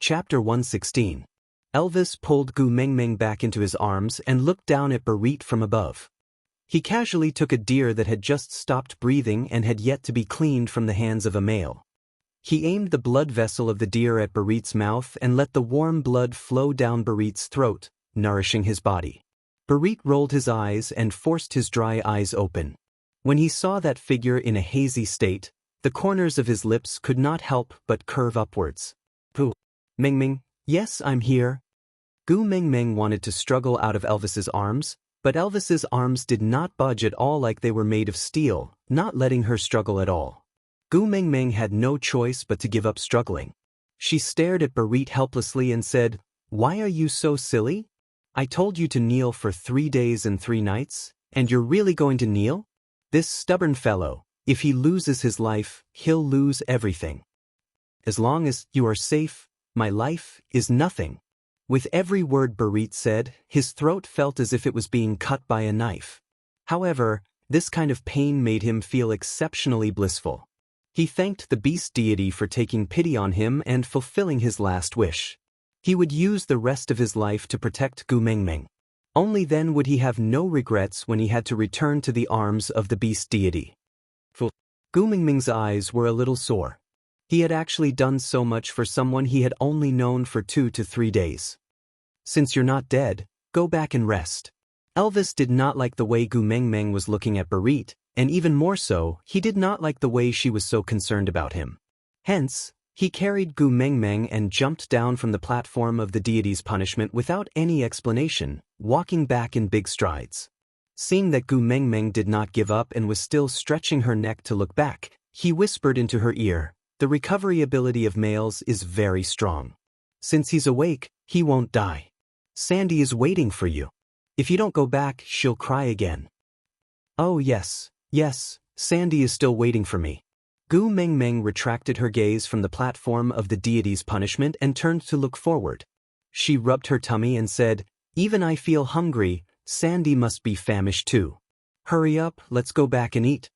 Chapter 116. Elvis pulled Gu Mengmeng back into his arms and looked down at Barit from above. He casually took a deer that had just stopped breathing and had yet to be cleaned from the hands of a male. He aimed the blood vessel of the deer at Barit's mouth and let the warm blood flow down Barit's throat, nourishing his body. Barit rolled his eyes and forced his dry eyes open. When he saw that figure in a hazy state, the corners of his lips could not help but curve upwards. Gu Mengmeng, yes, I'm here. Gu Mengmeng wanted to struggle out of Elvis's arms, but Elvis's arms did not budge at all, like they were made of steel, not letting her struggle at all. Gu Mengmeng had no choice but to give up struggling. She stared at Barit helplessly and said, "Why are you so silly? I told you to kneel for 3 days and 3 nights, and you're really going to kneel? This stubborn fellow, if he loses his life, he'll lose everything. As long as you are safe, my life is nothing." With every word Barit said, his throat felt as if it was being cut by a knife. However, this kind of pain made him feel exceptionally blissful. He thanked the beast deity for taking pity on him and fulfilling his last wish. He would use the rest of his life to protect Gu Mengmeng. Only then would he have no regrets when he had to return to the arms of the beast deity. Gu Mengmeng's eyes were a little sore. He had actually done so much for someone he had only known for 2 to 3 days. "Since you're not dead, go back and rest." Elvis did not like the way Gu Mengmeng was looking at Barit, and even more so, he did not like the way she was so concerned about him. Hence, he carried Gu Mengmeng and jumped down from the platform of the deity's punishment without any explanation, walking back in big strides. Seeing that Gu Mengmeng did not give up and was still stretching her neck to look back, he whispered into her ear, "The recovery ability of males is very strong. Since he's awake, he won't die. Sandy is waiting for you. If you don't go back, she'll cry again." "Oh yes, Sandy is still waiting for me." Gu Mengmeng retracted her gaze from the platform of the deity's punishment and turned to look forward. She rubbed her tummy and said, "Even I feel hungry, Sandy must be famished too. Hurry up, let's go back and eat."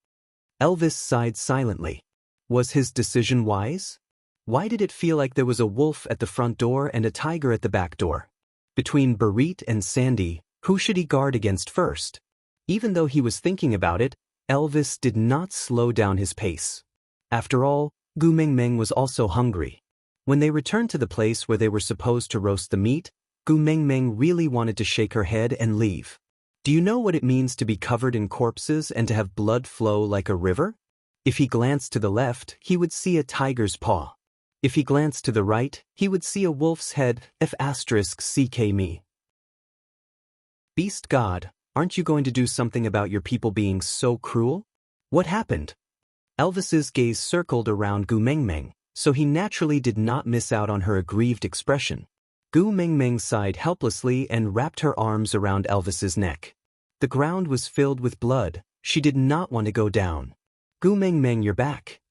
Elvis sighed silently. Was his decision wise? Why did it feel like there was a wolf at the front door and a tiger at the back door? Between Barit and Sandy, who should he guard against first? Even though he was thinking about it, Elvis did not slow down his pace. After all, Gu Mengmeng was also hungry. When they returned to the place where they were supposed to roast the meat, Gu Mengmeng really wanted to shake her head and leave. Do you know what it means to be covered in corpses and to have blood flow like a river? If he glanced to the left, he would see a tiger's paw. If he glanced to the right, he would see a wolf's head. F***ck me. Beast God, aren't you going to do something about your people being so cruel? What happened? Elvis's gaze circled around Gu Mengmeng, so he naturally did not miss out on her aggrieved expression. Gu Mengmeng sighed helplessly and wrapped her arms around Elvis's neck. The ground was filled with blood. She did not want to go down. "Gu Mengmeng, you're back."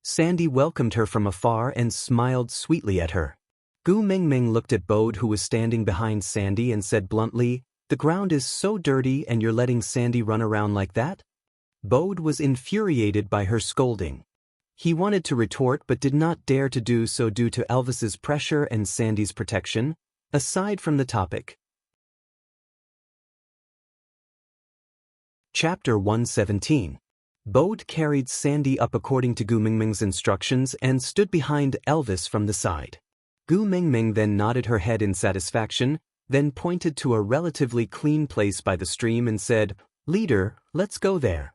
Sandy welcomed her from afar and smiled sweetly at her. Gu Mengmeng looked at Bode, who was standing behind Sandy, and said bluntly, "The ground is so dirty and you're letting Sandy run around like that?" Bode was infuriated by her scolding. He wanted to retort but did not dare to do so due to Elvis's pressure and Sandy's protection. Aside from the topic. Chapter 117. Bode carried Sandy up according to Gu Mengmeng's instructions and stood behind Elvis from the side. Gu Mengmeng then nodded her head in satisfaction, then pointed to a relatively clean place by the stream and said, "Leader, let's go there."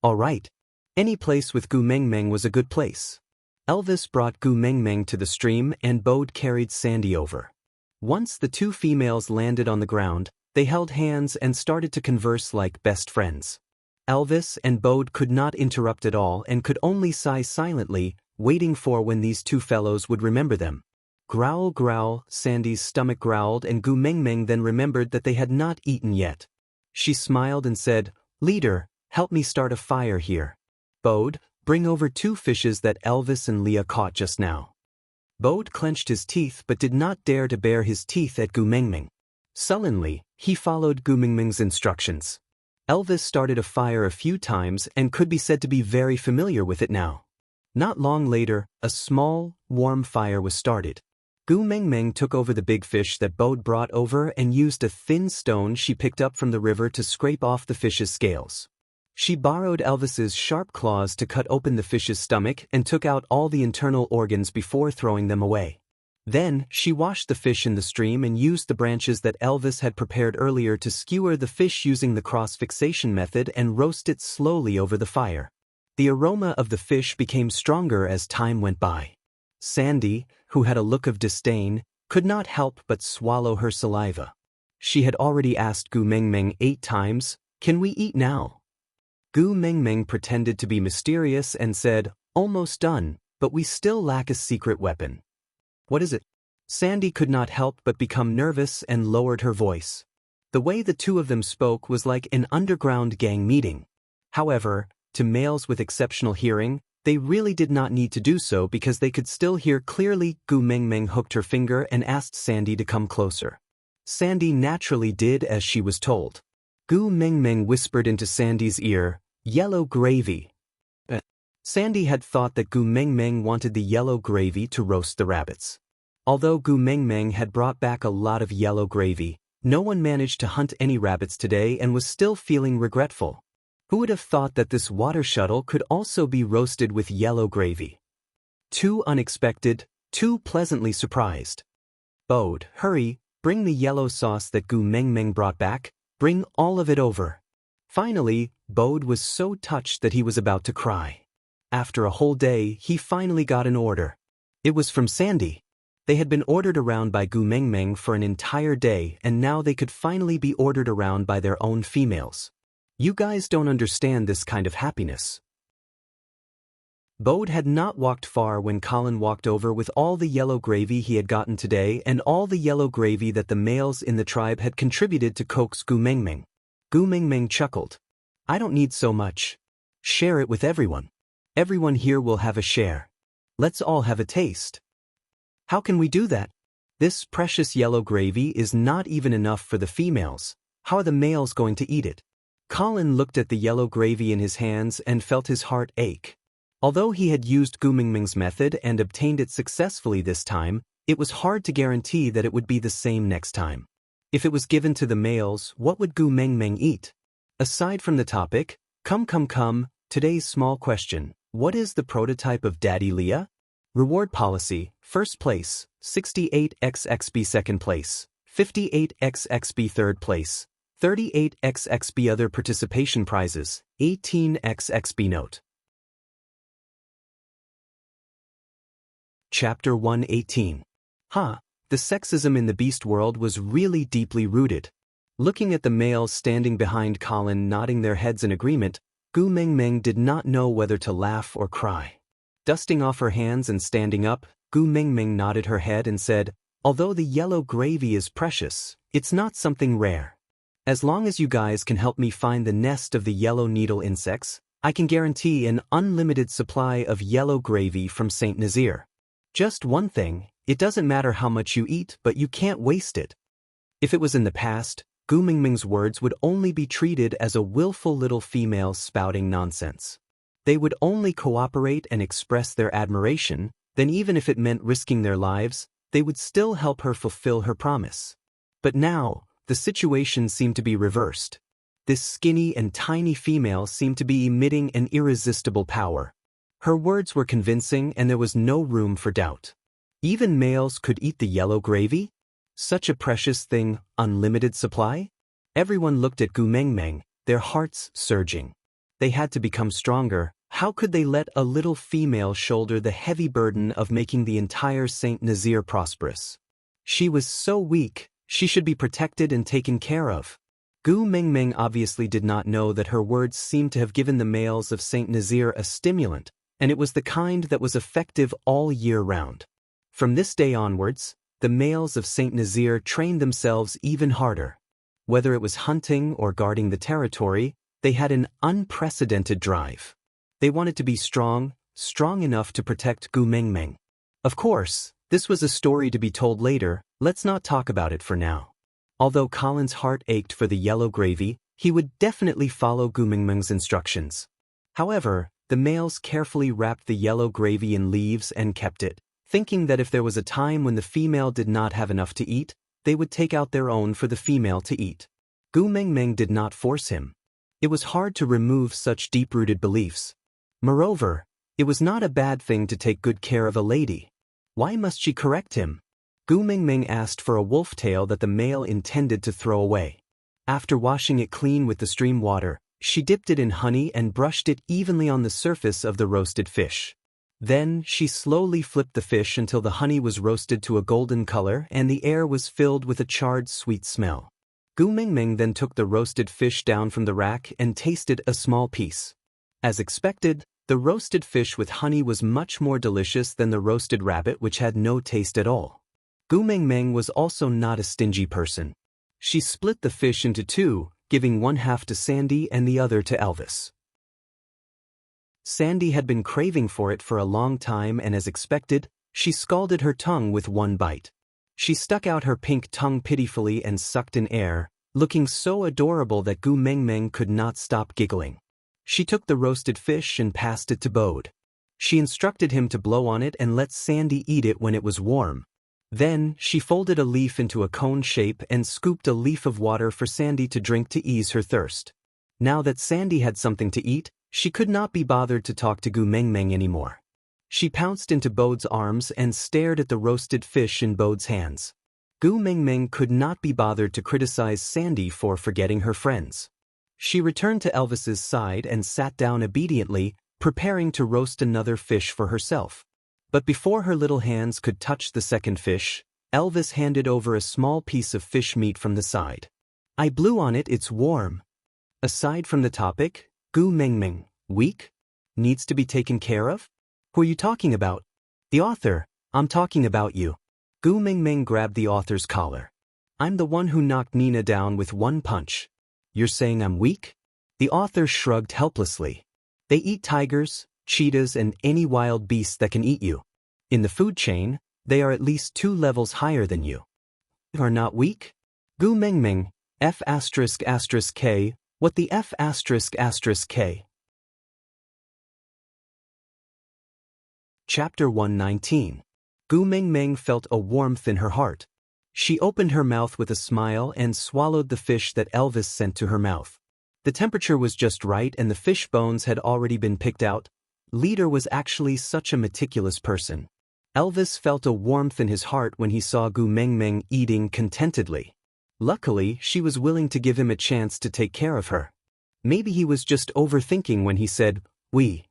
All right. Any place with Gu Mengmeng was a good place. Elvis brought Gu Mengmeng to the stream and Bode carried Sandy over. Once the 2 females landed on the ground, they held hands and started to converse like best friends. Elvis and Bode could not interrupt at all and could only sigh silently, waiting for when these 2 fellows would remember them. Growl, growl, Sandy's stomach growled, and Gu Mengmeng then remembered that they had not eaten yet. She smiled and said, "Leader, help me start a fire here. Bode, bring over 2 fishes that Elvis and Leah caught just now." Bode clenched his teeth but did not dare to bare his teeth at Gu Mengmeng. Sullenly, he followed Gu Mengmeng's instructions. Elvis started a fire a few times and could be said to be very familiar with it now. Not long later, a small, warm fire was started. Gu Mengmeng took over the big fish that Bode brought over and used a thin stone she picked up from the river to scrape off the fish's scales. She borrowed Elvis's sharp claws to cut open the fish's stomach and took out all the internal organs before throwing them away. Then, she washed the fish in the stream and used the branches that Elvis had prepared earlier to skewer the fish using the cross-fixation method and roast it slowly over the fire. The aroma of the fish became stronger as time went by. Sandy, who had a look of disdain, could not help but swallow her saliva. She had already asked Gu Mengmeng 8 times, "Can we eat now?" Gu Mengmeng pretended to be mysterious and said, "Almost done, but we still lack a secret weapon." "What is it?" Sandy could not help but become nervous and lowered her voice. The way the two of them spoke was like an underground gang meeting. However, to males with exceptional hearing, they really did not need to do so because they could still hear clearly. Gu Mengmeng hooked her finger and asked Sandy to come closer. Sandy naturally did as she was told. Gu Mengmeng whispered into Sandy's ear, "Yellow gravy." Sandy had thought that Gu Mengmeng wanted the yellow gravy to roast the rabbits. Although Gu Mengmeng had brought back a lot of yellow gravy, no one managed to hunt any rabbits today and was still feeling regretful. Who would have thought that this water shuttle could also be roasted with yellow gravy? Too unexpected, too pleasantly surprised. "Bode, hurry, bring the yellow sauce that Gu Mengmeng brought back, bring all of it over." Finally, Bode was so touched that he was about to cry. After a whole day, he finally got an order. It was from Sandy. They had been ordered around by Gu Mengmeng for an entire day, and now they could finally be ordered around by their own females. You guys don't understand this kind of happiness. Bode had not walked far when Colin walked over with all the yellow gravy he had gotten today and all the yellow gravy that the males in the tribe had contributed to coax Gu Mengmeng. Gu Mengmeng chuckled. "I don't need so much. Share it with everyone. Everyone here will have a share. Let's all have a taste." "How can we do that? This precious yellow gravy is not even enough for the females. How are the males going to eat it?" Colin looked at the yellow gravy in his hands and felt his heart ache. Although he had used Gu Mengmeng's method and obtained it successfully this time, it was hard to guarantee that it would be the same next time. If it was given to the males, what would Gu Mengmeng eat? Aside from the topic, come, today's small question. What is the prototype of Daddy Leah? Reward policy, first place, 68xxb second place, 58xxb third place, 38xxb other participation prizes, 18xxb note. Chapter 118. The sexism in the beast world was really deeply rooted. Looking at the males standing behind Colin nodding their heads in agreement, Gu Mengmeng did not know whether to laugh or cry. Dusting off her hands and standing up, Gu Mengmeng nodded her head and said, "Although the yellow gravy is precious, it's not something rare. As long as you guys can help me find the nest of the yellow needle insects, I can guarantee an unlimited supply of yellow gravy from Saint Nazir. Just one thing, it doesn't matter how much you eat, but you can't waste it." If it was in the past, Gu Mengmeng's words would only be treated as a willful little female spouting nonsense. They would only cooperate and express their admiration, then even if it meant risking their lives, they would still help her fulfill her promise. But now, the situation seemed to be reversed. This skinny and tiny female seemed to be emitting an irresistible power. Her words were convincing and there was no room for doubt. Even males could eat the yellow gravy? Such a precious thing, unlimited supply? Everyone looked at Gu Mengmeng, their hearts surging. They had to become stronger. How could they let a little female shoulder the heavy burden of making the entire Saint Nazir prosperous? She was so weak, she should be protected and taken care of. Gu Mengmeng obviously did not know that her words seemed to have given the males of Saint Nazir a stimulant, and it was the kind that was effective all year round. From this day onwards, the males of Saint Nazir trained themselves even harder. Whether it was hunting or guarding the territory, they had an unprecedented drive. They wanted to be strong enough to protect Gu Mengmeng. Of course, this was a story to be told later, let's not talk about it for now. Although Colin's heart ached for the yellow gravy, he would definitely follow Gu Mengmeng's instructions. However, the males carefully wrapped the yellow gravy in leaves and kept it, thinking that if there was a time when the female did not have enough to eat, they would take out their own for the female to eat. Gu Mengmeng did not force him. It was hard to remove such deep-rooted beliefs. Moreover, it was not a bad thing to take good care of a lady. Why must she correct him? Gu Mengmeng asked for a wolf tail that the male intended to throw away. After washing it clean with the stream water, she dipped it in honey and brushed it evenly on the surface of the roasted fish. Then, she slowly flipped the fish until the honey was roasted to a golden color and the air was filled with a charred sweet smell. Gu Mengmeng then took the roasted fish down from the rack and tasted a small piece. As expected, the roasted fish with honey was much more delicious than the roasted rabbit, which had no taste at all. Gu Mengmeng was also not a stingy person. She split the fish into two, giving one half to Sandy and the other to Elvis. Sandy had been craving for it for a long time and as expected, she scalded her tongue with one bite. She stuck out her pink tongue pitifully and sucked in air, looking so adorable that Gu Mengmeng could not stop giggling. She took the roasted fish and passed it to Bode. She instructed him to blow on it and let Sandy eat it when it was warm. Then, she folded a leaf into a cone shape and scooped a leaf of water for Sandy to drink to ease her thirst. Now that Sandy had something to eat, she could not be bothered to talk to Gu Mengmeng anymore. She pounced into Bode's arms and stared at the roasted fish in Bode's hands. Gu Mengmeng could not be bothered to criticize Sandy for forgetting her friends. She returned to Elvis's side and sat down obediently, preparing to roast another fish for herself. But before her little hands could touch the second fish, Elvis handed over a small piece of fish meat from the side. I blew on it, it's warm. Aside from the topic, Gu Mengmeng, weak? Needs to be taken care of? Who are you talking about? The author, I'm talking about you. Gu Mengmeng grabbed the author's collar. I'm the one who knocked Nina down with one punch. You're saying I'm weak? The author shrugged helplessly. They eat tigers, cheetahs and any wild beast that can eat you. In the food chain, they are at least 2 levels higher than you. You are not weak? Gu Mengmeng, F***K, what the F***K? Chapter 119. Gu Mengmeng felt a warmth in her heart. She opened her mouth with a smile and swallowed the fish that Elvis sent to her mouth. The temperature was just right and the fish bones had already been picked out. Leader was actually such a meticulous person. Elvis felt a warmth in his heart when he saw Gu Mengmeng eating contentedly. Luckily, she was willing to give him a chance to take care of her. Maybe he was just overthinking when he said, "We."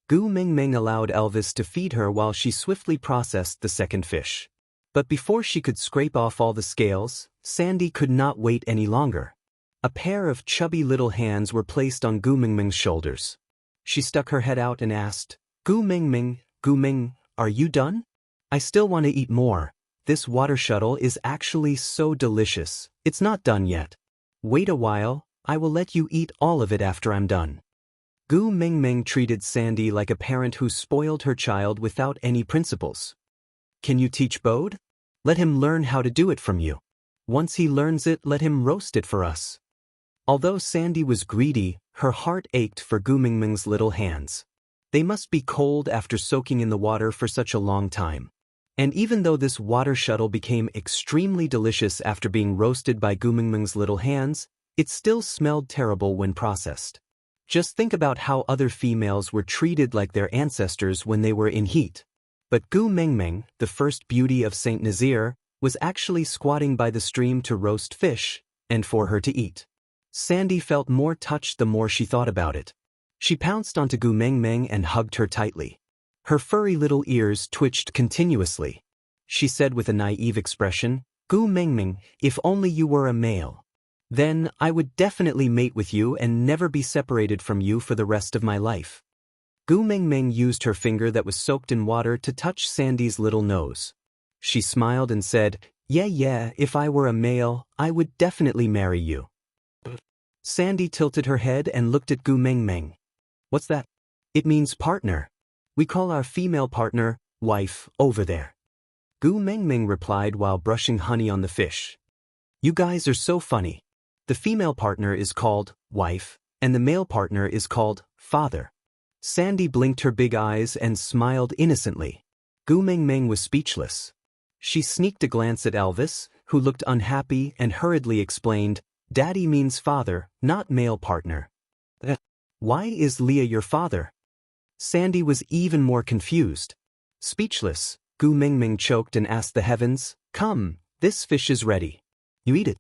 Gu Mengmeng allowed Elvis to feed her while she swiftly processed the second fish. But before she could scrape off all the scales, Sandy could not wait any longer. A pair of chubby little hands were placed on Gu Mengmeng's shoulders. She stuck her head out and asked, Gu Meng, are you done? I still want to eat more. This water shuttle is actually so delicious. It's not done yet. Wait a while, I will let you eat all of it after I'm done. Gu Mengmeng treated Sandy like a parent who spoiled her child without any principles. Can you teach Bode? Let him learn how to do it from you. Once he learns it, let him roast it for us. Although Sandy was greedy, her heart ached for Gu Mengmeng's little hands. They must be cold after soaking in the water for such a long time. And even though this water shuttle became extremely delicious after being roasted by Gu Mengmeng's little hands, it still smelled terrible when processed. Just think about how other females were treated like their ancestors when they were in heat. But Gu Mengmeng, the first beauty of Saint Nazaire, was actually squatting by the stream to roast fish, and for her to eat. Sandy felt more touched the more she thought about it. She pounced onto Gu Mengmeng and hugged her tightly. Her furry little ears twitched continuously. She said with a naive expression, Gu Mengmeng, if only you were a male. Then, I would definitely mate with you and never be separated from you for the rest of my life. Gu Mengmeng used her finger that was soaked in water to touch Sandy's little nose. She smiled and said, Yeah, if I were a male, I would definitely marry you. Sandy tilted her head and looked at Gu Mengmeng. What's that? It means partner. We call our female partner, wife, over there. Gu Mengmeng replied while brushing honey on the fish. You guys are so funny. The female partner is called wife, and the male partner is called father. Sandy blinked her big eyes and smiled innocently. Gu Mengmeng was speechless. She sneaked a glance at Elvis, who looked unhappy and hurriedly explained, "Daddy means father, not male partner." "Why is Leah your father?" Sandy was even more confused. Speechless, Gu Mengmeng choked and asked the heavens, "Come, this fish is ready. You eat it."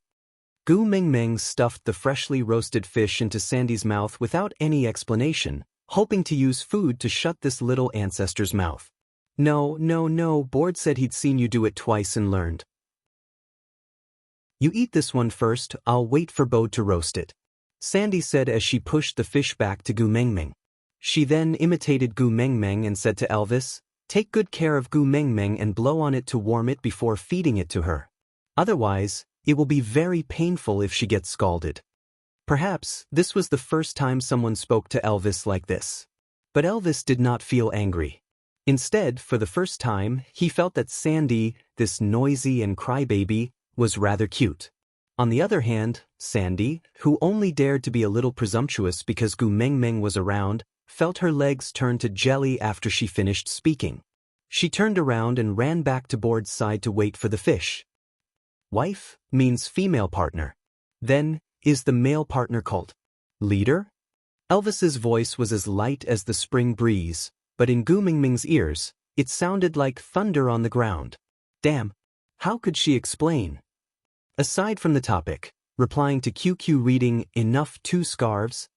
Gu Mengmeng stuffed the freshly roasted fish into Sandy's mouth without any explanation, hoping to use food to shut this little ancestor's mouth. "No, no, no, Board said he'd seen you do it twice and learned. You eat this one first, I'll wait for Bode to roast it," Sandy said as she pushed the fish back to Gu Mengmeng. She then imitated Gu Mengmeng and said to Elvis, "Take good care of Gu Mengmeng and blow on it to warm it before feeding it to her. Otherwise, it will be very painful if she gets scalded." Perhaps this was the first time someone spoke to Elvis like this. But Elvis did not feel angry. Instead, for the first time, he felt that Sandy, this noisy and crybaby, was rather cute. On the other hand, Sandy, who only dared to be a little presumptuous because Gu Mengmeng was around, felt her legs turn to jelly after she finished speaking. She turned around and ran back to Board's side to wait for the fish. Wife means female partner. Then, is the male partner called leader? Elvis's voice was as light as the spring breeze, but in Gu Mengmeng's ears, it sounded like thunder on the ground. Damn, how could she explain? Aside from the topic, replying to QQ reading enough 2 scarves,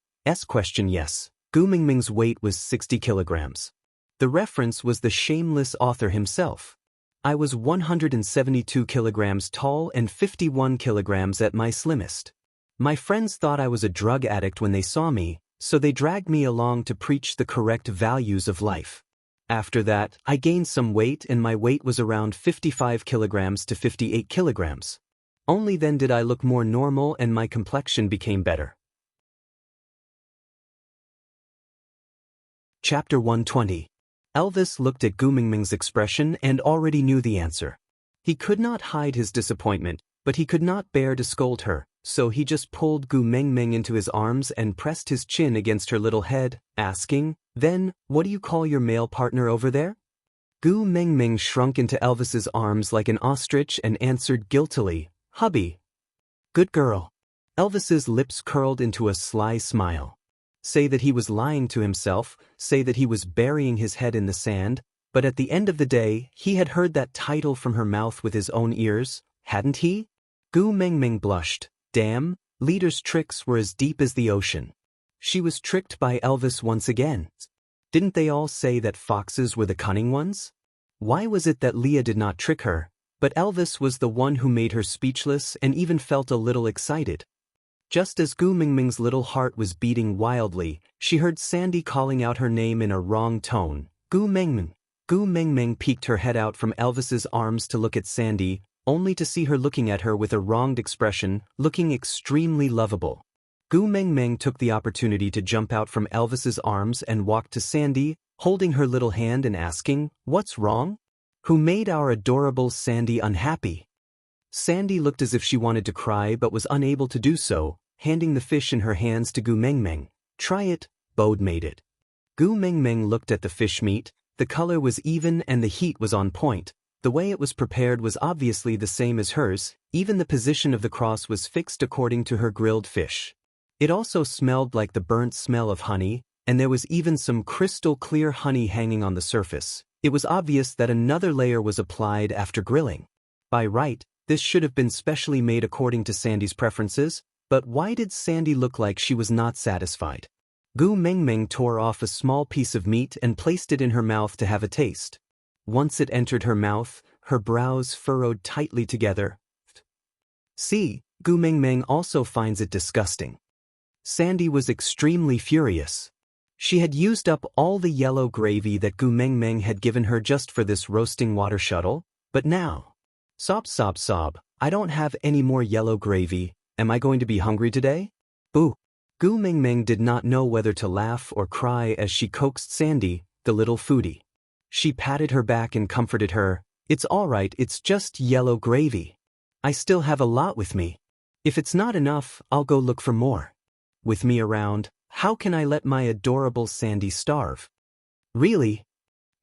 question yes, Gu Mengmeng's weight was 60 kilograms. The reference was the shameless author himself. I was 172 kilograms tall and 51 kilograms at my slimmest. My friends thought I was a drug addict when they saw me, so they dragged me along to preach the correct values of life. After that, I gained some weight and my weight was around 55 kilograms to 58 kilograms. Only then did I look more normal and my complexion became better. Chapter 120. Elvis looked at Gu Mengmeng's expression and already knew the answer. He could not hide his disappointment, but he could not bear to scold her, so he just pulled Gu Mengmeng into his arms and pressed his chin against her little head, asking, "Then, what do you call your male partner over there?" Gu Mengmeng shrunk into Elvis's arms like an ostrich and answered guiltily, "Hubby." "Good girl." Elvis's lips curled into a sly smile. Say that he was lying to himself, say that he was burying his head in the sand, but at the end of the day, he had heard that title from her mouth with his own ears, hadn't he? Gu Mengmeng blushed. Damn, Leader's tricks were as deep as the ocean. She was tricked by Elvis once again. Didn't they all say that foxes were the cunning ones? Why was it that Leah did not trick her, but Elvis was the one who made her speechless and even felt a little excited? Just as Gu Mengmeng's little heart was beating wildly, she heard Sandy calling out her name in a wrong tone. Gu Mengmeng. Gu Mengmeng peeked her head out from Elvis's arms to look at Sandy, only to see her looking at her with a wronged expression, looking extremely lovable. Gu Mengmeng took the opportunity to jump out from Elvis's arms and walked to Sandy, holding her little hand and asking, "What's wrong? Who made our adorable Sandy unhappy?" Sandy looked as if she wanted to cry but was unable to do so, handing the fish in her hands to Gu Mengmeng. "Try it, Bode made it." Gu Mengmeng looked at the fish meat. The color was even and the heat was on point. The way it was prepared was obviously the same as hers, even the position of the cross was fixed according to her grilled fish. It also smelled like the burnt smell of honey, and there was even some crystal clear honey hanging on the surface. It was obvious that another layer was applied after grilling. By right, this should have been specially made according to Sandy's preferences, but why did Sandy look like she was not satisfied? Gu Mengmeng tore off a small piece of meat and placed it in her mouth to have a taste. Once it entered her mouth, her brows furrowed tightly together. See, Gu Mengmeng also finds it disgusting. Sandy was extremely furious. She had used up all the yellow gravy that Gu Mengmeng had given her just for this roasting water shuttle, but now... Sob sob sob, I don't have any more yellow gravy, am I going to be hungry today? Boo. Gu Mengmeng did not know whether to laugh or cry as she coaxed Sandy, the little foodie. She patted her back and comforted her. "It's all right, it's just yellow gravy. I still have a lot with me. If it's not enough, I'll go look for more. With me around, how can I let my adorable Sandy starve?" "Really?"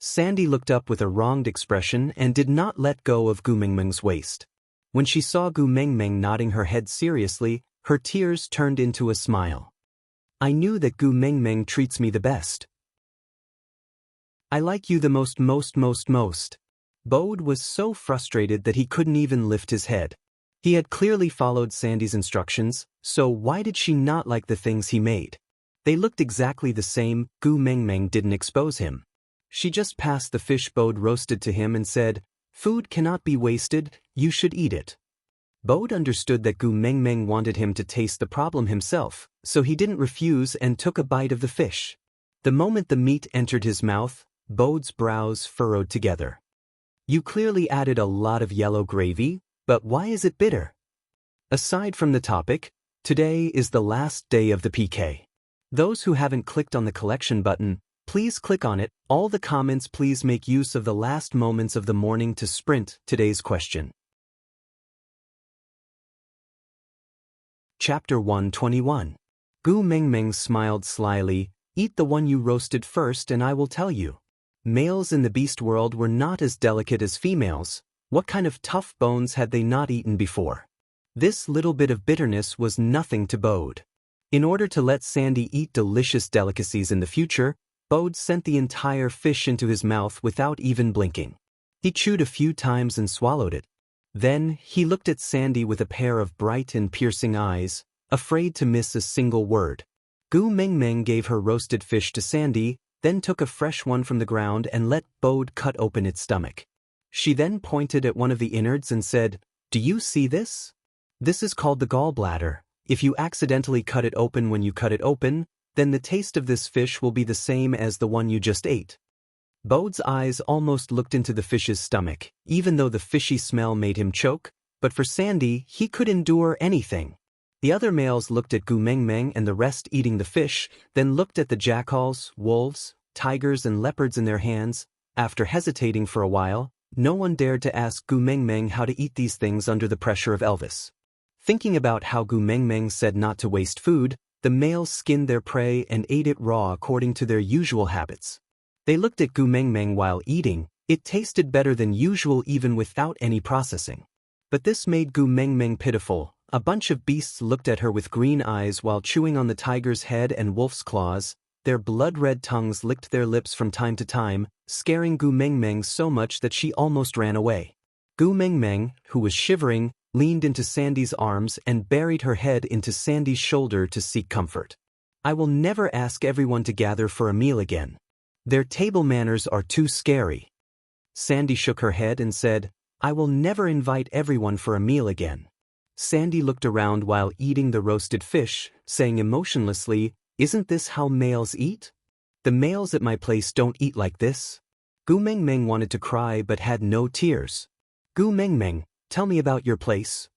Sandy looked up with a wronged expression and did not let go of Gu Mengmeng's waist. When she saw Gu Mengmeng nodding her head seriously, her tears turned into a smile. I knew that Gu Mengmeng treats me the best. I like you the most. Bode was so frustrated that he couldn't even lift his head. He had clearly followed Sandy's instructions, so why did she not like the things he made? They looked exactly the same. Gu Mengmeng didn't expose him. She just passed the fish Bode roasted to him and said, "Food cannot be wasted, you should eat it." Bode understood that Gu Mengmeng wanted him to taste the problem himself, so he didn't refuse and took a bite of the fish. The moment the meat entered his mouth, Bode's brows furrowed together. You clearly added a lot of yellow gravy, but why is it bitter? Aside from the topic, today is the last day of the PK. Those who haven't clicked on the collection button, please click on it. All the comments, please make use of the last moments of the morning to sprint today's question. Chapter 121. Gu Mengmeng smiled slyly. Eat the one you roasted first and I will tell you. Males in the beast world were not as delicate as females. What kind of tough bones had they not eaten before? This little bit of bitterness was nothing to Bode. In order to let Sandy eat delicious delicacies in the future, Bode sent the entire fish into his mouth without even blinking. He chewed a few times and swallowed it. Then, he looked at Sandy with a pair of bright and piercing eyes, afraid to miss a single word. Gu Mengmeng gave her roasted fish to Sandy, then took a fresh one from the ground and let Bode cut open its stomach. She then pointed at one of the innards and said, "Do you see this? This is called the gallbladder. If you accidentally cut it open when you cut it open, then the taste of this fish will be the same as the one you just ate." Bode's eyes almost looked into the fish's stomach, even though the fishy smell made him choke, but for Sandy, he could endure anything. The other males looked at Gu Mengmeng and the rest eating the fish, then looked at the jackals, wolves, tigers and leopards in their hands. After hesitating for a while, no one dared to ask Gu Mengmeng how to eat these things under the pressure of Elvis. Thinking about how Gu Mengmeng said not to waste food, the males skinned their prey and ate it raw according to their usual habits. They looked at Gu Mengmeng while eating. It tasted better than usual even without any processing. But this made Gu Mengmeng pitiful. A bunch of beasts looked at her with green eyes while chewing on the tiger's head and wolf's claws. Their blood-red tongues licked their lips from time to time, scaring Gu Mengmeng so much that she almost ran away. Gu Mengmeng, who was shivering, leaned into Sandy's arms and buried her head into Sandy's shoulder to seek comfort. I will never ask everyone to gather for a meal again. Their table manners are too scary. Sandy shook her head and said, I will never invite everyone for a meal again. Sandy looked around while eating the roasted fish, saying emotionlessly, Isn't this how males eat? The males at my place don't eat like this. Gu Mengmeng wanted to cry but had no tears. Gu Mengmeng, tell me about your place.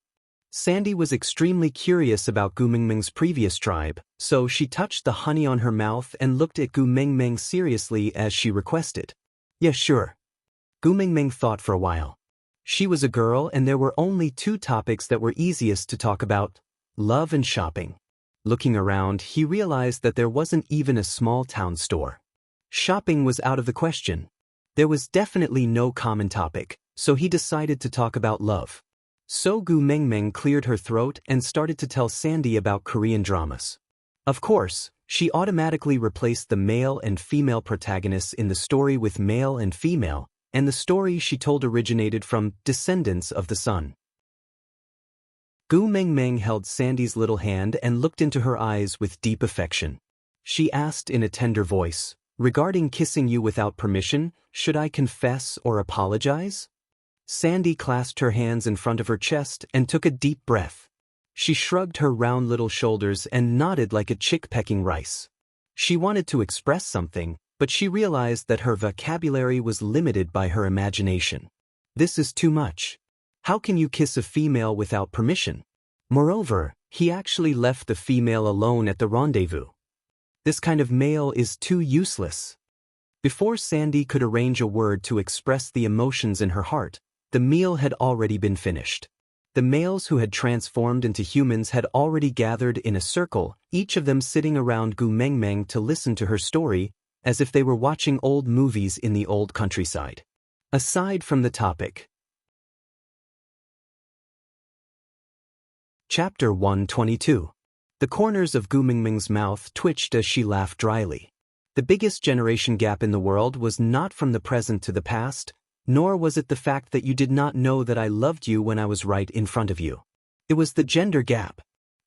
Sandy was extremely curious about Gu Mengmeng's previous tribe, so she touched the honey on her mouth and looked at Gu Mengmeng seriously as she requested. Yeah, sure. Gu Mengmeng thought for a while. She was a girl and there were only two topics that were easiest to talk about: love and shopping. Looking around, he realized that there wasn't even a small town store. Shopping was out of the question. There was definitely no common topic, so he decided to talk about love. So Gu Mengmeng cleared her throat and started to tell Sandy about Korean dramas. Of course, she automatically replaced the male and female protagonists in the story with male and female, and the story she told originated from Descendants of the Sun. Gu Mengmeng held Sandy's little hand and looked into her eyes with deep affection. She asked in a tender voice, regarding kissing you without permission, should I confess or apologize? Sandy clasped her hands in front of her chest and took a deep breath. She shrugged her round little shoulders and nodded like a chick pecking rice. She wanted to express something, but she realized that her vocabulary was limited by her imagination. This is too much. How can you kiss a female without permission? Moreover, he actually left the female alone at the rendezvous. This kind of male is too useless. Before Sandy could arrange a word to express the emotions in her heart, the meal had already been finished. The males who had transformed into humans had already gathered in a circle, each of them sitting around Gu Mengmeng to listen to her story, as if they were watching old movies in the old countryside. Aside from the topic. Chapter 122. The corners of Gu Mingming's mouth twitched as she laughed dryly. The biggest generation gap in the world was not from the present to the past, nor was it the fact that you did not know that I loved you when I was right in front of you. It was the gender gap.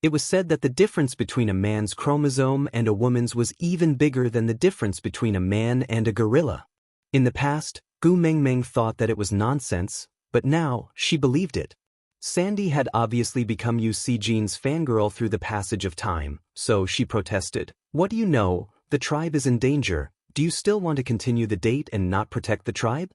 It was said that the difference between a man's chromosome and a woman's was even bigger than the difference between a man and a gorilla. In the past, Gu Mingming thought that it was nonsense, but now, she believed it. Sandy had obviously become Yu Sijin's fangirl through the passage of time, so she protested. What do you know? The tribe is in danger. Do you still want to continue the date and not protect the tribe?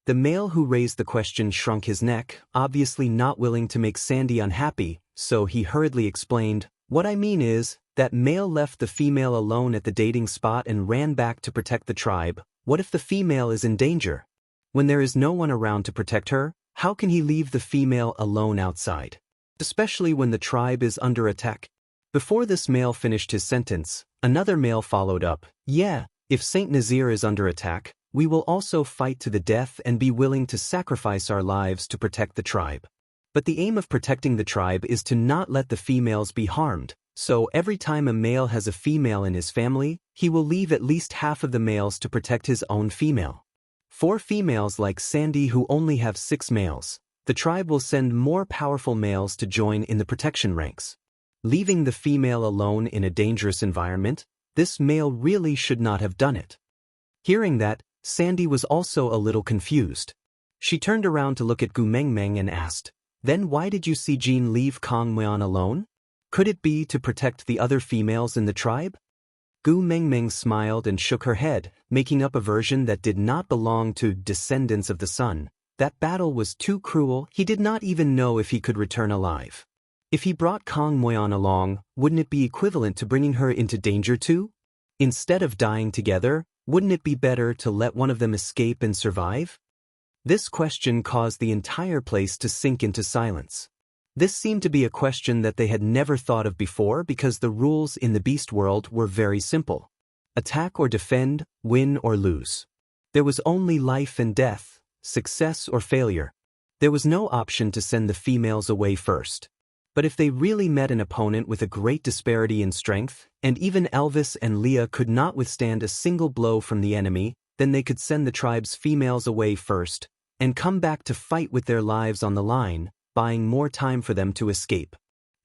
The male who raised the question shrunk his neck, obviously not willing to make Sandy unhappy, so he hurriedly explained, what I mean is, that male left the female alone at the dating spot and ran back to protect the tribe. What if the female is in danger? When there is no one around to protect her, how can he leave the female alone outside? Especially when the tribe is under attack. Before this male finished his sentence, another male followed up, yeah, if Saint Nazir is under attack, we will also fight to the death and be willing to sacrifice our lives to protect the tribe. But the aim of protecting the tribe is to not let the females be harmed, so every time a male has a female in his family, he will leave at least half of the males to protect his own female. 4 females like Sandy who only have 6 males, the tribe will send more powerful males to join in the protection ranks. Leaving the female alone in a dangerous environment, this male really should not have done it. Hearing that, Sandy was also a little confused. She turned around to look at Gu Mengmeng and asked, then why did Yu Sijin leave Kong Muan alone? Could it be to protect the other females in the tribe? Gu Mengmeng smiled and shook her head, making up a version that did not belong to descendants of the sun. That battle was too cruel, he did not even know if he could return alive. If he brought Kong Moyan along, wouldn't it be equivalent to bringing her into danger too? Instead of dying together, wouldn't it be better to let one of them escape and survive? This question caused the entire place to sink into silence. This seemed to be a question that they had never thought of before because the rules in the beast world were very simple. Attack or defend, win or lose. There was only life and death, success or failure. There was no option to send the females away first. But if they really met an opponent with a great disparity in strength, and even Elvis and Leah could not withstand a single blow from the enemy, then they could send the tribe's females away first, and come back to fight with their lives on the line, buying more time for them to escape.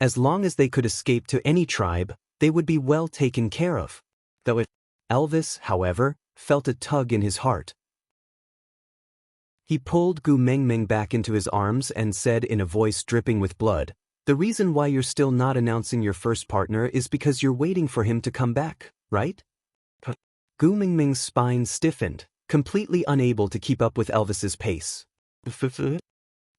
As long as they could escape to any tribe, they would be well taken care of. Elvis, however, felt a tug in his heart. He pulled Gu Mengmeng back into his arms and said in a voice dripping with blood, the reason why you're still not announcing your first partner is because you're waiting for him to come back, right? Gu Mingming's spine stiffened, completely unable to keep up with Elvis's pace.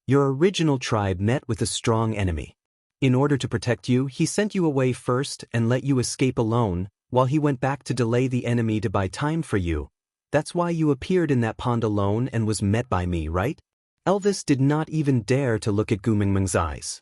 Your original tribe met with a strong enemy. In order to protect you, he sent you away first and let you escape alone, while he went back to delay the enemy to buy time for you. That's why you appeared in that pond alone and was met by me, right? Elvis did not even dare to look at Gu Mingming's eyes.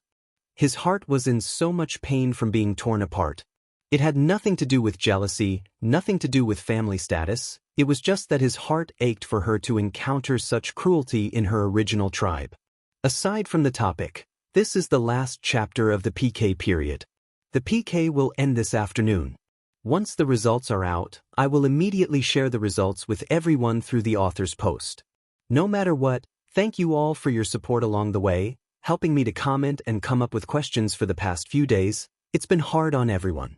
His heart was in so much pain from being torn apart. It had nothing to do with jealousy, nothing to do with family status, it was just that his heart ached for her to encounter such cruelty in her original tribe. Aside from the topic, this is the last chapter of the PK period. The PK will end this afternoon. Once the results are out, I will immediately share the results with everyone through the author's post. No matter what, thank you all for your support along the way, helping me to comment and come up with questions for the past few days. It's been hard on everyone.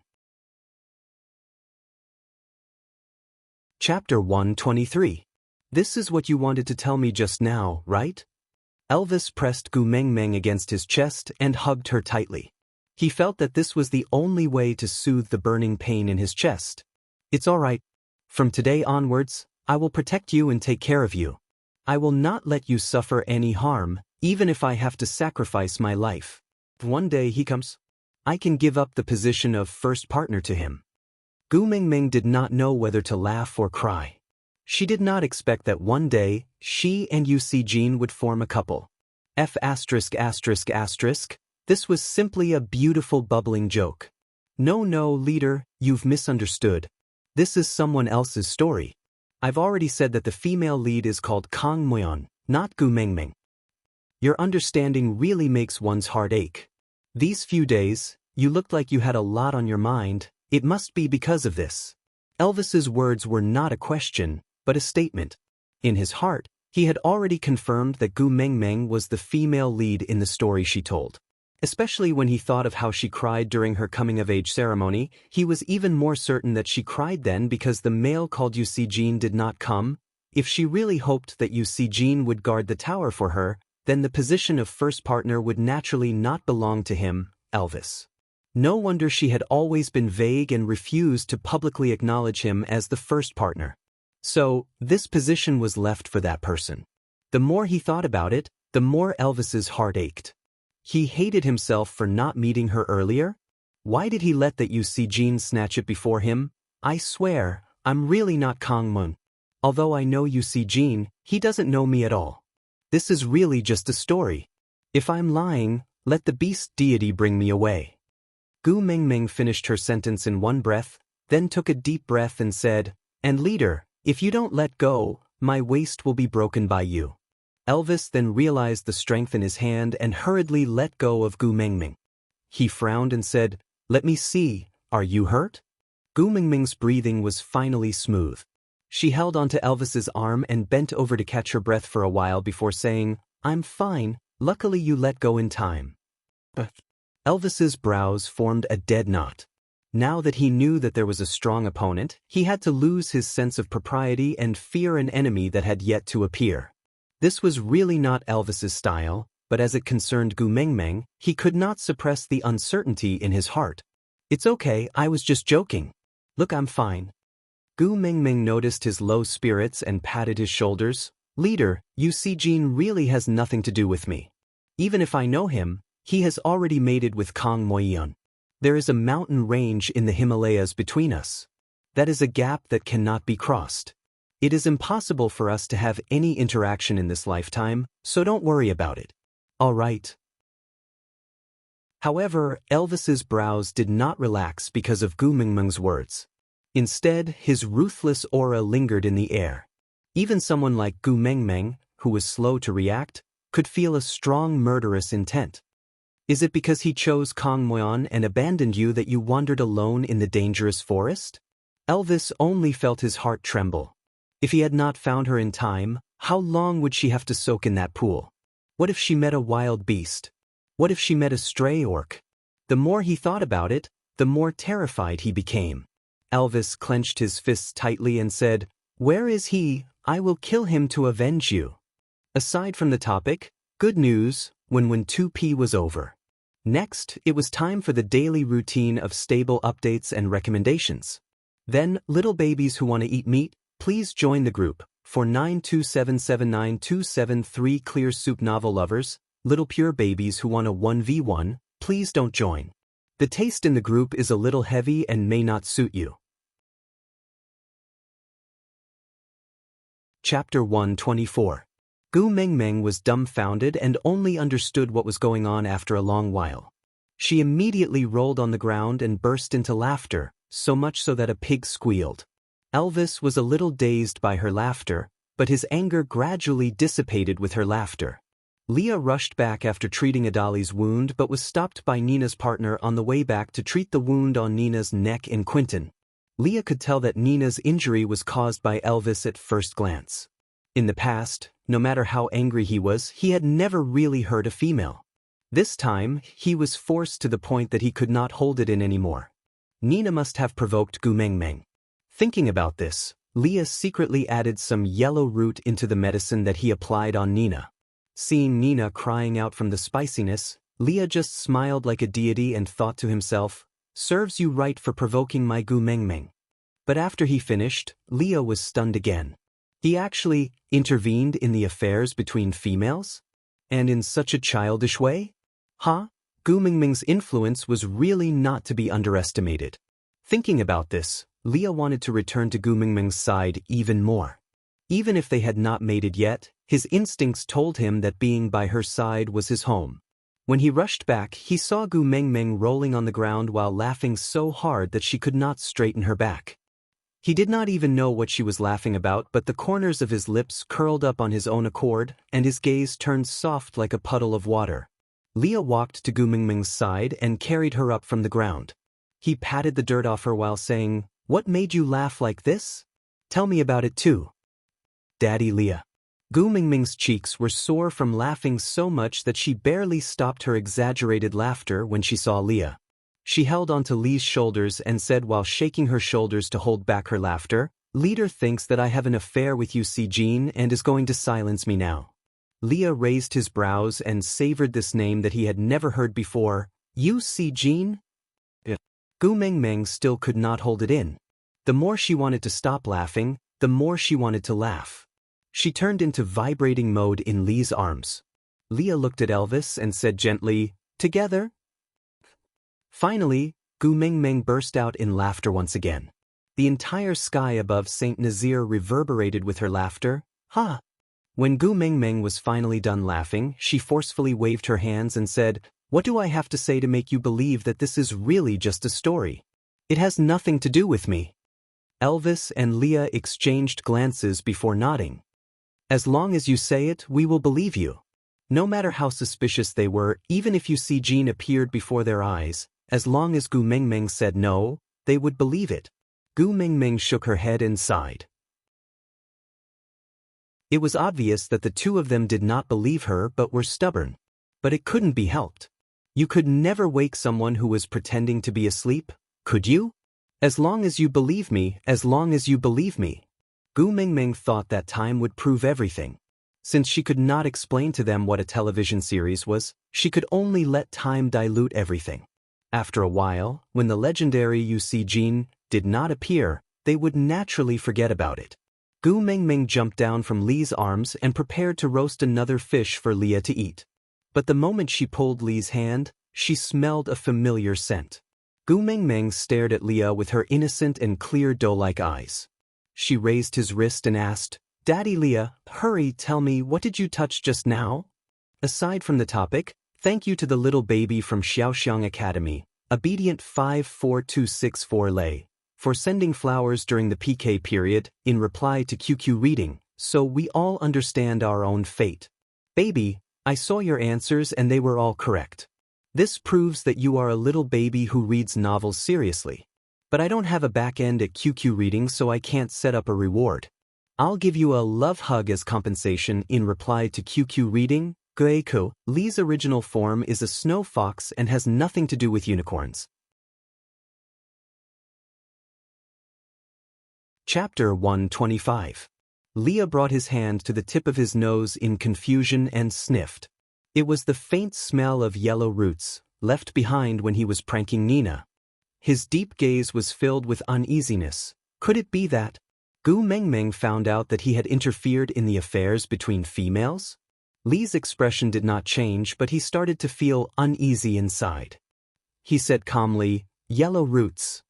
Chapter 123. This is what you wanted to tell me just now, right? Elvis pressed Gu Mengmeng against his chest and hugged her tightly. He felt that this was the only way to soothe the burning pain in his chest. It's all right. From today onwards, I will protect you and take care of you. I will not let you suffer any harm, even if I have to sacrifice my life. If one day he comes, I can give up the position of first partner to him. Gu Mingming did not know whether to laugh or cry. She did not expect that one day, she and Yu Sijin would form a couple. This was simply a beautiful bubbling joke. No, leader, you've misunderstood. This is someone else's story. I've already said that the female lead is called Kang Moyeon, not Gu Mengmeng. Your understanding really makes one's heart ache. These few days, you looked like you had a lot on your mind. It must be because of this. Elvis's words were not a question, but a statement. In his heart, he had already confirmed that Gu Mengmeng was the female lead in the story she told. Especially when he thought of how she cried during her coming-of-age ceremony, he was even more certain that she cried then because the male called Yu Si-jin did not come. If she really hoped that Yu Si-jin would guard the tower for her, then the position of first partner would naturally not belong to him, Elvis. No wonder she had always been vague and refused to publicly acknowledge him as the first partner. So, this position was left for that person. The more he thought about it, the more Elvis's heart ached. He hated himself for not meeting her earlier. Why did he let that Yu Si-jin snatch it before him? I swear, I'm really not Kang Moon. Although I know Yu Si-jin, he doesn't know me at all. This is really just a story. If I'm lying, let the beast deity bring me away. Gu Mengmeng finished her sentence in one breath, then took a deep breath and said, "And leader, if you don't let go, my waist will be broken by you." Elvis then realized the strength in his hand and hurriedly let go of Gu Mengmeng. He frowned and said, "Let me see, are you hurt?" Gu Mengmeng's breathing was finally smooth. She held onto Elvis's arm and bent over to catch her breath for a while before saying, "I'm fine, luckily you let go in time." Elvis's brows formed a dead knot. Now that he knew that there was a strong opponent, he had to lose his sense of propriety and fear an enemy that had yet to appear. This was really not Elvis's style, but as it concerned Gu Mengmeng, he could not suppress the uncertainty in his heart. "It's okay, I was just joking. Look, I'm fine." Gu Mengmeng noticed his low spirits and patted his shoulders. "Leader, Yu Si-jin really has nothing to do with me. Even if I know him, he has already mated with Kang Moyeon. There is a mountain range in the Himalayas between us. That is a gap that cannot be crossed. It is impossible for us to have any interaction in this lifetime, so don't worry about it. All right." However, Elvis's brows did not relax because of Gu Mengmeng's words. Instead, his ruthless aura lingered in the air. Even someone like Gu Mengmeng, who was slow to react, could feel a strong murderous intent. "Is it because he chose Kang Moyeon and abandoned you that you wandered alone in the dangerous forest?" Elvis only felt his heart tremble. If he had not found her in time, how long would she have to soak in that pool? What if she met a wild beast? What if she met a stray orc? The more he thought about it, the more terrified he became. Elvis clenched his fists tightly and said, "Where is he? I will kill him to avenge you." Aside from the topic, good news, when 2P was over. Next, it was time for the daily routine of stable updates and recommendations. Then, little babies who want to eat meat, please join the group. For 927799273 Clear Soup novel lovers, little pure babies who want a 1v1, please don't join. The taste in the group is a little heavy and may not suit you. Chapter 124. Gu Mengmeng was dumbfounded and only understood what was going on after a long while. She immediately rolled on the ground and burst into laughter, so much so that a pig squealed. Elvis was a little dazed by her laughter, but his anger gradually dissipated with her laughter. Leah rushed back after treating Adali's wound but was stopped by Nina's partner on the way back to treat the wound on Nina's neck in Quinton. Leah could tell that Nina's injury was caused by Elvis at first glance. In the past, no matter how angry he was, he had never really hurt a female. This time, he was forced to the point that he could not hold it in anymore. Nina must have provoked Gu Mengmeng. Thinking about this, Leah secretly added some yellow root into the medicine that he applied on Nina. Seeing Nina crying out from the spiciness, Leah just smiled like a deity and thought to himself, "Serves you right for provoking my Gu Mengmeng." But after he finished, Leah was stunned again. He actually intervened in the affairs between females? And in such a childish way? Gu Mengmeng's influence was really not to be underestimated. Thinking about this, Leah wanted to return to Gu Mengmeng's side even more. Even if they had not mated yet, his instincts told him that being by her side was his home. When he rushed back, he saw Gu Mengmeng rolling on the ground while laughing so hard that she could not straighten her back. He did not even know what she was laughing about, but the corners of his lips curled up on his own accord, and his gaze turned soft like a puddle of water. Leah walked to Gu Mingming's side and carried her up from the ground. He patted the dirt off her while saying, "What made you laugh like this? Tell me about it too." "Daddy Leah." Gu Mingming's cheeks were sore from laughing so much that she barely stopped her exaggerated laughter when she saw Leah. She held onto Lee's shoulders and said while shaking her shoulders to hold back her laughter, "Leader thinks that I have an affair with you, Si-jin, and is going to silence me now." Leah raised his brows and savored this name that he had never heard before. "You, Si-jin?" Gu Mingming still could not hold it in. The more she wanted to stop laughing, the more she wanted to laugh. She turned into vibrating mode in Lee's arms. Leah looked at Elvis and said gently, "Together?" Finally, Gu Mingming burst out in laughter once again. The entire sky above St. Nazaire reverberated with her laughter. "Ha!" When Gu Mingming was finally done laughing, she forcefully waved her hands and said, "What do I have to say to make you believe that this is really just a story? It has nothing to do with me." Elvis and Leah exchanged glances before nodding. "As long as you say it, we will believe you." No matter how suspicious they were, even if Si-jin appeared before their eyes, as long as Gu Mingming said no, they would believe it. Gu Mingming shook her head and sighed. It was obvious that the two of them did not believe her but were stubborn. But it couldn't be helped. You could never wake someone who was pretending to be asleep, could you? As long as you believe me, as long as you believe me. Gu Mingming thought that time would prove everything. Since she could not explain to them what a television series was, she could only let time dilute everything. After a while, when the legendary Si-jin did not appear, they would naturally forget about it. Gu Mingming jumped down from Lee's arms and prepared to roast another fish for Leah to eat. But the moment she pulled Lee's hand, she smelled a familiar scent. Gu Mingming stared at Leah with her innocent and clear doe-like eyes. She raised his wrist and asked, "Daddy Leah, hurry, tell me, what did you touch just now?" Aside from the topic, thank you to the little baby from Xiaoxiang Academy, Obedient 54264 Lei, for sending flowers during the PK period, in reply to QQ reading, so we all understand our own fate. Baby, I saw your answers and they were all correct. This proves that you are a little baby who reads novels seriously. But I don't have a back end at QQ reading, so I can't set up a reward. I'll give you a love hug as compensation in reply to QQ reading. Gueiko, Lee's original form is a snow fox and has nothing to do with unicorns. Chapter 125. Leah brought his hand to the tip of his nose in confusion and sniffed. It was the faint smell of yellow roots, left behind when he was pranking Nina. His deep gaze was filled with uneasiness. Could it be that Gu Mingming found out that he had interfered in the affairs between females? Lee's expression did not change, but he started to feel uneasy inside. He said calmly, "Yellow roots.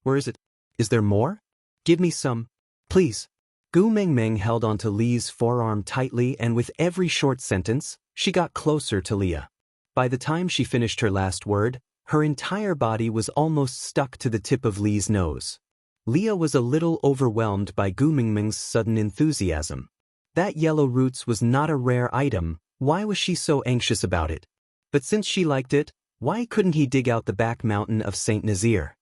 Where is it? Is there more? Give me some, please." Gu Mingming held onto Lee's forearm tightly, and with every short sentence, she got closer to Leah. By the time she finished her last word, her entire body was almost stuck to the tip of Lee's nose. Leah was a little overwhelmed by Gu Mingming's sudden enthusiasm. That yellow roots was not a rare item. Why was she so anxious about it? But since she liked it, why couldn't he dig out the back mountain of St. Nazaire?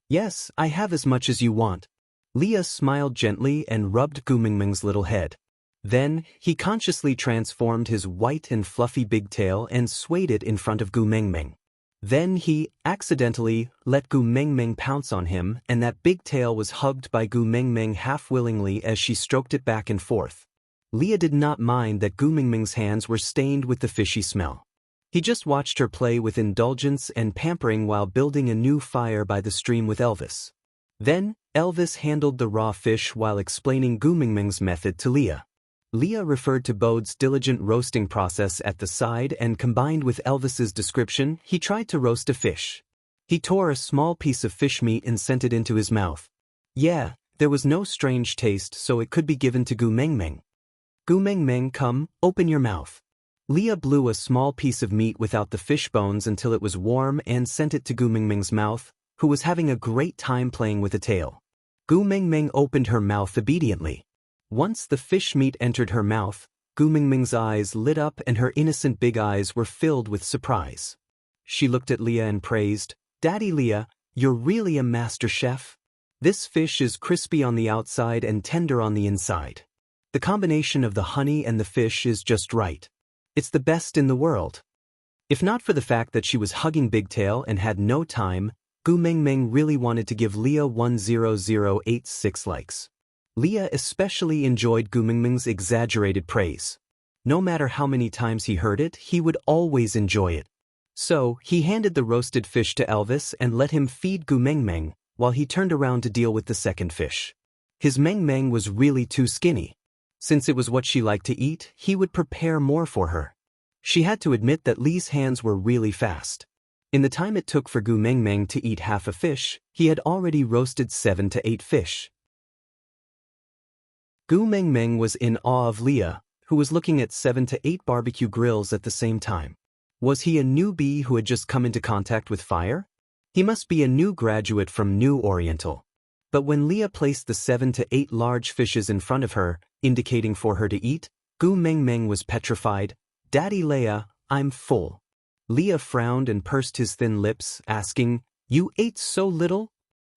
"Yes, I have as much as you want." Leah smiled gently and rubbed Gu Mingming's little head. Then, he consciously transformed his white and fluffy big tail and swayed it in front of Gu Mingming. Then he, accidentally, let Gu Mingming pounce on him, and that big tail was hugged by Gu Mingming half-willingly as she stroked it back and forth. Leah did not mind that Gu Mingming's hands were stained with the fishy smell. He just watched her play with indulgence and pampering while building a new fire by the stream with Elvis. Then, Elvis handled the raw fish while explaining Gu Mingming's method to Leah. Leah referred to Bode's diligent roasting process at the side, and combined with Elvis's description, he tried to roast a fish. He tore a small piece of fish meat and sent it into his mouth. Yeah, there was no strange taste, so it could be given to Gu Mingming. "Gu Mingming, come, open your mouth." Leah blew a small piece of meat without the fish bones until it was warm and sent it to Gu Mingming's mouth, who was having a great time playing with the tail. Gu Mengmeng opened her mouth obediently. Once the fish meat entered her mouth, Gu Mengmeng's eyes lit up and her innocent big eyes were filled with surprise. She looked at Leah and praised, "Daddy Leah, you're really a master chef. This fish is crispy on the outside and tender on the inside. The combination of the honey and the fish is just right. It's the best in the world." If not for the fact that she was hugging Bigtail and had no time, Gu Mengmeng really wanted to give Leah 10086 likes. Leah especially enjoyed Gu Mengmeng's exaggerated praise. No matter how many times he heard it, he would always enjoy it. So, he handed the roasted fish to Elvis and let him feed Gu Mengmeng, while he turned around to deal with the second fish. His Mengmeng was really too skinny. Since it was what she liked to eat, he would prepare more for her. She had to admit that Lee's hands were really fast. In the time it took for Gu Mengmeng to eat half a fish, he had already roasted 7 to 8 fish. Gu Mengmeng was in awe of Leah, who was looking at 7 to 8 barbecue grills at the same time. Was he a newbie who had just come into contact with fire? He must be a new graduate from New Oriental. But when Leah placed the 7 to 8 large fishes in front of her, indicating for her to eat, Gu Mengmeng was petrified. "Daddy Leah, I'm full." Leah frowned and pursed his thin lips, asking, "You ate so little?"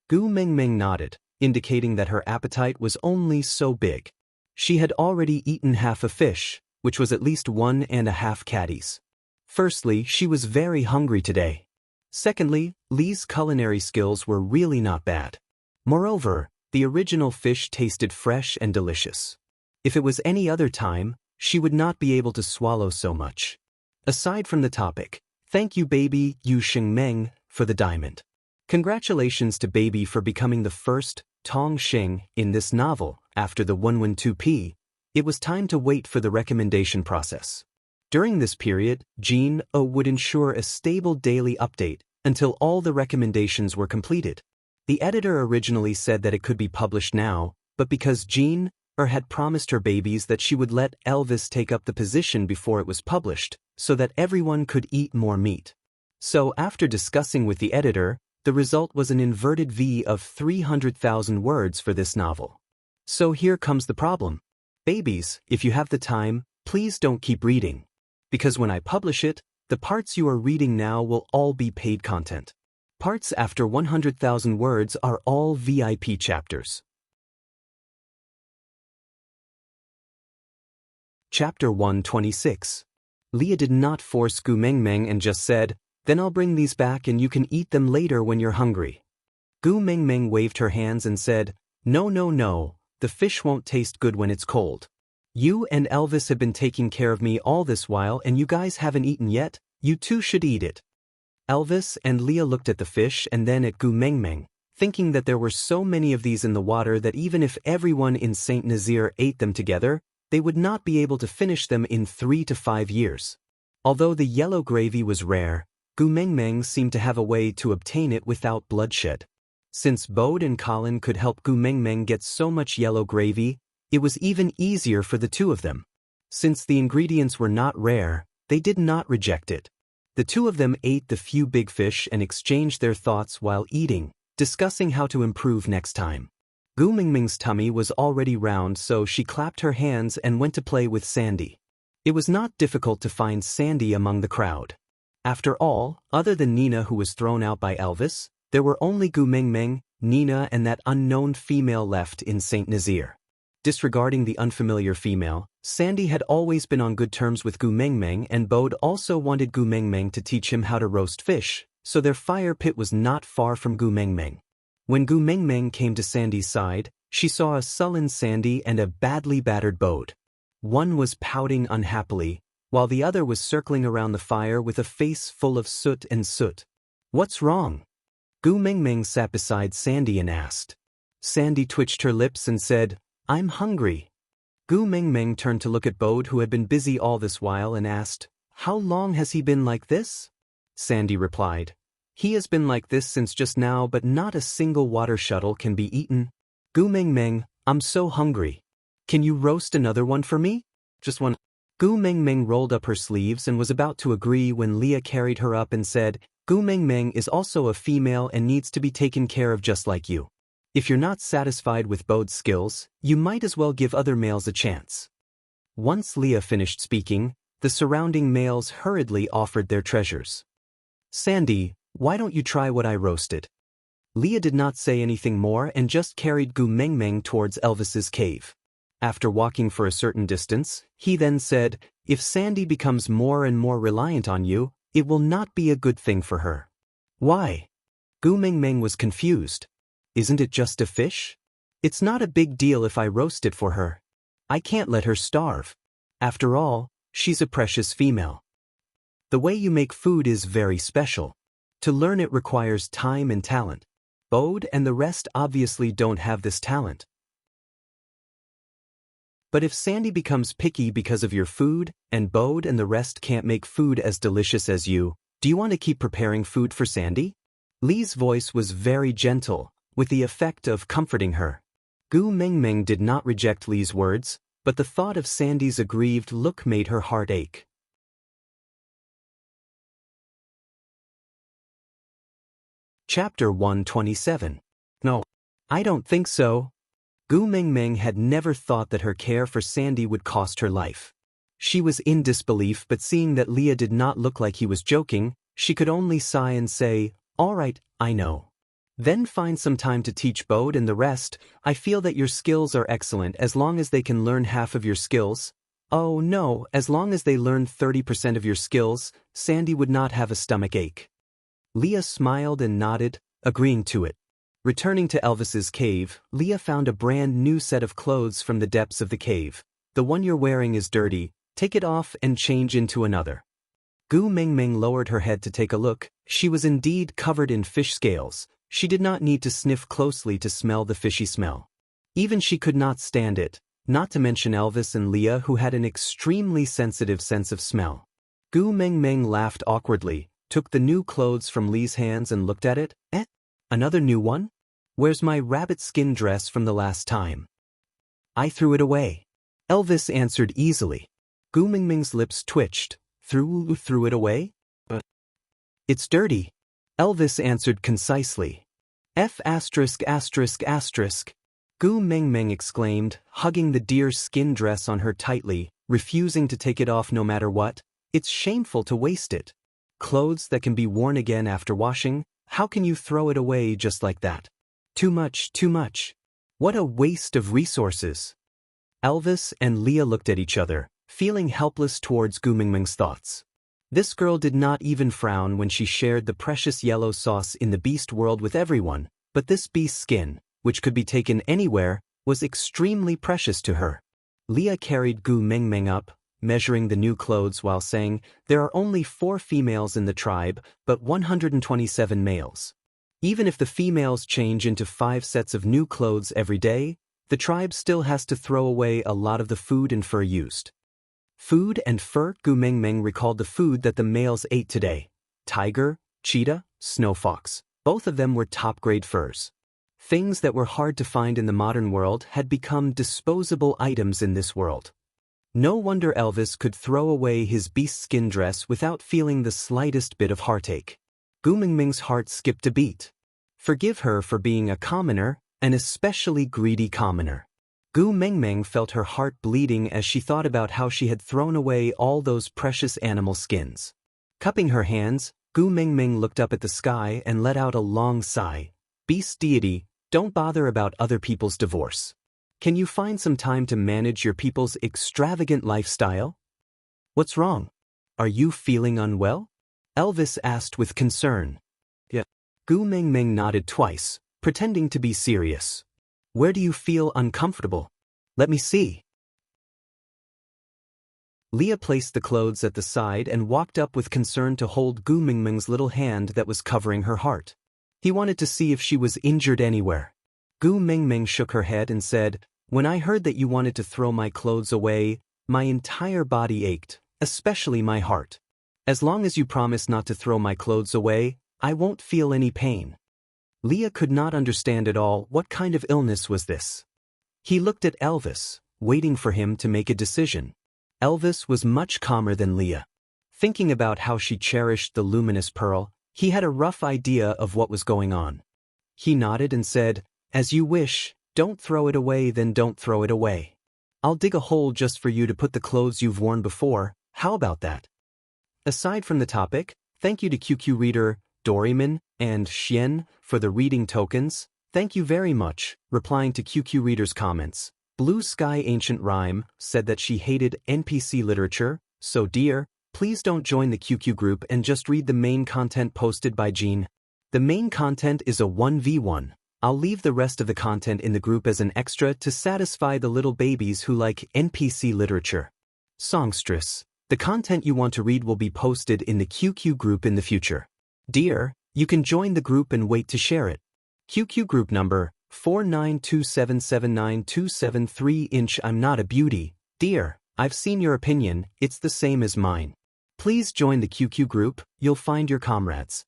Gu Mengmeng nodded, indicating that her appetite was only so big. She had already eaten half a fish, which was at least 1.5 caddies. Firstly, she was very hungry today. Secondly, Lee's culinary skills were really not bad. Moreover, the original fish tasted fresh and delicious. If it was any other time, she would not be able to swallow so much. Aside from the topic, thank you baby Yu Xingmeng for the diamond. Congratulations to baby for becoming the first Tong Xing in this novel. After the 112p, it was time to wait for the recommendation process. During this period, Jean O would ensure a stable daily update until all the recommendations were completed. The editor originally said that it could be published now, but because Jean had promised her babies that she would let Elvis take up the position before it was published, so that everyone could eat more meat. So after discussing with the editor, the result was an inverted V of 300,000 words for this novel. So here comes the problem. Babies, if you have the time, please don't keep reading. Because when I publish it, the parts you are reading now will all be paid content. Parts after 100,000 words are all VIP chapters. Chapter 126. Leah did not force Gu Mengmeng and just said, "Then I'll bring these back and you can eat them later when you're hungry." Gu Mengmeng waved her hands and said, "No, no, no, the fish won't taste good when it's cold. You and Elvis have been taking care of me all this while and you guys haven't eaten yet, you two should eat it." Elvis and Leah looked at the fish and then at Gu Mengmeng, thinking that there were so many of these in the water that even if everyone in Saint Nazaire ate them together, they would not be able to finish them in 3 to 5 years. Although the yellow gravy was rare, Gu Mengmeng seemed to have a way to obtain it without bloodshed. Since Bode and Colin could help Gu Mengmeng get so much yellow gravy, it was even easier for the two of them. Since the ingredients were not rare, they did not reject it. The two of them ate the few big fish and exchanged their thoughts while eating, discussing how to improve next time. Gu Mengmeng's tummy was already round, so she clapped her hands and went to play with Sandy. It was not difficult to find Sandy among the crowd. After all, other than Nina who was thrown out by Elvis, there were only Gu Mengmeng, Nina and that unknown female left in Saint Nazaire. Disregarding the unfamiliar female, Sandy had always been on good terms with Gu Mengmeng and Bode also wanted Gu Mengmeng to teach him how to roast fish, so their fire pit was not far from Gu Mengmeng. When Gu Mengmeng came to Sandy's side, she saw a sullen Sandy and a badly battered Bode. One was pouting unhappily, while the other was circling around the fire with a face full of soot and soot. "What's wrong?" Gu Mengmeng sat beside Sandy and asked. Sandy twitched her lips and said, "I'm hungry." Gu Mengmeng turned to look at Bode who had been busy all this while and asked, "How long has he been like this?" Sandy replied, "He has been like this since just now, but not a single water shuttle can be eaten." Gu Mengmeng, "I'm so hungry. Can you roast another one for me? Just one." Gu Mengmeng rolled up her sleeves and was about to agree when Leah carried her up and said, "Gu Mengmeng is also a female and needs to be taken care of just like you. If you're not satisfied with Bode's skills, you might as well give other males a chance. Once Leah finished speaking, the surrounding males hurriedly offered their treasures. Sandy, why don't you try what I roasted? Leah did not say anything more and just carried Gu Mengmeng towards Elvis's cave. After walking for a certain distance, he then said, if Sandy becomes more and more reliant on you, it will not be a good thing for her. Why? Gu Mengmeng was confused. Isn't it just a fish? It's not a big deal if I roast it for her. I can't let her starve. After all, she's a precious female. The way you make food is very special. To learn it requires time and talent. Bode and the rest obviously don't have this talent. But if Sandy becomes picky because of your food, and Bode and the rest can't make food as delicious as you, do you want to keep preparing food for Sandy? Lee's voice was very gentle, with the effect of comforting her. Gu Mengmeng did not reject Lee's words, but the thought of Sandy's aggrieved look made her heart ache. Chapter 127. No, I don't think so. Gu Mengmeng had never thought that her care for Sandy would cost her life. She was in disbelief, but seeing that Leah did not look like he was joking, she could only sigh and say, all right, I know. Then find some time to teach Bode and the rest. I feel that your skills are excellent as long as they can learn half of your skills. Oh no, as long as they learn 30% of your skills, Sandy would not have a stomach ache. Leah smiled and nodded, agreeing to it. Returning to Elvis's cave, Leah found a brand new set of clothes from the depths of the cave. The one you're wearing is dirty, take it off and change into another. Gu Mengmeng lowered her head to take a look. She was indeed covered in fish scales. She did not need to sniff closely to smell the fishy smell. Even she could not stand it, not to mention Elvis and Leah, who had an extremely sensitive sense of smell. Gu Mengmeng laughed awkwardly, took the new clothes from Lee's hands and looked at it. Another new one? Where's my rabbit skin dress from the last time? I threw it away. Elvis answered easily. Gu Mengmeng's lips twitched. Threw it away? It's dirty. Elvis answered concisely. F*******. Gu Mengmeng exclaimed, hugging the deer skin dress on her tightly, refusing to take it off no matter what. It's shameful to waste it. Clothes that can be worn again after washing, how can you throw it away just like that? Too much, too much. What a waste of resources. Elvis and Leah looked at each other, feeling helpless towards Gu Mengmeng's thoughts. This girl did not even frown when she shared the precious yellow sauce in the beast world with everyone, but this beast skin, which could be taken anywhere, was extremely precious to her. Leah carried Gu Mengmeng up, measuring the new clothes while saying, there are only 4 females in the tribe, but 127 males. Even if the females change into 5 sets of new clothes every day, the tribe still has to throw away a lot of the food and fur used. Food and fur. Gu Mengmeng recalled the food that the males ate today. Tiger, cheetah, snow fox. Both of them were top-grade furs. Things that were hard to find in the modern world had become disposable items in this world. No wonder Elvis could throw away his beast skin dress without feeling the slightest bit of heartache. Gu Mengmeng's heart skipped a beat. Forgive her for being a commoner, an especially greedy commoner. Gu Mengmeng felt her heart bleeding as she thought about how she had thrown away all those precious animal skins. Cupping her hands, Gu Mengmeng looked up at the sky and let out a long sigh. Beast deity, don't bother about other people's divorce. Can you find some time to manage your people's extravagant lifestyle? What's wrong? Are you feeling unwell? Elvis asked with concern. Yeah. Gu Mengmeng nodded twice, pretending to be serious. Where do you feel uncomfortable? Let me see. Leah placed the clothes at the side and walked up with concern to hold Gu Mengmeng's little hand that was covering her heart. He wanted to see if she was injured anywhere. Gu Mengmeng shook her head and said, when I heard that you wanted to throw my clothes away, my entire body ached, especially my heart. As long as you promise not to throw my clothes away, I won't feel any pain. Leah could not understand at all what kind of illness was this. He looked at Elvis, waiting for him to make a decision. Elvis was much calmer than Leah. Thinking about how she cherished the luminous pearl, he had a rough idea of what was going on. He nodded and said, As you wish, don't throw it away, then don't throw it away. I'll dig a hole just for you to put the clothes you've worn before, how about that? Aside from the topic, thank you to QQ Reader, Doryman, and Xian for the reading tokens. Thank you very much. Replying to QQ Reader's comments, Blue Sky Ancient Rhyme said that she hated NPC literature, so dear, please don't join the QQ group and just read the main content posted by Jean. The main content is a 1v1. I'll leave the rest of the content in the group as an extra to satisfy the little babies who like NPC literature. Songstress, the content you want to read will be posted in the QQ group in the future. Dear, you can join the group and wait to share it. QQ group number 492779273. I'm not a beauty. Dear, I've seen your opinion, it's the same as mine. Please join the QQ group, you'll find your comrades.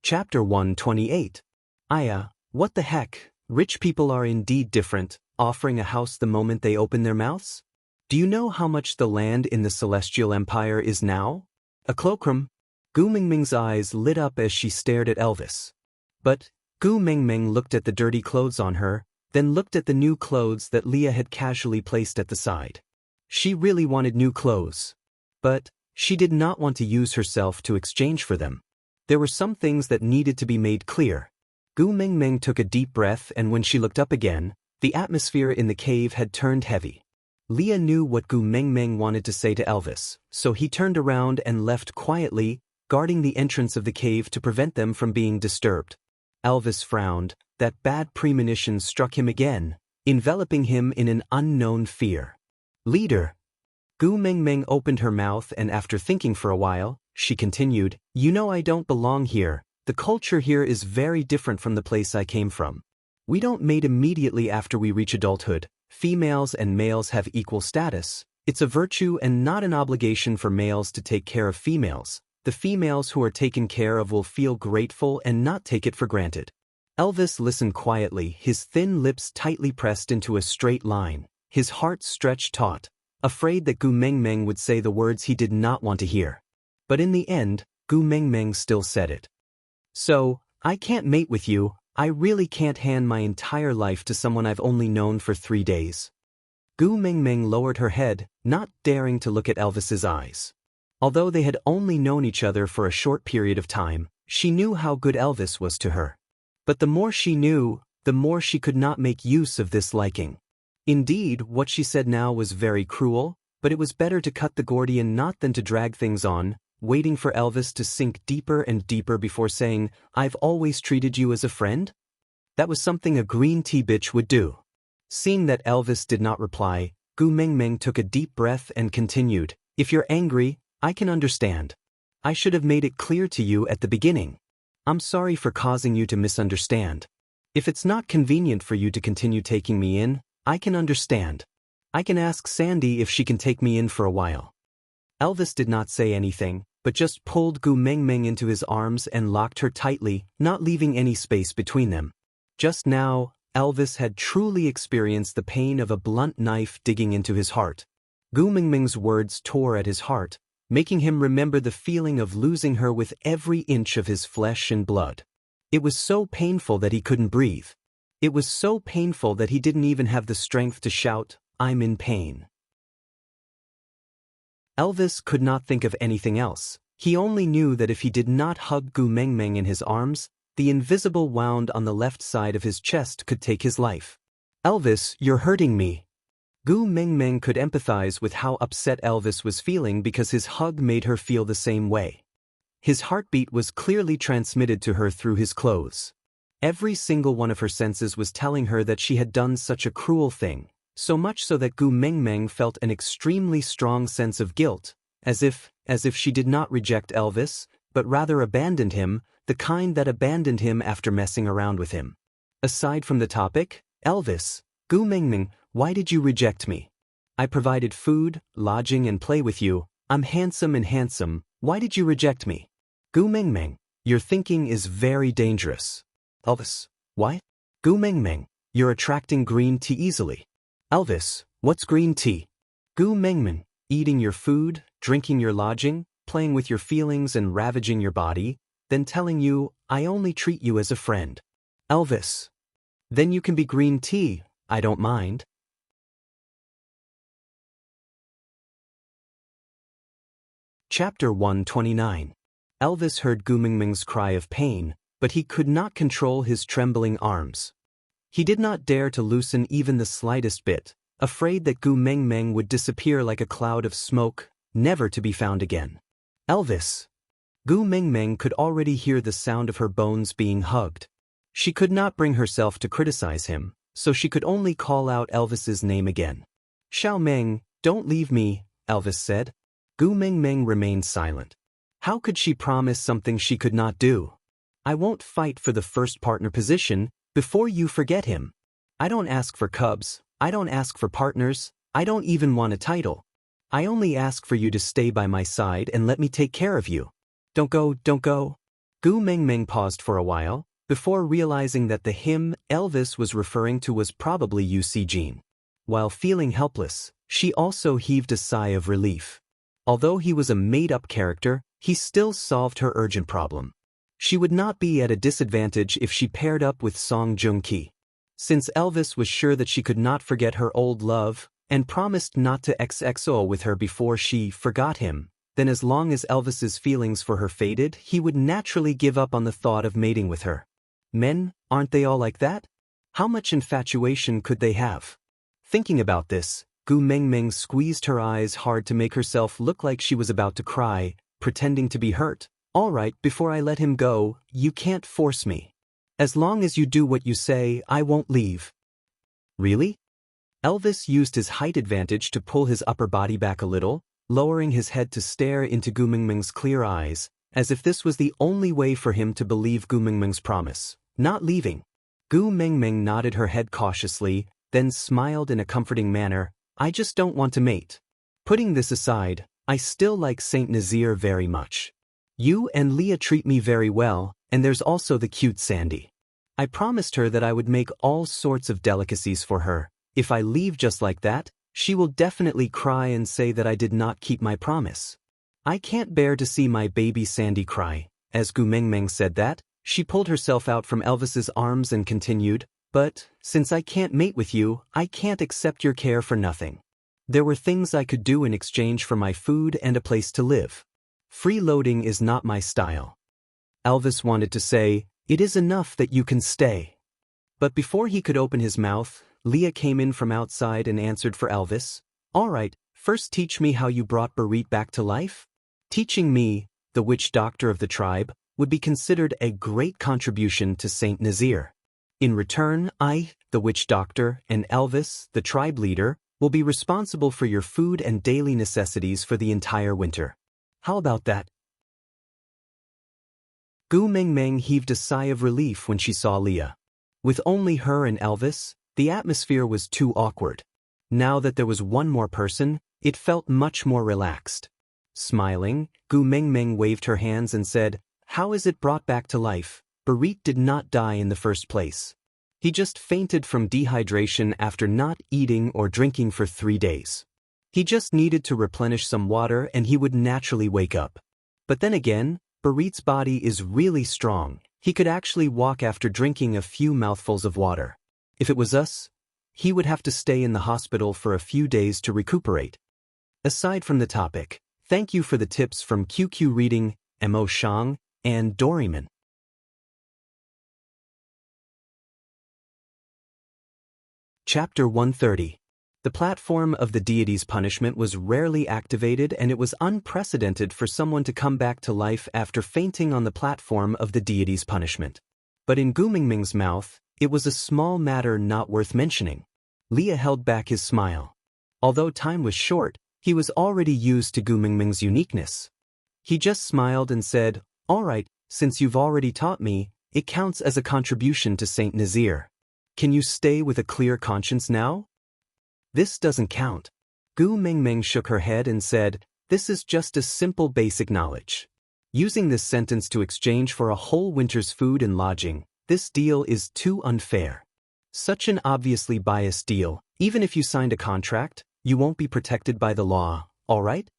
Chapter 128. Aya, what the heck, rich people are indeed different, offering a house the moment they open their mouths? Do you know how much the land in the Celestial Empire is now? A cloakroom? Gu Mingming's eyes lit up as she stared at Elvis. But Gu Mingming looked at the dirty clothes on her, then looked at the new clothes that Leah had casually placed at the side. She really wanted new clothes. But she did not want to use herself to exchange for them. There were some things that needed to be made clear. Gu Mingming took a deep breath, and when she looked up again, the atmosphere in the cave had turned heavy. Leah knew what Gu Mingming wanted to say to Elvis, so he turned around and left quietly, guarding the entrance of the cave to prevent them from being disturbed. Elvis frowned. That bad premonition struck him again, enveloping him in an unknown fear. Leader. Gu Mingming opened her mouth, and after thinking for a while, she continued, you know I don't belong here. The culture here is very different from the place I came from. We don't mate immediately after we reach adulthood. Females and males have equal status. It's a virtue and not an obligation for males to take care of females. The females who are taken care of will feel grateful and not take it for granted. Elvis listened quietly, his thin lips tightly pressed into a straight line, his heart stretched taut, afraid that Gu Mingming would say the words he did not want to hear. But in the end, Gu Mingming still said it. So, I can't mate with you. I really can't hand my entire life to someone I've only known for 3 days. Gu Mingming lowered her head, not daring to look at Elvis's eyes. Although they had only known each other for a short period of time, she knew how good Elvis was to her. But the more she knew, the more she could not make use of this liking. Indeed, what she said now was very cruel, but it was better to cut the Gordian knot than to drag things on, waiting for Elvis to sink deeper and deeper before saying, I've always treated you as a friend? That was something a green tea bitch would do. Seeing that Elvis did not reply, Gu Mingming took a deep breath and continued, if you're angry, I can understand. I should have made it clear to you at the beginning. I'm sorry for causing you to misunderstand. If it's not convenient for you to continue taking me in, I can understand. I can ask Sandy if she can take me in for a while. Elvis did not say anything, but just pulled Gu Mingming into his arms and locked her tightly, not leaving any space between them. Just now, Elvis had truly experienced the pain of a blunt knife digging into his heart. Gu Mingming's words tore at his heart, making him remember the feeling of losing her with every inch of his flesh and blood. It was so painful that he couldn't breathe. It was so painful that he didn't even have the strength to shout, I'm in pain. Elvis could not think of anything else. He only knew that if he did not hug Gu Mingming in his arms, the invisible wound on the left side of his chest could take his life. Elvis, you're hurting me. Gu Mingming could empathize with how upset Elvis was feeling because his hug made her feel the same way. His heartbeat was clearly transmitted to her through his clothes. Every single one of her senses was telling her that she had done such a cruel thing, so much so that Gu Mingming felt an extremely strong sense of guilt, as if she did not reject Elvis, but rather abandoned him, the kind that abandoned him after messing around with him. Aside from the topic, Elvis, Gu Mingming, why did you reject me? I provided food, lodging and play with you. I'm handsome. Why did you reject me? Gu Mingming, your thinking is very dangerous. Elvis, why? Gu Mingming, you're attracting green tea easily. Elvis, what's green tea? Gu Mingming, eating your food, drinking your lodging, playing with your feelings and ravaging your body. then telling you, I only treat you as a friend. Elvis. Then you can be green tea, I don't mind. Chapter 129. Elvis heard Gu Mingming's cry of pain, but he could not control his trembling arms. He did not dare to loosen even the slightest bit, afraid that Gu Mingming would disappear like a cloud of smoke, never to be found again. Elvis. Gu Mingming could already hear the sound of her bones being hugged. She could not bring herself to criticize him, so she could only call out Elvis's name again. Xiao Meng, don't leave me, Elvis said. Gu Mingming remained silent. How could she promise something she could not do? I won't fight for the first partner position before you forget him. I don't ask for cubs, I don't ask for partners, I don't even want a title. I only ask for you to stay by my side and let me take care of you. Don't go, don't go. Gu Mingming paused for a while, before realizing that the him Elvis was referring to was probably Yu Jin. While feeling helpless, she also heaved a sigh of relief. Although he was a made-up character, he still solved her urgent problem. She would not be at a disadvantage if she paired up with Song Joong-ki. Since Elvis was sure that she could not forget her old love, and promised not to XXO with her before she forgot him, then as long as Elvis's feelings for her faded, he would naturally give up on the thought of mating with her. Men, aren't they all like that? How much infatuation could they have? Thinking about this, Gu Mingming squeezed her eyes hard to make herself look like she was about to cry, pretending to be hurt. All right, before I let him go, you can't force me. As long as you do what you say, I won't leave. Really? Elvis used his height advantage to pull his upper body back a little, lowering his head to stare into Gu Mingming's clear eyes, as if this was the only way for him to believe Gu Mingming's promise. Not leaving. Gu Mingming nodded her head cautiously, then smiled in a comforting manner. I just don't want to mate. Putting this aside, I still like Saint Nazir very much. You and Leah treat me very well, and there's also the cute Sandy. I promised her that I would make all sorts of delicacies for her. If I leave just like that, she will definitely cry and say that I did not keep my promise. I can't bear to see my baby Sandy cry. As Gu Mingming said that, she pulled herself out from Elvis's arms and continued, but, since I can't mate with you, I can't accept your care for nothing. There were things I could do in exchange for my food and a place to live. Freeloading is not my style. Elvis wanted to say, it is enough that you can stay. But before he could open his mouth, Leah came in from outside and answered for Elvis. All right, first teach me how you brought Barit back to life. Teaching me, the witch doctor of the tribe, would be considered a great contribution to Saint Nazir. In return, I, the witch doctor, and Elvis, the tribe leader, will be responsible for your food and daily necessities for the entire winter. How about that? Gu Mingming heaved a sigh of relief when she saw Leah. With only her and Elvis, the atmosphere was too awkward. Now that there was one more person, it felt much more relaxed. Smiling, Gu Mingming waved her hands and said, how is it brought back to life? Barit did not die in the first place. He just fainted from dehydration after not eating or drinking for 3 days. He just needed to replenish some water and he would naturally wake up. But then again, Barit's body is really strong. He could actually walk after drinking a few mouthfuls of water. If it was us, he would have to stay in the hospital for a few days to recuperate. Aside from the topic, thank you for the tips from QQ Reading, Mo Shang, and Doryman. Chapter 130. The platform of the deity's punishment was rarely activated and it was unprecedented for someone to come back to life after fainting on the platform of the deity's punishment. But in Gu Mingming's mouth, it was a small matter not worth mentioning. Leah held back his smile. Although time was short, he was already used to Gu Mingming's uniqueness. He just smiled and said, all right, since you've already taught me, it counts as a contribution to Saint Nazir. Can you stay with a clear conscience now? This doesn't count. Gu Mingming shook her head and said, this is just a simple basic knowledge. Using this sentence to exchange for a whole winter's food and lodging, this deal is too unfair. Such an obviously biased deal, even if you signed a contract, you won't be protected by the law, all right?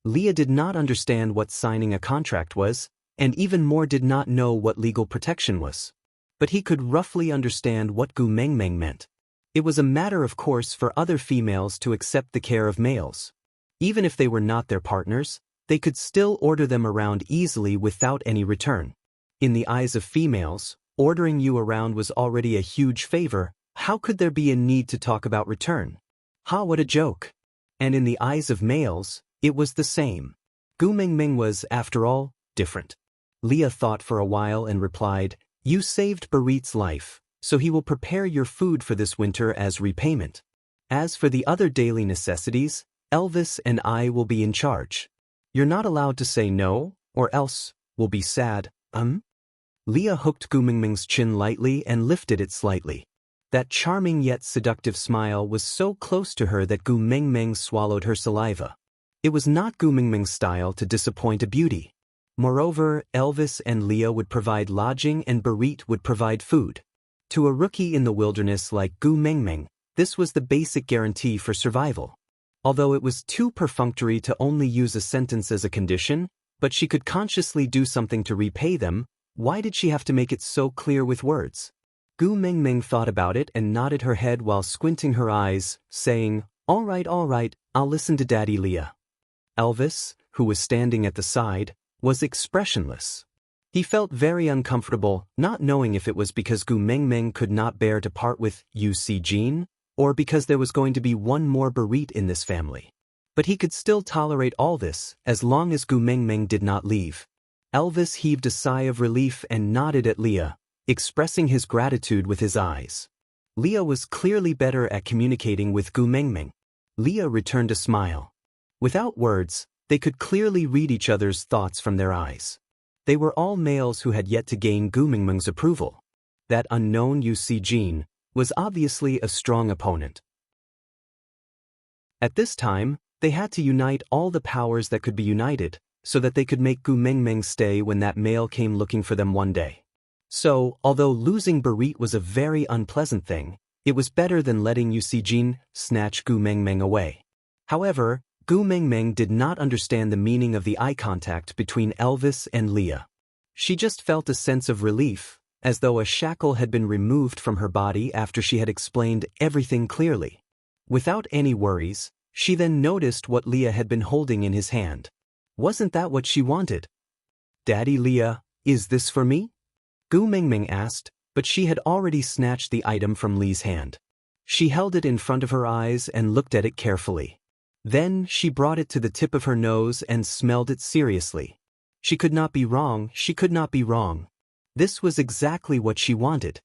Leah did not understand what signing a contract was, and even more did not know what legal protection was. But he could roughly understand what Gu Mengmeng meant. It was a matter of course for other females to accept the care of males. Even if they were not their partners, they could still order them around easily without any return. In the eyes of females, ordering you around was already a huge favor. How could there be a need to talk about return? Ha, what a joke. And in the eyes of males, it was the same. Gu Mengmeng was, after all, different. Leah thought for a while and replied, "You saved Barit's life, so he will prepare your food for this winter as repayment. As for the other daily necessities, Elvis and I will be in charge. You're not allowed to say no, or else we'll be sad, Leah hooked Gu Mengmeng's chin lightly and lifted it slightly. That charming yet seductive smile was so close to her that Gu Mengmeng swallowed her saliva. It was not Gu Mengmeng's style to disappoint a beauty. Moreover, Elvis and Leah would provide lodging and Barit would provide food. To a rookie in the wilderness like Gu Mengmeng, this was the basic guarantee for survival. Although it was too perfunctory to only use a sentence as a condition, but she could consciously do something to repay them, why did she have to make it so clear with words? Gu Mengmeng thought about it and nodded her head while squinting her eyes, saying, all right, I'll listen to Daddy Leah." Elvis, who was standing at the side, was expressionless. He felt very uncomfortable, not knowing if it was because Gu Mengmeng could not bear to part with UC Jean, or because there was going to be one more Barit in this family. But he could still tolerate all this, as long as Gu Mengmeng did not leave. Elvis heaved a sigh of relief and nodded at Leah, expressing his gratitude with his eyes. Leah was clearly better at communicating with Gu Mengmeng. Leah returned a smile. Without words, they could clearly read each other's thoughts from their eyes. They were all males who had yet to gain Gu Mengmeng's approval. That unknown UC Jean was obviously a strong opponent. At this time, they had to unite all the powers that could be united, so that they could make Gu Mengmeng stay when that male came looking for them one day. So, although losing Barit was a very unpleasant thing, it was better than letting UC Jean snatch Gu Mengmeng away. However, Gu Mengmeng did not understand the meaning of the eye contact between Elvis and Leah. She just felt a sense of relief, as though a shackle had been removed from her body after she had explained everything clearly. Without any worries, she then noticed what Leah had been holding in his hand. Wasn't that what she wanted? "Daddy Leah, is this for me?" Gu Mengmeng asked, but she had already snatched the item from Lee's hand. She held it in front of her eyes and looked at it carefully. Then she brought it to the tip of her nose and smelled it seriously. She could not be wrong, she could not be wrong. This was exactly what she wanted.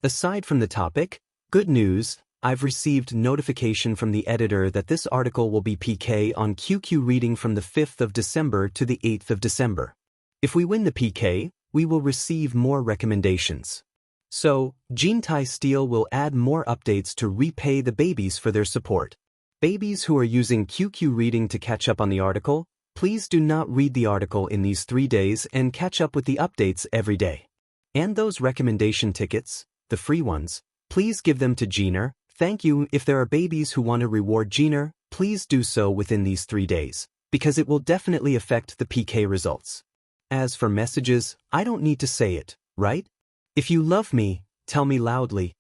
Aside from the topic, good news, I've received notification from the editor that this article will be PK on QQ reading from the 5th of December to the 8th of December. If we win the PK, we will receive more recommendations. So, Jintai Steel will add more updates to repay the babies for their support. Babies who are using QQ reading to catch up on the article, please do not read the article in these 3 days and catch up with the updates every day. And those recommendation tickets, the free ones, please give them to Jeaner. Thank you. If there are babies who want to reward Jeaner, please do so within these 3 days, because it will definitely affect the PK results. As for messages, I don't need to say it, right? If you love me, tell me loudly.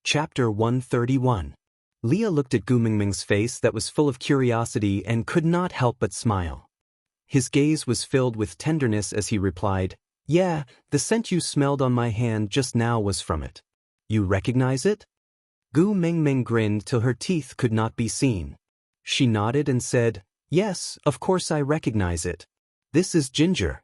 Chapter 131. Leah looked at Gu Mengmeng's face that was full of curiosity and could not help but smile. His gaze was filled with tenderness as he replied, "Yeah, the scent you smelled on my hand just now was from it. You recognize it?" Gu Mengmeng grinned till her teeth could not be seen. She nodded and said, "Yes, of course I recognize it. This is Ginger."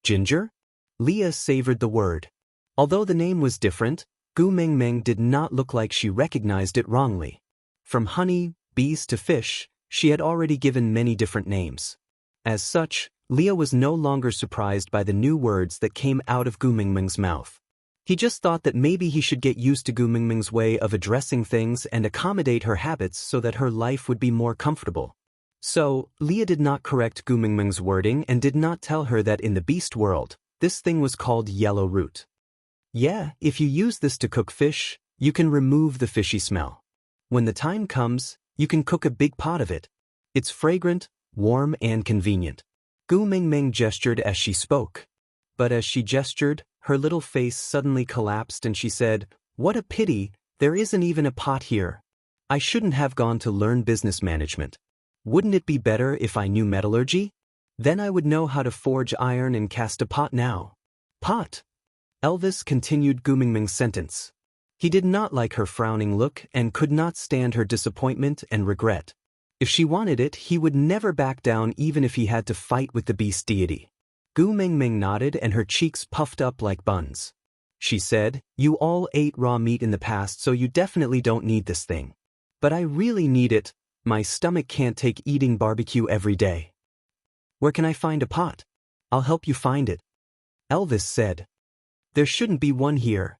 Ginger? Leah savored the word. Although the name was different, Gu Mengmeng did not look like she recognized it wrongly. From honey, bees to fish, she had already given many different names. As such, Leah was no longer surprised by the new words that came out of Gu Mengmeng's mouth. He just thought that maybe he should get used to Gu Mengmeng's way of addressing things and accommodate her habits so that her life would be more comfortable. So, Leah did not correct Gu Mengmeng's wording and did not tell her that in the beast world, this thing was called yellow root. Yeah, if you use this to cook fish, you can remove the fishy smell. When the time comes, you can cook a big pot of it, It's fragrant, warm, and convenient. Gu Mingming gestured as she spoke. But as she gestured, her little face suddenly collapsed and she said, "What a pity, there isn't even a pot here. I shouldn't have gone to learn business management. Wouldn't it be better if I knew metallurgy? Then I would know how to forge iron and cast a pot now." Pot? Elvis continued Gu Mingming's sentence. He did not like her frowning look and could not stand her disappointment and regret. If she wanted it, he would never back down even if he had to fight with the beast deity. Gu Mingming nodded and her cheeks puffed up like buns. She said, "You all ate raw meat in the past, so you definitely don't need this thing. But I really need it. My stomach can't take eating barbecue every day." "Where can I find a pot?" "I'll help you find it," Elvis said. "There shouldn't be one here."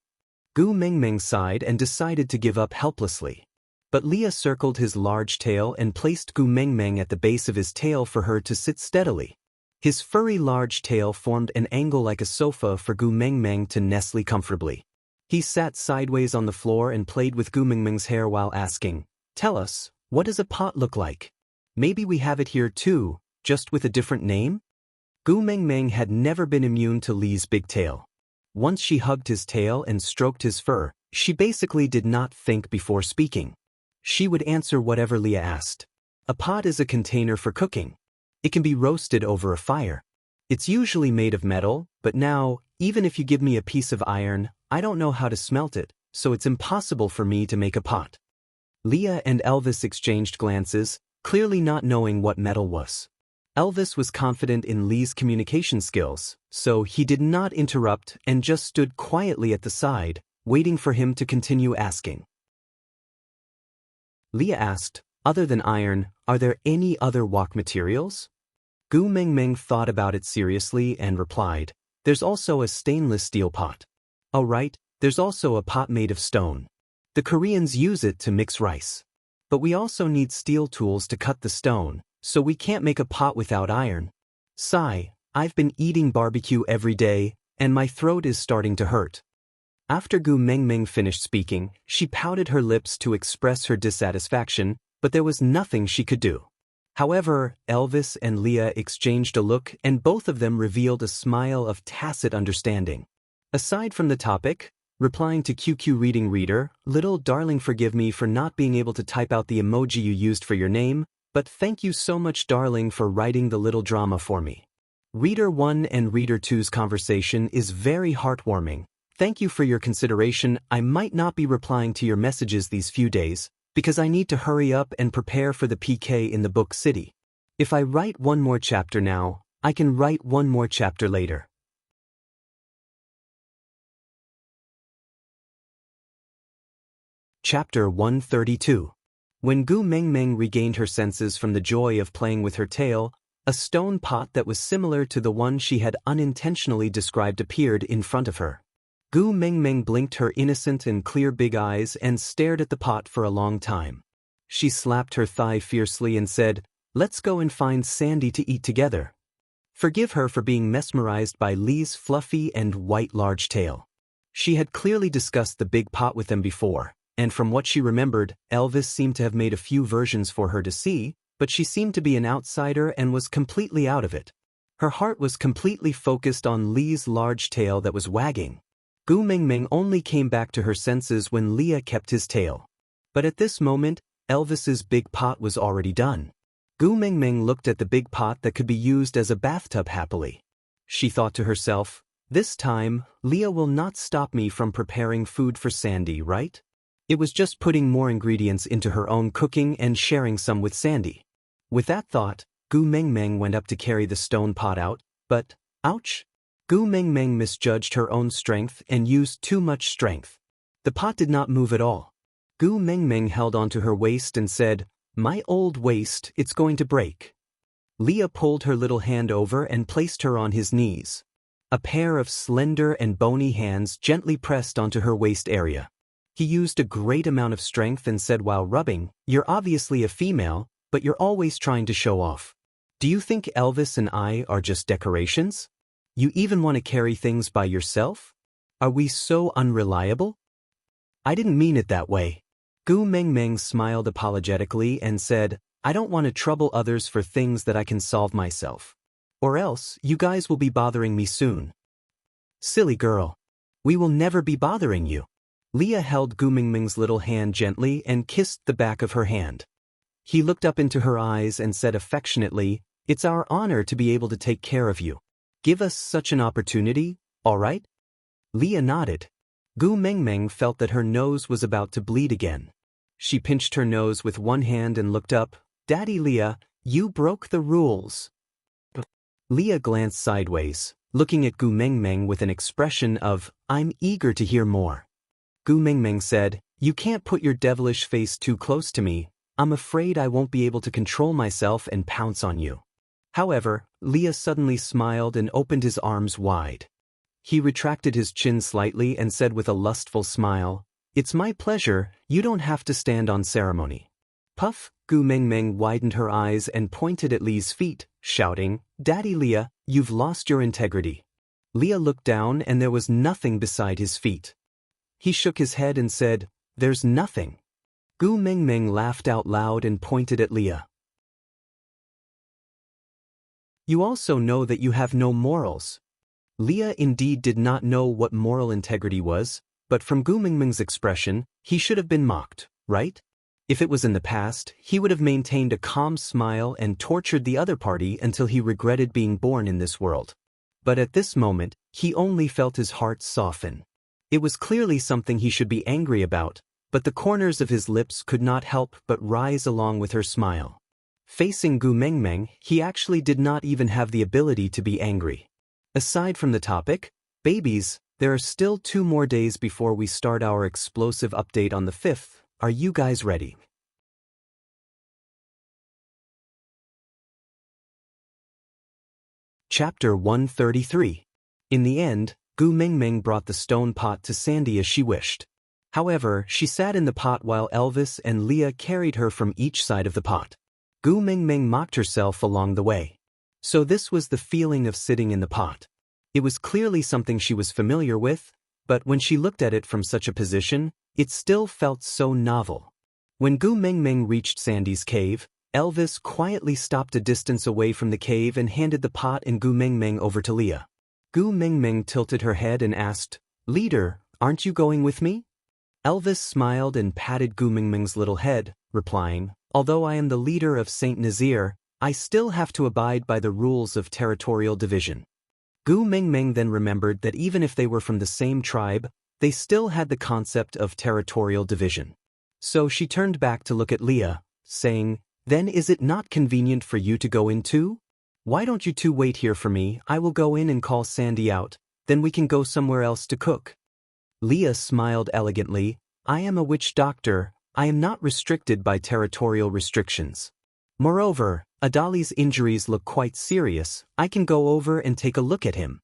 Gu Mingming sighed and decided to give up helplessly. But Leah circled his large tail and placed Gu Mingming at the base of his tail for her to sit steadily. His furry large tail formed an angle like a sofa for Gu Mingming to nestle comfortably. He sat sideways on the floor and played with Gu Mingming's hair while asking, "Tell us, what does a pot look like? Maybe we have it here too, just with a different name?" Gu Mingming had never been immune to Li's big tail. Once she hugged his tail and stroked his fur, she basically did not think before speaking. She would answer whatever Leah asked. A pot is a container for cooking. It can be roasted over a fire. It's usually made of metal, but now, even if you give me a piece of iron, I don't know how to smelt it, so it's impossible for me to make a pot. Leah and Elvis exchanged glances, clearly not knowing what metal was. Elvis was confident in Li's communication skills, so he did not interrupt and just stood quietly at the side, waiting for him to continue asking. Leah asked, "Other than iron, are there any other wok materials?" Gu Mingming thought about it seriously and replied, "There's also a stainless steel pot. Oh right, there's also a pot made of stone. The Koreans use it to mix rice. But we also need steel tools to cut the stone, so we can't make a pot without iron. Sigh, I've been eating barbecue every day, and my throat is starting to hurt." After Gu Mingming finished speaking, she pouted her lips to express her dissatisfaction, but there was nothing she could do. However, Elvis and Leah exchanged a look and both of them revealed a smile of tacit understanding. Aside from the topic, replying to QQ Reading Reader, "Little darling, forgive me for not being able to type out the emoji you used for your name, but thank you so much darling for writing the little drama for me. Reader 1 and Reader 2's conversation is very heartwarming. Thank you for your consideration. I might not be replying to your messages these few days, because I need to hurry up and prepare for the PK in the book city. If I write one more chapter now, I can write one more chapter later." Chapter 132. When Gu Mingming regained her senses from the joy of playing with her tail, a stone pot that was similar to the one she had unintentionally described appeared in front of her. Gu Mingming blinked her innocent and clear big eyes and stared at the pot for a long time. She slapped her thigh fiercely and said, "Let's go and find Sandy to eat together." Forgive her for being mesmerized by Li's fluffy and white large tail. She had clearly discussed the big pot with them before, and from what she remembered, Elvis seemed to have made a few versions for her to see, but she seemed to be an outsider and was completely out of it. Her heart was completely focused on Li's large tail that was wagging. Gu Mingming only came back to her senses when Leah kept his tail. But at this moment, Elvis's big pot was already done. Gu Mingming looked at the big pot that could be used as a bathtub happily. She thought to herself, "This time, Leah will not stop me from preparing food for Sandy, right?" It was just putting more ingredients into her own cooking and sharing some with Sandy. With that thought, Gu Mingming went up to carry the stone pot out, but, ouch! Gu Mingming misjudged her own strength and used too much strength. The pot did not move at all. Gu Mingming held onto her waist and said, "My old waist, it's going to break." Leah pulled her little hand over and placed her on his knees. A pair of slender and bony hands gently pressed onto her waist area. He used a great amount of strength and said while rubbing, "You're obviously a female, but you're always trying to show off. Do you think Elvis and I are just decorations? You even want to carry things by yourself? Are we so unreliable?" "I didn't mean it that way." Gu Mingming smiled apologetically and said, I don't want to trouble others for things that I can solve myself. Or else, you guys will be bothering me soon. Silly girl. We will never be bothering you. Leah held Gu Mingming's little hand gently and kissed the back of her hand. He looked up into her eyes and said affectionately, "It's our honor to be able to take care of you. Give us such an opportunity, all right?" Leah nodded. Gu Mingming felt that her nose was about to bleed again. She pinched her nose with one hand and looked up. "Daddy Leah, you broke the rules." Leah glanced sideways, looking at Gu Mingming with an expression of, "I'm eager to hear more." Gu Mingming said, "You can't put your devilish face too close to me. I'm afraid I won't be able to control myself and pounce on you." However, Leah suddenly smiled and opened his arms wide. He retracted his chin slightly and said with a lustful smile, "It's my pleasure, you don't have to stand on ceremony." Puff, Gu Mingming widened her eyes and pointed at Lee's feet, shouting, "Daddy Leah, you've lost your integrity." Leah looked down and there was nothing beside his feet. He shook his head and said, "There's nothing." Gu Mingming laughed out loud and pointed at Leah. "You also know that you have no morals." Leah indeed did not know what moral integrity was, but from Gu Mingming's expression, he should have been mocked, right? If it was in the past, he would have maintained a calm smile and tortured the other party until he regretted being born in this world. But at this moment, he only felt his heart soften. It was clearly something he should be angry about, but the corners of his lips could not help but rise along with her smile. Facing Gu Mingming, he actually did not even have the ability to be angry. Aside from the topic, babies, there are still 2 more days before we start our explosive update on the 5th. Are you guys ready? Chapter 133. In the end, Gu Mingming brought the stone pot to Sandy as she wished. However, she sat in the pot while Elvis and Leah carried her from each side of the pot. Gu Mingming mocked herself along the way. So this was the feeling of sitting in the pot. It was clearly something she was familiar with, but when she looked at it from such a position, it still felt so novel. When Gu Mingming reached Sandy's cave, Elvis quietly stopped a distance away from the cave and handed the pot and Gu Mingming over to Leah. Gu Mingming tilted her head and asked, "Leader, aren't you going with me?" Elvis smiled and patted Gu Mingming's little head, replying, "Although I am the leader of Saint Nazir, I still have to abide by the rules of territorial division." Gu Mingming then remembered that even if they were from the same tribe, they still had the concept of territorial division. So she turned back to look at Leah, saying, "Then is it not convenient for you to go in too? Why don't you two wait here for me? I will go in and call Sandy out, then we can go somewhere else to cook." Leah smiled elegantly, "I am a witch doctor, I am not restricted by territorial restrictions. Moreover, Adali's injuries look quite serious, I can go over and take a look at him."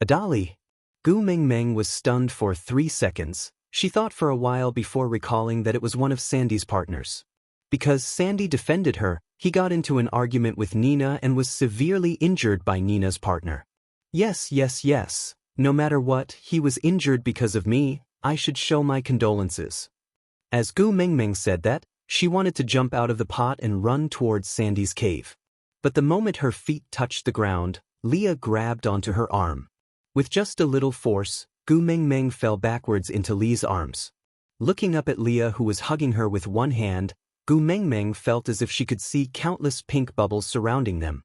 "Adali?" Gu Mingming was stunned for 3 seconds. She thought for a while before recalling that it was one of Sandy's partners. Because Sandy defended her, he got into an argument with Nina and was severely injured by Nina's partner. Yes. No matter what, he was injured because of me, I should show my condolences." As Gu Mingming said that, she wanted to jump out of the pot and run towards Sandy's cave. But the moment her feet touched the ground, Leah grabbed onto her arm. With just a little force, Gu Mingming fell backwards into Lee's arms. Looking up at Leah, who was hugging her with one hand, Gu Mingming felt as if she could see countless pink bubbles surrounding them.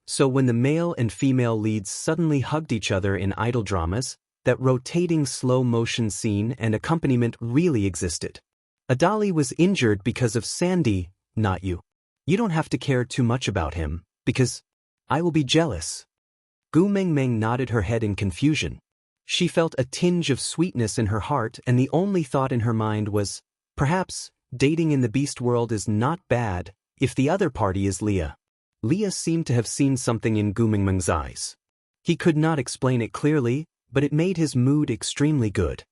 So when the male and female leads suddenly hugged each other in idol dramas, that rotating slow-motion scene and accompaniment really existed. Adali was injured because of Sandy, not you. You don't have to care too much about him, because I will be jealous. Gu Mingming nodded her head in confusion. She felt a tinge of sweetness in her heart and the only thought in her mind was, perhaps, dating in the beast world is not bad, if the other party is Leah. Leah seemed to have seen something in Gu Mingming's eyes. He could not explain it clearly, but it made his mood extremely good.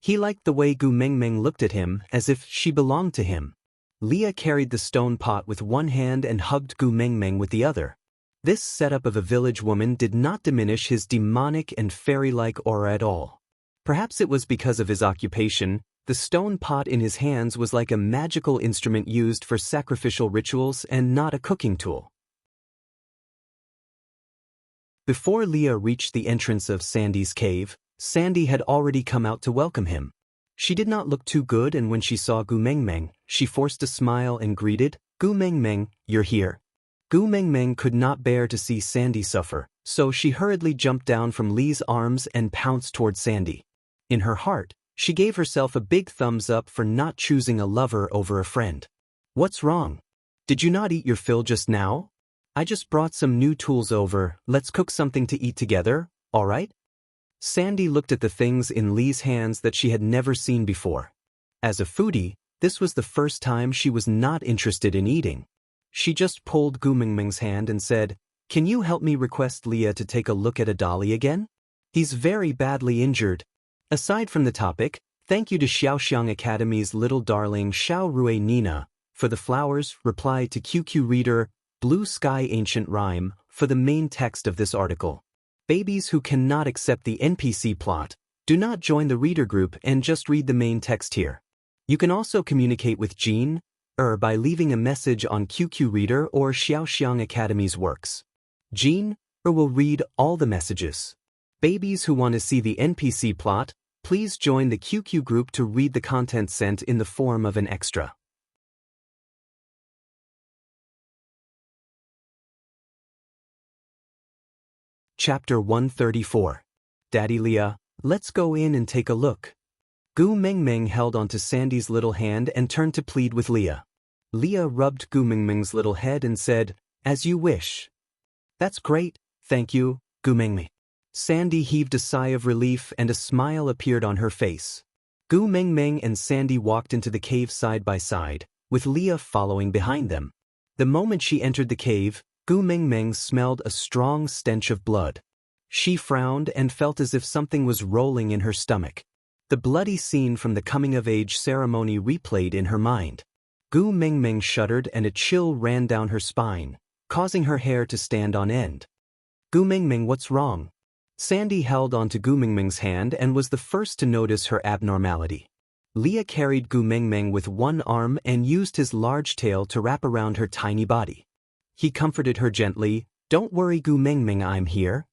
He liked the way Gu Mingming looked at him as if she belonged to him. Leah carried the stone pot with one hand and hugged Gu Mingming with the other. This setup of a village woman did not diminish his demonic and fairy-like aura at all. Perhaps it was because of his occupation. The stone pot in his hands was like a magical instrument used for sacrificial rituals and not a cooking tool. Before Leah reached the entrance of Sandy's cave, Sandy had already come out to welcome him. She did not look too good, and when she saw Gu Mengmeng, she forced a smile and greeted, "Gu Mengmeng, you're here." Gu Mengmeng could not bear to see Sandy suffer, so she hurriedly jumped down from Lee's arms and pounced toward Sandy. In her heart, she gave herself a big thumbs up for not choosing a lover over a friend. "What's wrong? Did you not eat your fill just now? I just brought some new tools over. Let's cook something to eat together, all right?" Sandy looked at the things in Lee's hands that she had never seen before. As a foodie, this was the first time she was not interested in eating. She just pulled Gu Mengmeng's hand and said, "Can you help me request Leah to take a look at a dolly again? He's very badly injured." Aside from the topic, thank you to Xiaoxiang Academy's little darling Xiao Rui Nina for the flowers, reply to QQ Reader, Blue Sky Ancient Rhyme, for the main text of this article. Babies who cannot accept the NPC plot, do not join the reader group and just read the main text here. You can also communicate with Jean by leaving a message on QQ Reader or Xiaoxiang Academy's works. Jean will read all the messages. Babies who want to see the NPC plot, please join the QQ group to read the content sent in the form of an extra. Chapter 134. Daddy Leah, let's go in and take a look. Gu Mengmeng held onto Sandy's little hand and turned to plead with Leah. Leah rubbed Gu Mengmeng's little head and said, "As you wish." "That's great, thank you, Gu Mengmeng." Sandy heaved a sigh of relief and a smile appeared on her face. Gu Mengmeng and Sandy walked into the cave side by side, with Leah following behind them. The moment she entered the cave, Gu Mengmeng smelled a strong stench of blood. She frowned and felt as if something was rolling in her stomach. The bloody scene from the coming-of-age ceremony replayed in her mind. Gu Mengmeng shuddered and a chill ran down her spine, causing her hair to stand on end. "Gu Mengmeng, what's wrong?" Sandy held onto Gu Mengmeng's hand and was the first to notice her abnormality. Leah carried Gu Mengmeng with one arm and used his large tail to wrap around her tiny body. He comforted her gently, "Don't worry, Gu Mengmeng, I'm here."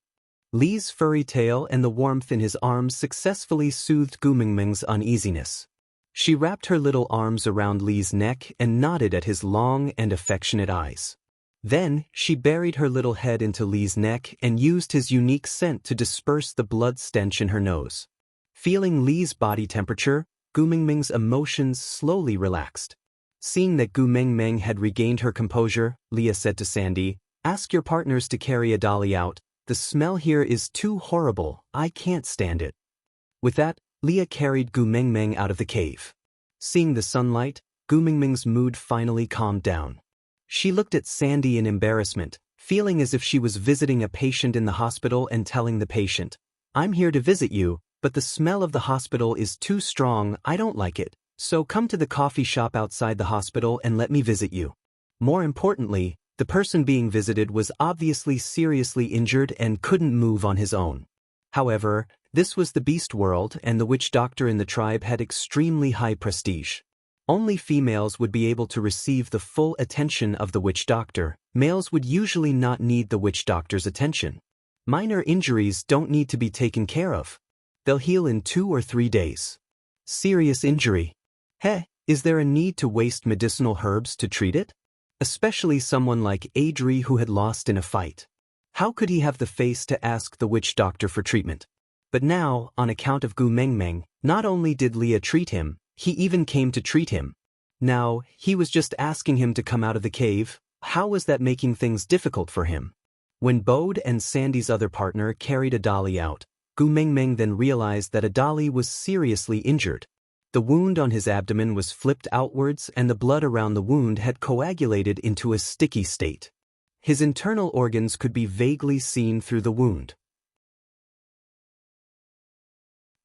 Lee's furry tail and the warmth in his arms successfully soothed Gu Mengmeng's uneasiness. She wrapped her little arms around Lee's neck and nodded at his long and affectionate eyes. Then, she buried her little head into Lee's neck and used his unique scent to disperse the blood stench in her nose. Feeling Lee's body temperature, Gu Mengmeng's emotions slowly relaxed. Seeing that Gu Mengmeng had regained her composure, Leah said to Sandy, "Ask your partners to carry a dolly out. The smell here is too horrible, I can't stand it." With that, Leah carried Gu Mengmeng out of the cave. Seeing the sunlight, Gu Mengmeng's mood finally calmed down. She looked at Sandy in embarrassment, feeling as if she was visiting a patient in the hospital and telling the patient, "I'm here to visit you, but the smell of the hospital is too strong, I don't like it. So come to the coffee shop outside the hospital and let me visit you." More importantly, the person being visited was obviously seriously injured and couldn't move on his own. However, this was the beast world and the witch doctor in the tribe had extremely high prestige. Only females would be able to receive the full attention of the witch doctor. Males would usually not need the witch doctor's attention. Minor injuries don't need to be taken care of. They'll heal in 2 or 3 days. Serious injury. Is there a need to waste medicinal herbs to treat it? Especially someone like Adri who had lost in a fight. How could he have the face to ask the witch doctor for treatment? But now, on account of Gu Mengmeng, not only did Leah treat him, he even came to treat him. Now, he was just asking him to come out of the cave. How was that making things difficult for him? When Bode and Sandy's other partner carried a dolly out, Gu Mengmeng then realized that a dolly was seriously injured. The wound on his abdomen was flipped outwards and the blood around the wound had coagulated into a sticky state. His internal organs could be vaguely seen through the wound.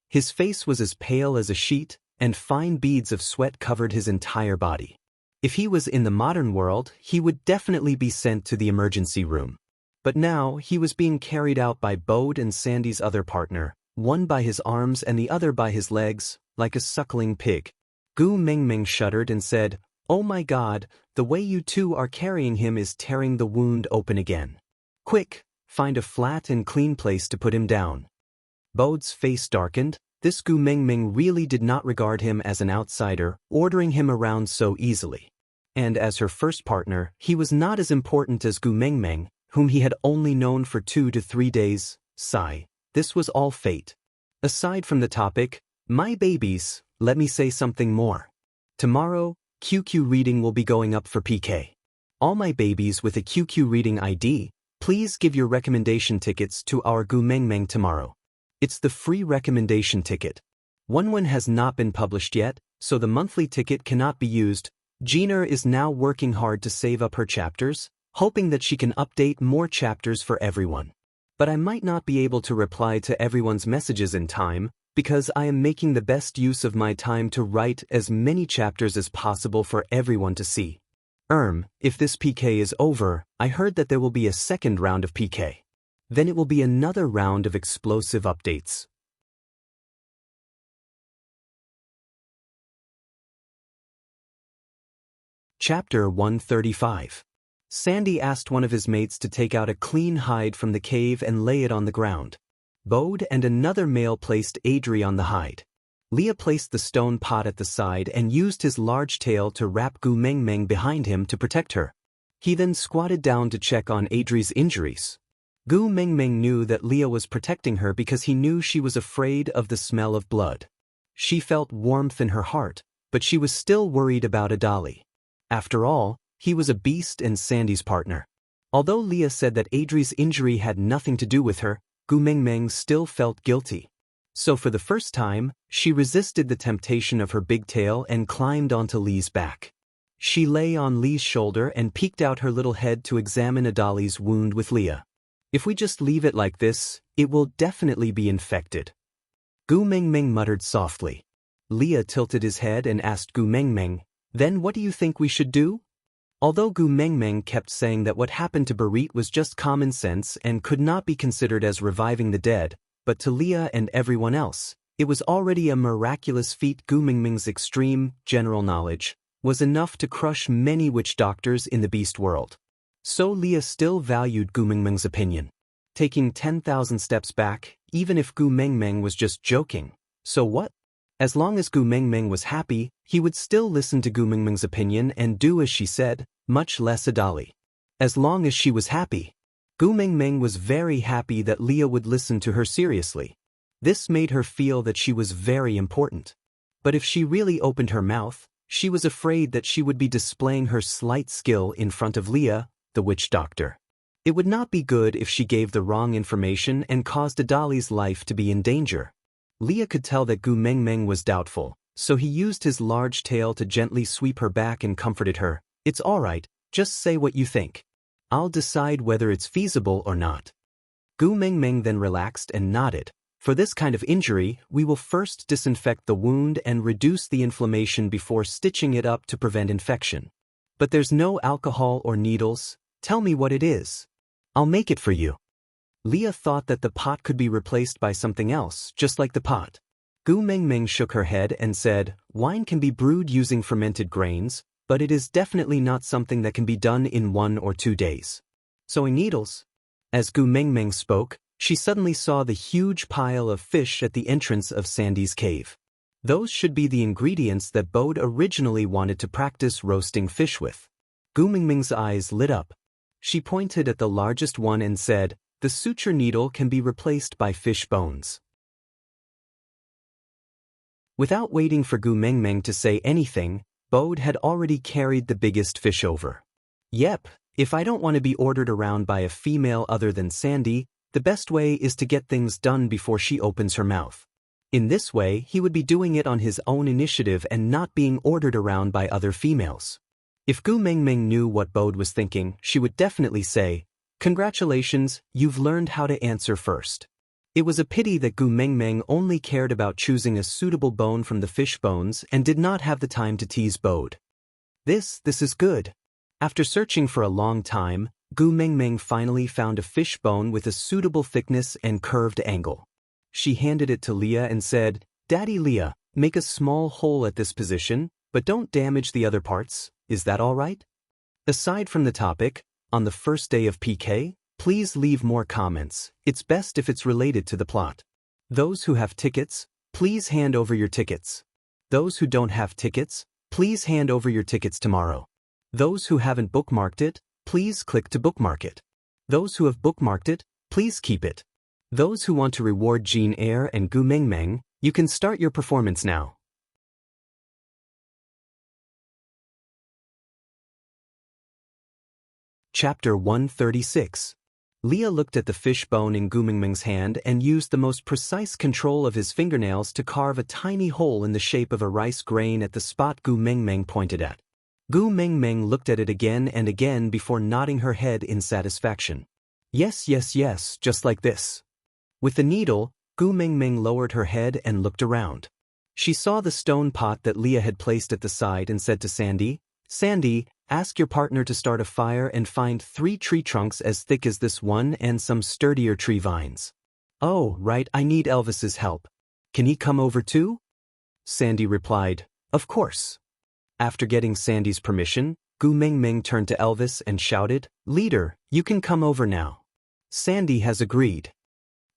His face was as pale as a sheet, and fine beads of sweat covered his entire body. If he was in the modern world, he would definitely be sent to the emergency room. But now, he was being carried out by Bode and Sandy's other partner, one by his arms and the other by his legs, like a suckling pig. Gu Mengmeng shuddered and said, "Oh my God, the way you two are carrying him is tearing the wound open again. Quick, find a flat and clean place to put him down." Bode's face darkened. This Gu Mengmeng really did not regard him as an outsider, ordering him around so easily. And as her first partner, he was not as important as Gu Mengmeng, whom he had only known for 2 to 3 days. Sigh. This was all fate. Aside from the topic, my babies, let me say something more. Tomorrow, QQ reading will be going up for PK. All my babies with a QQ reading ID, please give your recommendation tickets to our Gu Mengmeng tomorrow. It's the free recommendation ticket. One has not been published yet, so the monthly ticket cannot be used. Jeaner is now working hard to save up her chapters, hoping that she can update more chapters for everyone. But I might not be able to reply to everyone's messages in time, because I am making the best use of my time to write as many chapters as possible for everyone to see. If this PK is over, I heard that there will be a second round of PK. Then it will be another round of explosive updates. Chapter 135. Sandy asked one of his mates to take out a clean hide from the cave and lay it on the ground. Bode and another male placed Adri on the hide. Leah placed the stone pot at the side and used his large tail to wrap Gu Mengmeng behind him to protect her. He then squatted down to check on Adri's injuries. Gu Mengmeng knew that Leah was protecting her because he knew she was afraid of the smell of blood. She felt warmth in her heart, but she was still worried about Adali. After all, he was a beast and Sandy's partner. Although Leah said that Adri's injury had nothing to do with her, Gu Mengmeng still felt guilty. So for the first time, she resisted the temptation of her big tail and climbed onto Lee's back. She lay on Lee's shoulder and peeked out her little head to examine Adali's wound with Leah. If we just leave it like this, it will definitely be infected. Gu Mengmeng muttered softly. Leah tilted his head and asked Gu Mengmeng, "Then what do you think we should do?" Although Gu Mengmeng kept saying that what happened to Barit was just common sense and could not be considered as reviving the dead, but to Leah and everyone else, it was already a miraculous feat. Gu Mengmeng's extreme, general knowledge was enough to crush many witch doctors in the beast world. So Leah still valued Gu Mengmeng's opinion. Taking 10,000 steps back, even if Gu Mengmeng was just joking, so what? As long as Gu Mengmeng was happy, he would still listen to Gu Mengmeng's opinion and do as she said, much less Adali. As long as she was happy. Gu Mengmeng was very happy that Leah would listen to her seriously. This made her feel that she was very important. But if she really opened her mouth, she was afraid that she would be displaying her slight skill in front of Leah, the witch doctor. It would not be good if she gave the wrong information and caused Adali's life to be in danger. Leah could tell that Gu Mengmeng was doubtful, so he used his large tail to gently sweep her back and comforted her. "It's all right, just say what you think. I'll decide whether it's feasible or not." Gu Mengmeng then relaxed and nodded. "For this kind of injury, we will first disinfect the wound and reduce the inflammation before stitching it up to prevent infection. But there's no alcohol or needles. Tell me what it is. I'll make it for you." Leah thought that the pot could be replaced by something else, just like the pot. Gu Mengmeng shook her head and said, "Wine can be brewed using fermented grains, but it is definitely not something that can be done in 1 or 2 days. Sewing needles." As Gu Mengmeng spoke, she suddenly saw the huge pile of fish at the entrance of Sandy's cave. Those should be the ingredients that Bode originally wanted to practice roasting fish with. Gu Mengmeng's eyes lit up. She pointed at the largest one and said, "The suture needle can be replaced by fish bones." Without waiting for Gu Mengmeng to say anything, Bode had already carried the biggest fish over. "Yep, if I don't want to be ordered around by a female other than Sandy, the best way is to get things done before she opens her mouth." In this way, he would be doing it on his own initiative and not being ordered around by other females. If Gu Mengmeng knew what Bode was thinking, she would definitely say, "Congratulations, you've learned how to answer first." It was a pity that Gu Mengmeng only cared about choosing a suitable bone from the fish bones and did not have the time to tease Bode. This is good." After searching for a long time, Gu Mengmeng finally found a fish bone with a suitable thickness and curved angle. She handed it to Leah and said, "Daddy Leah, make a small hole at this position, but don't damage the other parts, is that all right?" Aside from the topic, on the first day of PK, please leave more comments. It's best if it's related to the plot. Those who have tickets, please hand over your tickets. Those who don't have tickets, please hand over your tickets tomorrow. Those who haven't bookmarked it, please click to bookmark it. Those who have bookmarked it, please keep it. Those who want to reward Jean Eyre and Gu Mengmeng, you can start your performance now. Chapter 136. Leah looked at the fishbone in Gu Mengmeng's hand and used the most precise control of his fingernails to carve a tiny hole in the shape of a rice grain at the spot Gu Mengmeng pointed at. Gu Mengmeng looked at it again and again before nodding her head in satisfaction. Yes, yes, yes, just like this. With the needle, Gu Mengmeng lowered her head and looked around. She saw the stone pot that Leah had placed at the side and said to Sandy, "Sandy, ask your partner to start a fire and find 3 tree trunks as thick as this one and some sturdier tree vines." "Oh, right, I need Elvis's help. Can he come over too?" Sandy replied, "Of course." After getting Sandy's permission, Gu Mengmeng turned to Elvis and shouted, "Leader, you can come over now." Sandy has agreed.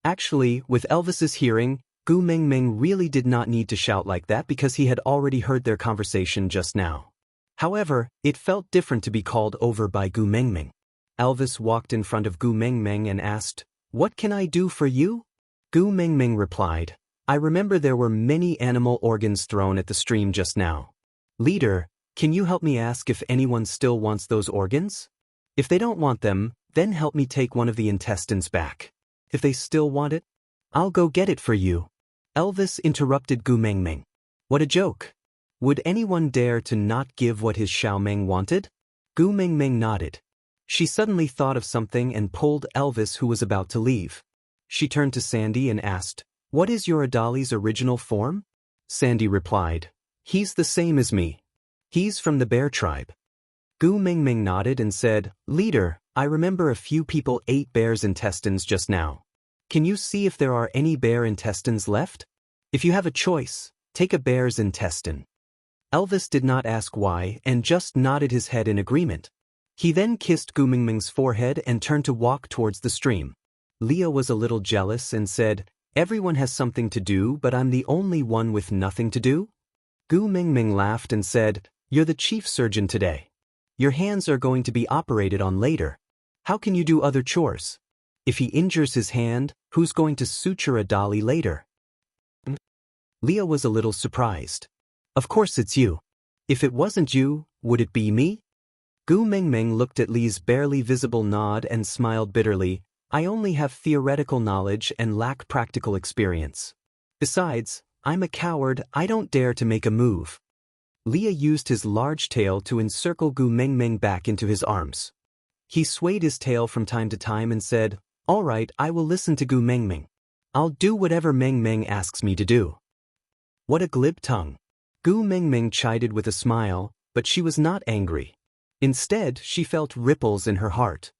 Actually, with Elvis's hearing, Gu Mengmeng really did not need to shout like that because he had already heard their conversation just now. However, it felt different to be called over by Gu Mengmeng. Elvis walked in front of Gu Mengmeng and asked, "What can I do for you?" Gu Mengmeng replied, "I remember there were many animal organs thrown at the stream just now. Leader, can you help me ask if anyone still wants those organs? If they don't want them, then help me take one of the intestines back. If they still want it, I'll go get it for you." Elvis interrupted Gu Mengmeng. What a joke! Would anyone dare to not give what his Xiaomeng wanted? Gu Mengmeng nodded. She suddenly thought of something and pulled Elvis, who was about to leave. She turned to Sandy and asked, "What is your Adali's original form?" Sandy replied, "He's the same as me. He's from the bear tribe." Gu Mengmeng nodded and said, "Leader, I remember a few people ate bear's intestines just now. Can you see if there are any bear intestines left? If you have a choice, take a bear's intestine." Elvis did not ask why and just nodded his head in agreement. He then kissed Gu Mengmeng's forehead and turned to walk towards the stream. Leah was a little jealous and said, "Everyone has something to do, but I'm the only one with nothing to do?" Gu Mengmeng laughed and said, "You're the chief surgeon today. Your hands are going to be operated on later. How can you do other chores? If he injures his hand, who's going to suture a dolly later?" Leah was a little surprised. "Of course it's you. If it wasn't you, would it be me?" Gu Mengmeng looked at Lee's barely visible nod and smiled bitterly. "I only have theoretical knowledge and lack practical experience. Besides, I'm a coward, I don't dare to make a move." Leah used his large tail to encircle Gu Mengmeng back into his arms. He swayed his tail from time to time and said, "All right, I will listen to Gu Mengmeng. I'll do whatever Mengmeng asks me to do." What a glib tongue. Gu Mengmeng chided with a smile, but she was not angry. Instead, she felt ripples in her heart.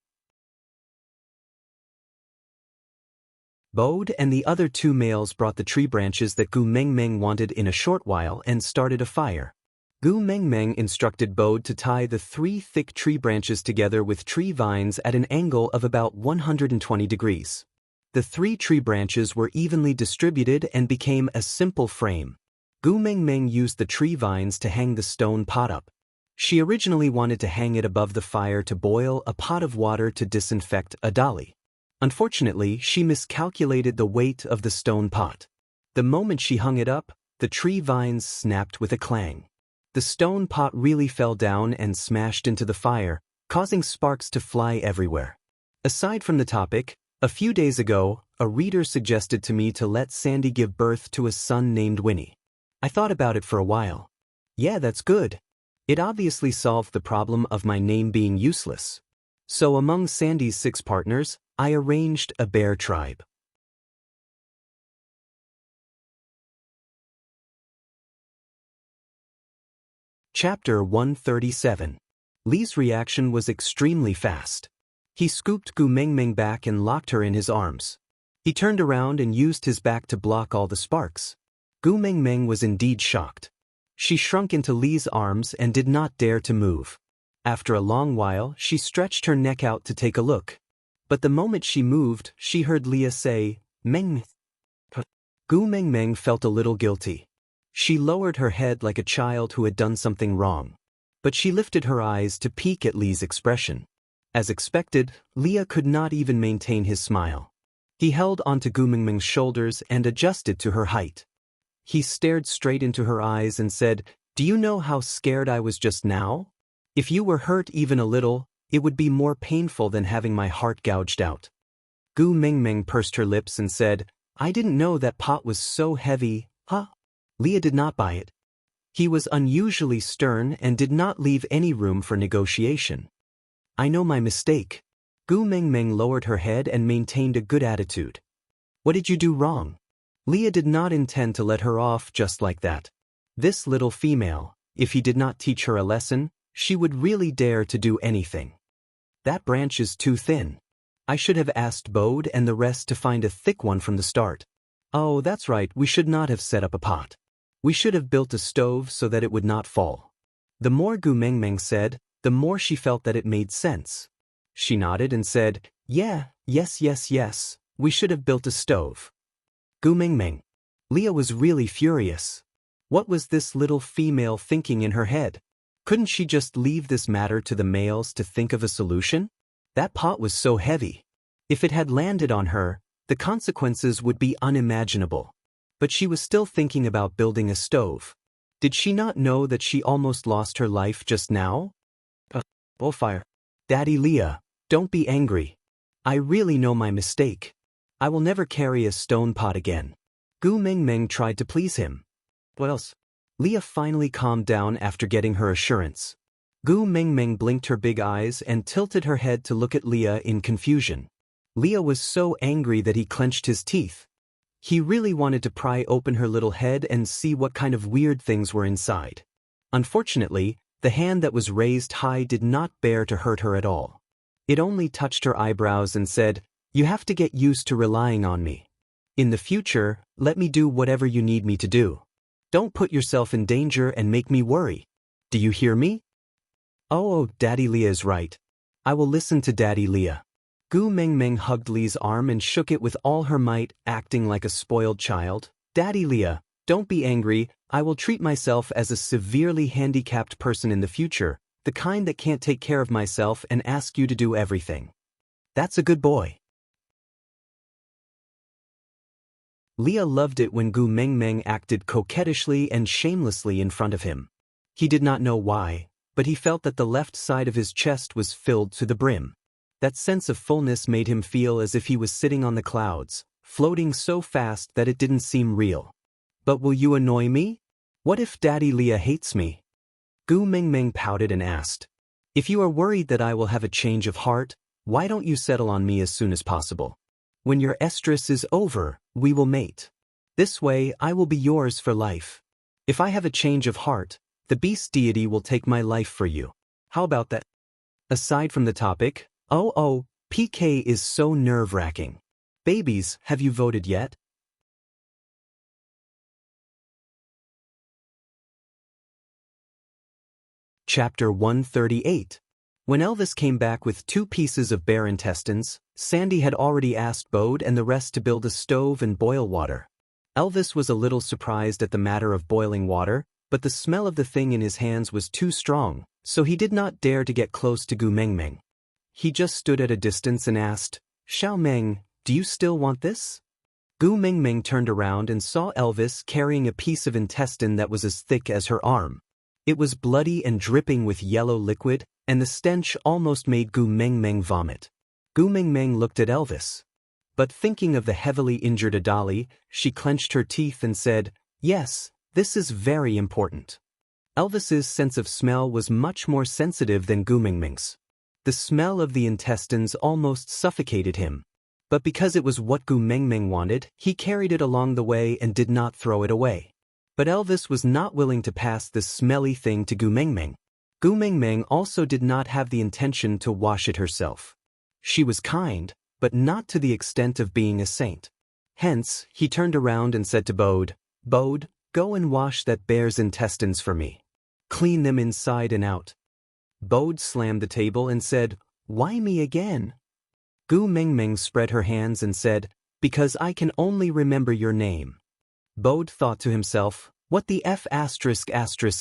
Bode and the other 2 males brought the tree branches that Gu Mengmeng wanted in a short while and started a fire. Gu Mengmeng instructed Bode to tie the 3 thick tree branches together with tree vines at an angle of about 120 degrees. The 3 tree branches were evenly distributed and became a simple frame. Gu Mengmeng used the tree vines to hang the stone pot up. She originally wanted to hang it above the fire to boil a pot of water to disinfect a dolly. Unfortunately, she miscalculated the weight of the stone pot. The moment she hung it up, the tree vines snapped with a clang. The stone pot really fell down and smashed into the fire, causing sparks to fly everywhere. Aside from the topic, a few days ago, a reader suggested to me to let Sandy give birth to a son named Winnie. I thought about it for a while. Yeah, that's good. It obviously solved the problem of my name being useless. So among Sandy's 6 partners, I arranged a bear tribe. Chapter 137. Lee's reaction was extremely fast. He scooped Gu Mengmeng back and locked her in his arms. He turned around and used his back to block all the sparks. Gu Mengmeng was indeed shocked. She shrunk into Li's arms and did not dare to move. After a long while, she stretched her neck out to take a look. But the moment she moved, she heard Leah say, "Meng." Gu Mengmeng felt a little guilty. She lowered her head like a child who had done something wrong. But she lifted her eyes to peek at Li's expression. As expected, Leah could not even maintain his smile. He held onto Gu Mengmeng's shoulders and adjusted to her height. He stared straight into her eyes and said, "Do you know how scared I was just now? If you were hurt even a little, it would be more painful than having my heart gouged out." Gu Mengmeng pursed her lips and said, "I didn't know that pot was so heavy, huh?" Leah did not buy it. He was unusually stern and did not leave any room for negotiation. "I know my mistake." Gu Mengmeng lowered her head and maintained a good attitude. "What did you do wrong?" Leah did not intend to let her off just like that. This little female, if he did not teach her a lesson, she would really dare to do anything. "That branch is too thin. I should have asked Bode and the rest to find a thick one from the start. Oh, that's right, we should not have set up a pot. We should have built a stove so that it would not fall." The more Gu Mengmeng said, the more she felt that it made sense. She nodded and said, Yes, we should have built a stove." Gu Mengmeng. Leah was really furious. What was this little female thinking in her head? Couldn't she just leave this matter to the males to think of a solution? That pot was so heavy. If it had landed on her, the consequences would be unimaginable. But she was still thinking about building a stove. Did she not know that she almost lost her life just now? Bullfire. "Daddy Leah, don't be angry. I really know my mistake. I will never carry a stone pot again." Gu Mengmeng tried to please him. "What else?" Leah finally calmed down after getting her assurance. Gu Mengmeng blinked her big eyes and tilted her head to look at Leah in confusion. Leah was so angry that he clenched his teeth. He really wanted to pry open her little head and see what kind of weird things were inside. Unfortunately, the hand that was raised high did not bear to hurt her at all. It only touched her eyebrows and said, "You have to get used to relying on me. In the future, let me do whatever you need me to do. Don't put yourself in danger and make me worry. Do you hear me?" Oh, Daddy Leah is right. I will listen to Daddy Leah." Gu Mengmeng hugged Li's arm and shook it with all her might, acting like a spoiled child. "Daddy Leah, don't be angry. I will treat myself as a severely handicapped person in the future, the kind that can't take care of myself and ask you to do everything. That's a good boy." Leah loved it when Gu Mengmeng acted coquettishly and shamelessly in front of him. He did not know why, but he felt that the left side of his chest was filled to the brim. That sense of fullness made him feel as if he was sitting on the clouds, floating so fast that it didn't seem real. "But will you annoy me? What if Daddy Leah hates me?" Gu Mengmeng pouted and asked. "If you are worried that I will have a change of heart, why don't you settle on me as soon as possible? When your estrus is over, we will mate. This way I will be yours for life. If I have a change of heart, the beast deity will take my life for you. How about that?" Aside from the topic, PK is so nerve-wracking. Babies, have you voted yet? Chapter 138. When Elvis came back with 2 pieces of bear intestines, Sandy had already asked Bode and the rest to build a stove and boil water. Elvis was a little surprised at the matter of boiling water, but the smell of the thing in his hands was too strong, so he did not dare to get close to Gu Mengmeng. He just stood at a distance and asked, "Xiao Meng, do you still want this?" Gu Mengmeng turned around and saw Elvis carrying a piece of intestine that was as thick as her arm. It was bloody and dripping with yellow liquid, and the stench almost made Gu Mengmeng vomit. Gu Mengmeng looked at Elvis. But thinking of the heavily injured Adali, she clenched her teeth and said, "Yes, this is very important." Elvis's sense of smell was much more sensitive than Gu Mengmeng's. The smell of the intestines almost suffocated him. But because it was what Gu Mengmeng wanted, he carried it along the way and did not throw it away. But Elvis was not willing to pass this smelly thing to Gu Mengmeng. Gu Mengmeng also did not have the intention to wash it herself. She was kind, but not to the extent of being a saint. Hence, he turned around and said to Bode, "Bode, go and wash that bear's intestines for me. Clean them inside and out." Bode slammed the table and said, "Why me again?" Gu Mengmeng spread her hands and said, "Because I can only remember your name." Bode thought to himself, "What the F***,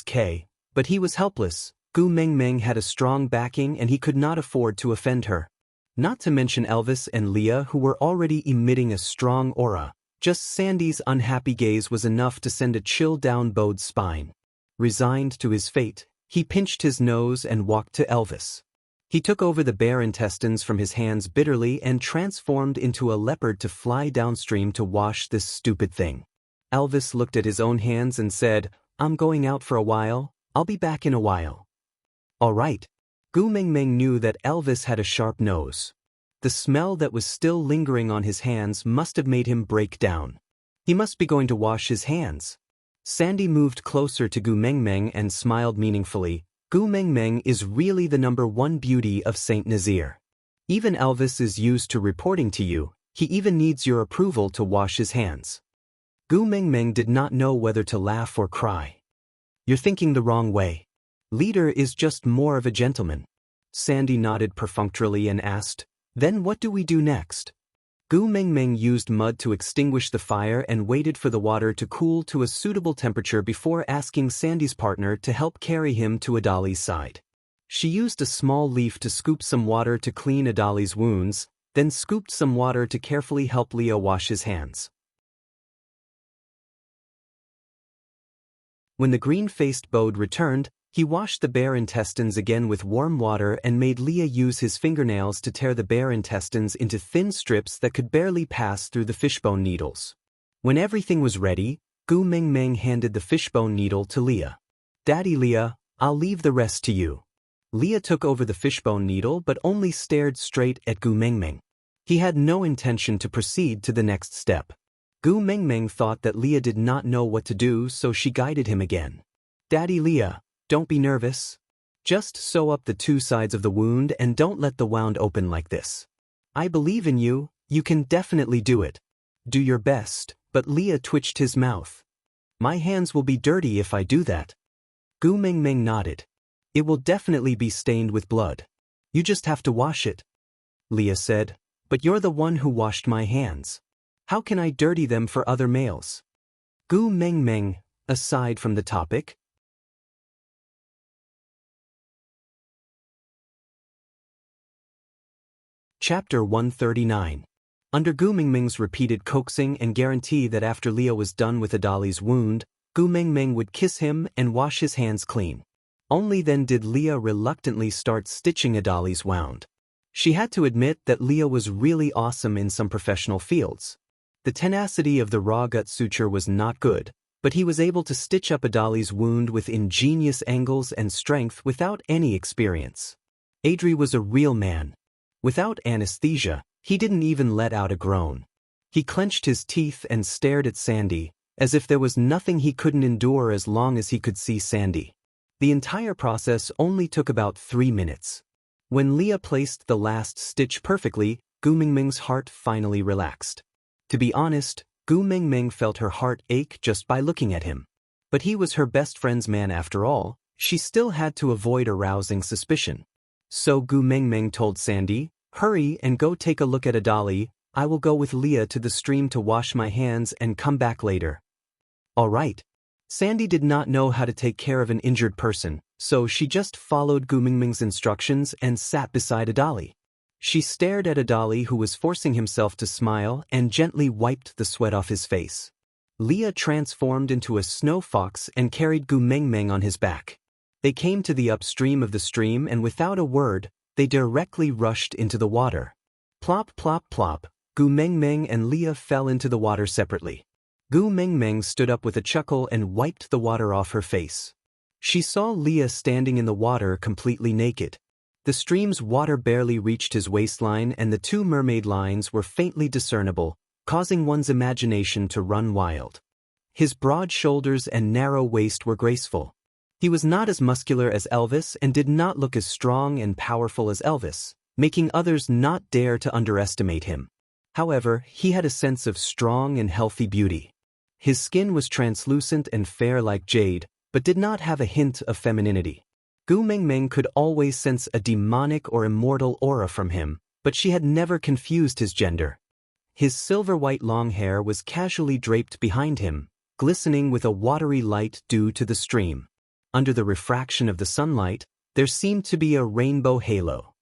K, but he was helpless. Gu Mengmeng had a strong backing and he could not afford to offend her. Not to mention Elvis and Leah, who were already emitting a strong aura. Just Sandy's unhappy gaze was enough to send a chill down Bode's spine. Resigned to his fate, he pinched his nose and walked to Elvis. He took over the bear intestines from his hands bitterly and transformed into a leopard to fly downstream to wash this stupid thing. Elvis looked at his own hands and said, "I'm going out for a while. I'll be back in a while." "All right." Gu Mengmeng knew that Elvis had a sharp nose. The smell that was still lingering on his hands must have made him break down. He must be going to wash his hands. Sandy moved closer to Gu Mengmeng and smiled meaningfully. "Gu Mengmeng is really the #1 beauty of Saint Nazaire. Even Elvis is used to reporting to you. He even needs your approval to wash his hands." Gu Mengmeng did not know whether to laugh or cry. "You're thinking the wrong way. Leader is just more of a gentleman." Sandy nodded perfunctorily and asked, "Then what do we do next?" Gu Mengmeng used mud to extinguish the fire and waited for the water to cool to a suitable temperature before asking Sandy's partner to help carry him to Adali's side. She used a small leaf to scoop some water to clean Adali's wounds, then scooped some water to carefully help Leah wash his hands. When the green-faced Bode returned, he washed the bear intestines again with warm water and made Leah use his fingernails to tear the bear intestines into thin strips that could barely pass through the fishbone needles. When everything was ready, Gu Mengmeng handed the fishbone needle to Leah. "Daddy Leah, I'll leave the rest to you." Leah took over the fishbone needle but only stared straight at Gu Mengmeng. He had no intention to proceed to the next step. Gu Mengmeng thought that Leah did not know what to do, so she guided him again. "Daddy Leah, don't be nervous. Just sew up the two sides of the wound and don't let the wound open like this. I believe in you, you can definitely do it. Do your best," but Leah twitched his mouth. "My hands will be dirty if I do that." Gu Mengmeng nodded. "It will definitely be stained with blood. You just have to wash it." Leah said, "But you're the one who washed my hands. How can I dirty them for other males?" Gu Mengmeng, aside from the topic. Chapter 139. Under Gu Mengmeng's repeated coaxing and guarantee that after Leah was done with Adali's wound, Gu Mengmeng would kiss him and wash his hands clean. Only then did Leah reluctantly start stitching Adali's wound. She had to admit that Leah was really awesome in some professional fields. The tenacity of the raw gut suture was not good, but he was able to stitch up Adali's wound with ingenious angles and strength without any experience. Adri was a real man. Without anesthesia, he didn't even let out a groan. He clenched his teeth and stared at Sandy, as if there was nothing he couldn't endure as long as he could see Sandy. The entire process only took about 3 minutes. When Leah placed the last stitch perfectly, Gu Mengmeng's heart finally relaxed. To be honest, Gu Mengmeng felt her heart ache just by looking at him. But he was her best friend's man after all. She still had to avoid arousing suspicion. So Gu Mengmeng told Sandy, "Hurry and go take a look at Adali. I will go with Leah to the stream to wash my hands and come back later." "All right." Sandy did not know how to take care of an injured person, so she just followed Gu Mengmeng's instructions and sat beside Adali. She stared at Adali, who was forcing himself to smile, and gently wiped the sweat off his face. Leah transformed into a snow fox and carried Gu Mengmeng on his back. They came to the upstream of the stream and without a word, they directly rushed into the water. Plop plop plop, Gu Mengmeng and Leah fell into the water separately. Gu Mengmeng stood up with a chuckle and wiped the water off her face. She saw Leah standing in the water completely naked. The stream's water barely reached his waistline and the 2 mermaid lines were faintly discernible, causing one's imagination to run wild. His broad shoulders and narrow waist were graceful. He was not as muscular as Elvis and did not look as strong and powerful as Elvis, making others not dare to underestimate him. However, he had a sense of strong and healthy beauty. His skin was translucent and fair like jade, but did not have a hint of femininity. Gu Mengmeng could always sense a demonic or immortal aura from him, but she had never confused his gender. His silver-white long hair was casually draped behind him, glistening with a watery light due to the stream. Under the refraction of the sunlight, there seemed to be a rainbow halo.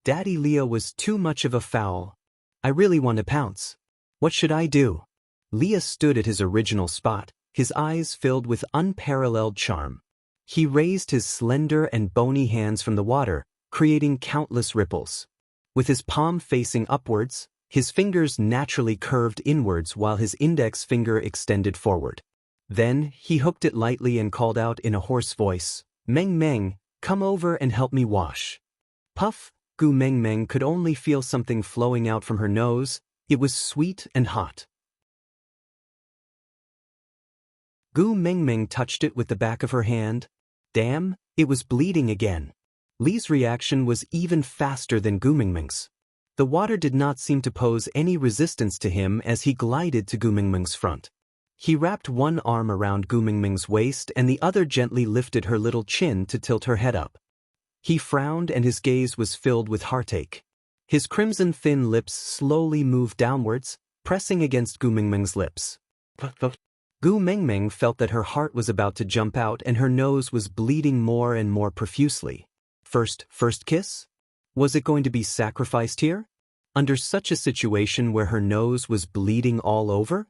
Daddy Leah was too much of a foul. I really want to pounce. What should I do? Leah stood at his original spot, his eyes filled with unparalleled charm. He raised his slender and bony hands from the water, creating countless ripples. With his palm facing upwards, his fingers naturally curved inwards while his index finger extended forward. Then, he hooked it lightly and called out in a hoarse voice, "Meng Meng, come over and help me wash." Puff, Gu Mengmeng could only feel something flowing out from her nose. It was sweet and hot. Gu Mengmeng touched it with the back of her hand. Damn, it was bleeding again. Li's reaction was even faster than Gu Mengmeng's. The water did not seem to pose any resistance to him as he glided to Gu Mengmeng's front. He wrapped one arm around Gu Mengmeng's waist and the other gently lifted her little chin to tilt her head up. He frowned and his gaze was filled with heartache. His crimson thin lips slowly moved downwards, pressing against Gu Mengmeng's lips. Gu Mengmeng felt that her heart was about to jump out and her nose was bleeding more and more profusely. First kiss? Was it going to be sacrificed here? Under such a situation where her nose was bleeding all over?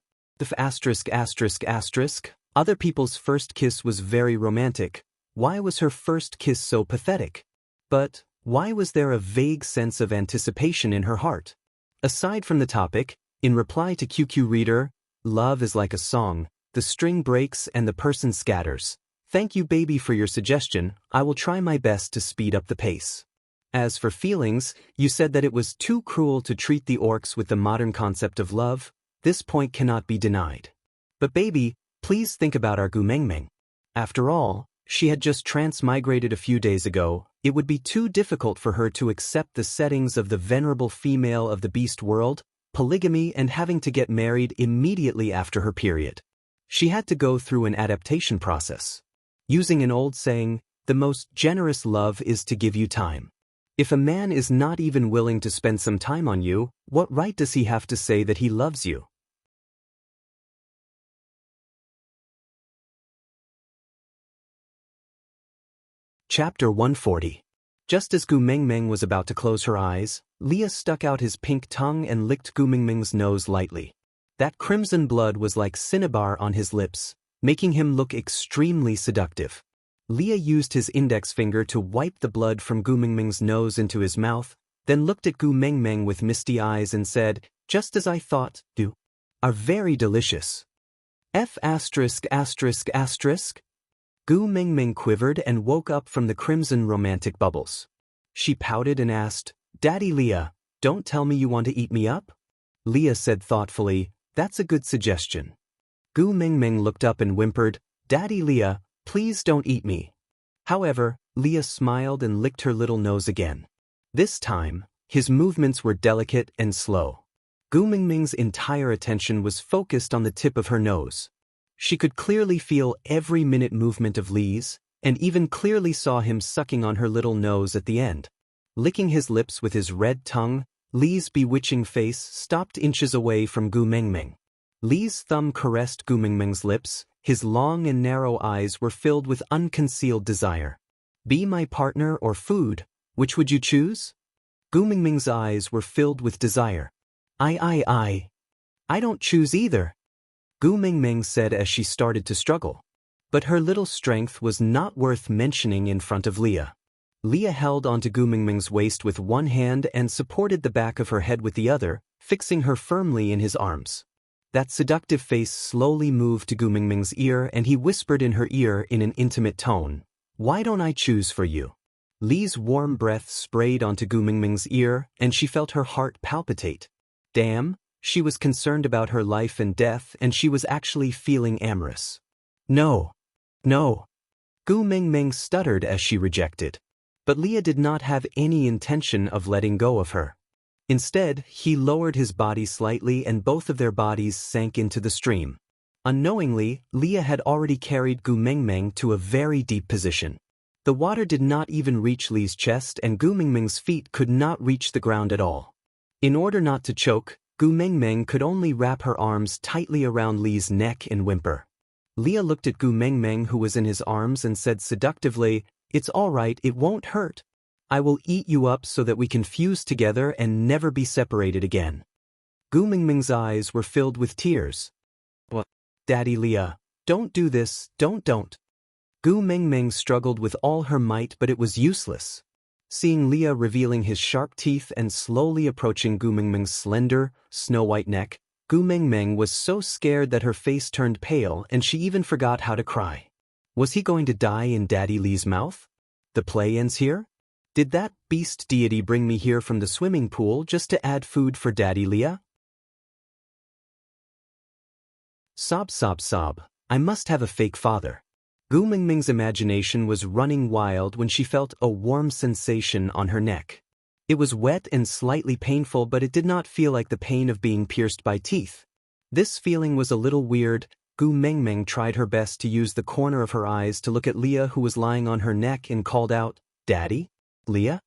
Other people's first kiss was very romantic. Why was her first kiss so pathetic? But why was there a vague sense of anticipation in her heart? Aside from the topic, in reply to QQ Reader, love is like a song, the string breaks and the person scatters. Thank you baby for your suggestion, I will try my best to speed up the pace. As for feelings, you said that it was too cruel to treat the orcs with the modern concept of love. This point cannot be denied. But baby, please think about our Gu Mengmeng. After all, she had just transmigrated a few days ago. It would be too difficult for her to accept the settings of the venerable female of the beast world, polygamy and having to get married immediately after her period. She had to go through an adaptation process. Using an old saying, the most generous love is to give you time. If a man is not even willing to spend some time on you, what right does he have to say that he loves you? Chapter 140. Just as Gu Mengmeng was about to close her eyes, Leah stuck out his pink tongue and licked Gu Mengmeng's nose lightly. That crimson blood was like cinnabar on his lips, making him look extremely seductive. Leah used his index finger to wipe the blood from Gu Mengmeng's nose into his mouth, then looked at Gu Mengmeng with misty eyes and said, "Just as I thought, you are very delicious." Gu Mengmeng quivered and woke up from the crimson romantic bubbles. She pouted and asked, "Daddy Leah, don't tell me you want to eat me up?" Leah said thoughtfully, "That's a good suggestion." Gu Mengmeng looked up and whimpered, "Daddy Leah, please don't eat me." However, Leah smiled and licked her little nose again. This time, his movements were delicate and slow. Gu Mengmeng's entire attention was focused on the tip of her nose. She could clearly feel every minute movement of Li's, and even clearly saw him sucking on her little nose at the end. Licking his lips with his red tongue, Li's bewitching face stopped inches away from Gu Mengmeng. Li's thumb caressed Gu Mengmeng's lips. His long and narrow eyes were filled with unconcealed desire. "Be my partner or food, which would you choose?" Gu Mengmeng's eyes were filled with desire. I don't choose either," Gu Mengmeng said as she started to struggle. But her little strength was not worth mentioning in front of Leah. Leah held onto Gu Mengmeng's waist with one hand and supported the back of her head with the other, fixing her firmly in his arms. That seductive face slowly moved to Gu Mengmeng's ear and he whispered in her ear in an intimate tone, "Why don't I choose for you?" Li's warm breath sprayed onto Gu Mengmeng's ear and she felt her heart palpitate. Damn, she was concerned about her life and death and she was actually feeling amorous. No. Gu Mengmeng stuttered as she rejected. But Leah did not have any intention of letting go of her. Instead, he lowered his body slightly and both of their bodies sank into the stream. Unknowingly, Leah had already carried Gu Mengmeng to a very deep position. The water did not even reach Li's chest and Gu Mengmeng's feet could not reach the ground at all. In order not to choke, Gu Mengmeng could only wrap her arms tightly around Li's neck and whimper. Leah looked at Gu Mengmeng who was in his arms and said seductively, "It's all right, it won't hurt. I will eat you up so that we can fuse together and never be separated again." Gu Mengmeng's eyes were filled with tears. "What? Daddy Leah, don't do this, don't. Gu Mengmeng struggled with all her might but it was useless. Seeing Leah revealing his sharp teeth and slowly approaching Gu Mengmeng's slender, snow-white neck, Gu Mengmeng was so scared that her face turned pale and she even forgot how to cry. Was he going to die in Daddy Li's mouth? The play ends here? Did that beast deity bring me here from the swimming pool just to add food for Daddy Leah? Sob. I must have a fake father. Gu Mengmeng's imagination was running wild when she felt a warm sensation on her neck. It was wet and slightly painful but it did not feel like the pain of being pierced by teeth. This feeling was a little weird. Gu Mengmeng tried her best to use the corner of her eyes to look at Leah who was lying on her neck and called out, "Daddy? Leah?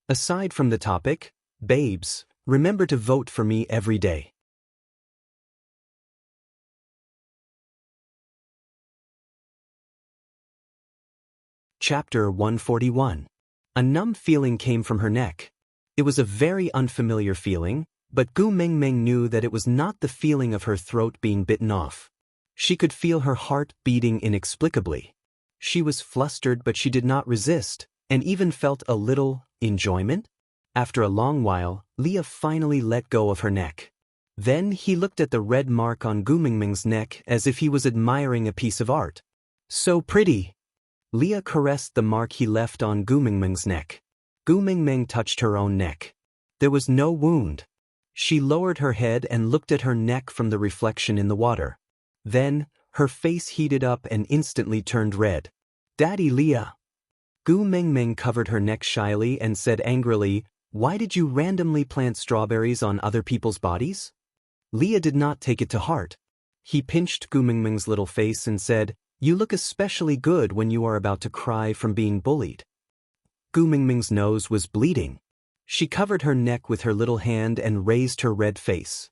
Aside from the topic, babes, remember to vote for me every day." Chapter 141. A numb feeling came from her neck. It was a very unfamiliar feeling, but Gu Mengmeng knew that it was not the feeling of her throat being bitten off. She could feel her heart beating inexplicably. She was flustered but she did not resist, and even felt a little enjoyment. After a long while, Leah finally let go of her neck. Then he looked at the red mark on Gu Mengmeng's neck as if he was admiring a piece of art. "So pretty." Leah caressed the mark he left on Gu Mengmeng's neck. Gu Mengmeng touched her own neck. There was no wound. She lowered her head and looked at her neck from the reflection in the water. Then, her face heated up and instantly turned red. "Daddy Leah." Gu Mengmeng covered her neck shyly and said angrily, "Why did you randomly plant strawberries on other people's bodies?" Leah did not take it to heart. He pinched Gu Mengmeng's little face and said, "You look especially good when you are about to cry from being bullied." Gu Mengmeng's nose was bleeding. She covered her neck with her little hand and raised her red face.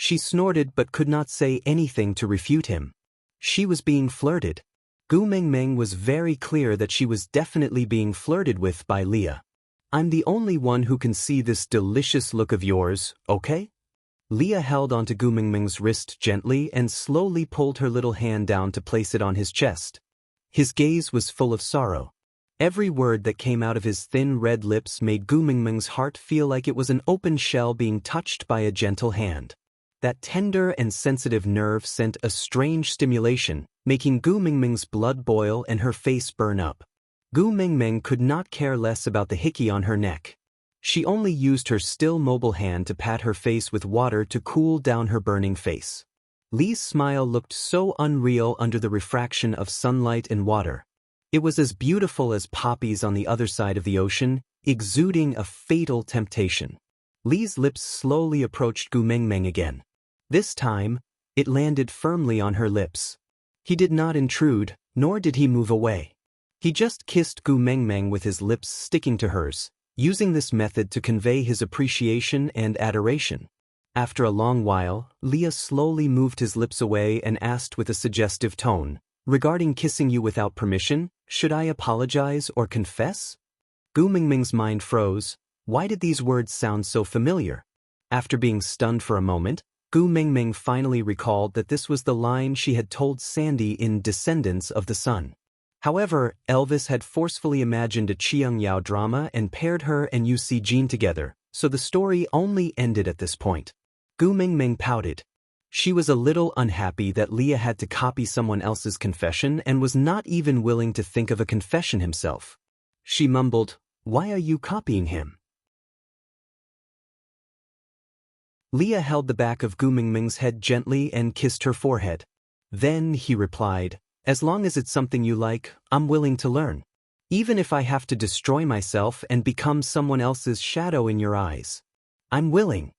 She snorted but could not say anything to refute him. She was being flirted. Gu Mengmeng was very clear that she was definitely being flirted with by Leah. "I'm the only one who can see this delicious look of yours, okay?" Leah held onto Gu Mengmeng's wrist gently and slowly pulled her little hand down to place it on his chest. His gaze was full of sorrow. Every word that came out of his thin red lips made Gu Mengmeng's heart feel like it was an open shell being touched by a gentle hand. That tender and sensitive nerve sent a strange stimulation, making Gu Mengmeng's blood boil and her face burn up. Gu Mengmeng could not care less about the hickey on her neck. She only used her still mobile hand to pat her face with water to cool down her burning face. Li's smile looked so unreal under the refraction of sunlight and water. It was as beautiful as poppies on the other side of the ocean, exuding a fatal temptation. Li's lips slowly approached Gu Mengmeng again. This time, it landed firmly on her lips. He did not intrude, nor did he move away. He just kissed Gu Mengmeng with his lips sticking to hers, using this method to convey his appreciation and adoration. After a long while, Leah slowly moved his lips away and asked with a suggestive tone, "Regarding kissing you without permission, should I apologize or confess?" Gu Mengmeng's mind froze. Why did these words sound so familiar? After being stunned for a moment, Gu Mengmeng finally recalled that this was the line she had told Sandy in Descendants of the Sun. However, Elvis had forcefully imagined a Chiang Yao drama and paired her and Yu Si Jean together, so the story only ended at this point. Gu Mengmeng pouted. She was a little unhappy that Leah had to copy someone else's confession and was not even willing to think of a confession himself. She mumbled, "Why are you copying him?" Leah held the back of Gu Mengmeng's head gently and kissed her forehead. Then he replied, "As long as it's something you like, I'm willing to learn." Even if I have to destroy myself and become someone else's shadow in your eyes. I'm willing.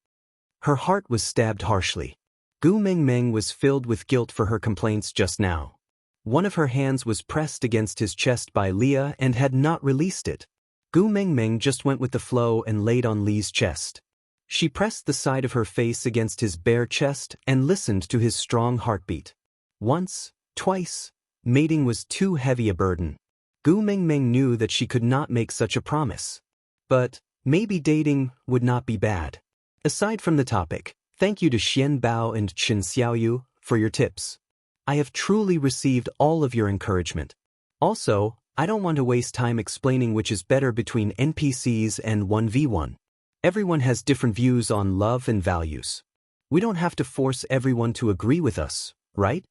Her heart was stabbed harshly. Gu Mengmeng was filled with guilt for her complaints just now. One of her hands was pressed against his chest by Leah and had not released it. Gu Mengmeng just went with the flow and laid on Li's chest. She pressed the side of her face against his bare chest and listened to his strong heartbeat. Once, twice, mating was too heavy a burden. Gu Mengmeng knew that she could not make such a promise. But maybe dating would not be bad. Aside from the topic, thank you to Xian Bao and Chen Xiaoyu for your tips. I have truly received all of your encouragement. Also, I don't want to waste time explaining which is better between NPCs and 1v1. Everyone has different views on love and values. We don't have to force everyone to agree with us, right?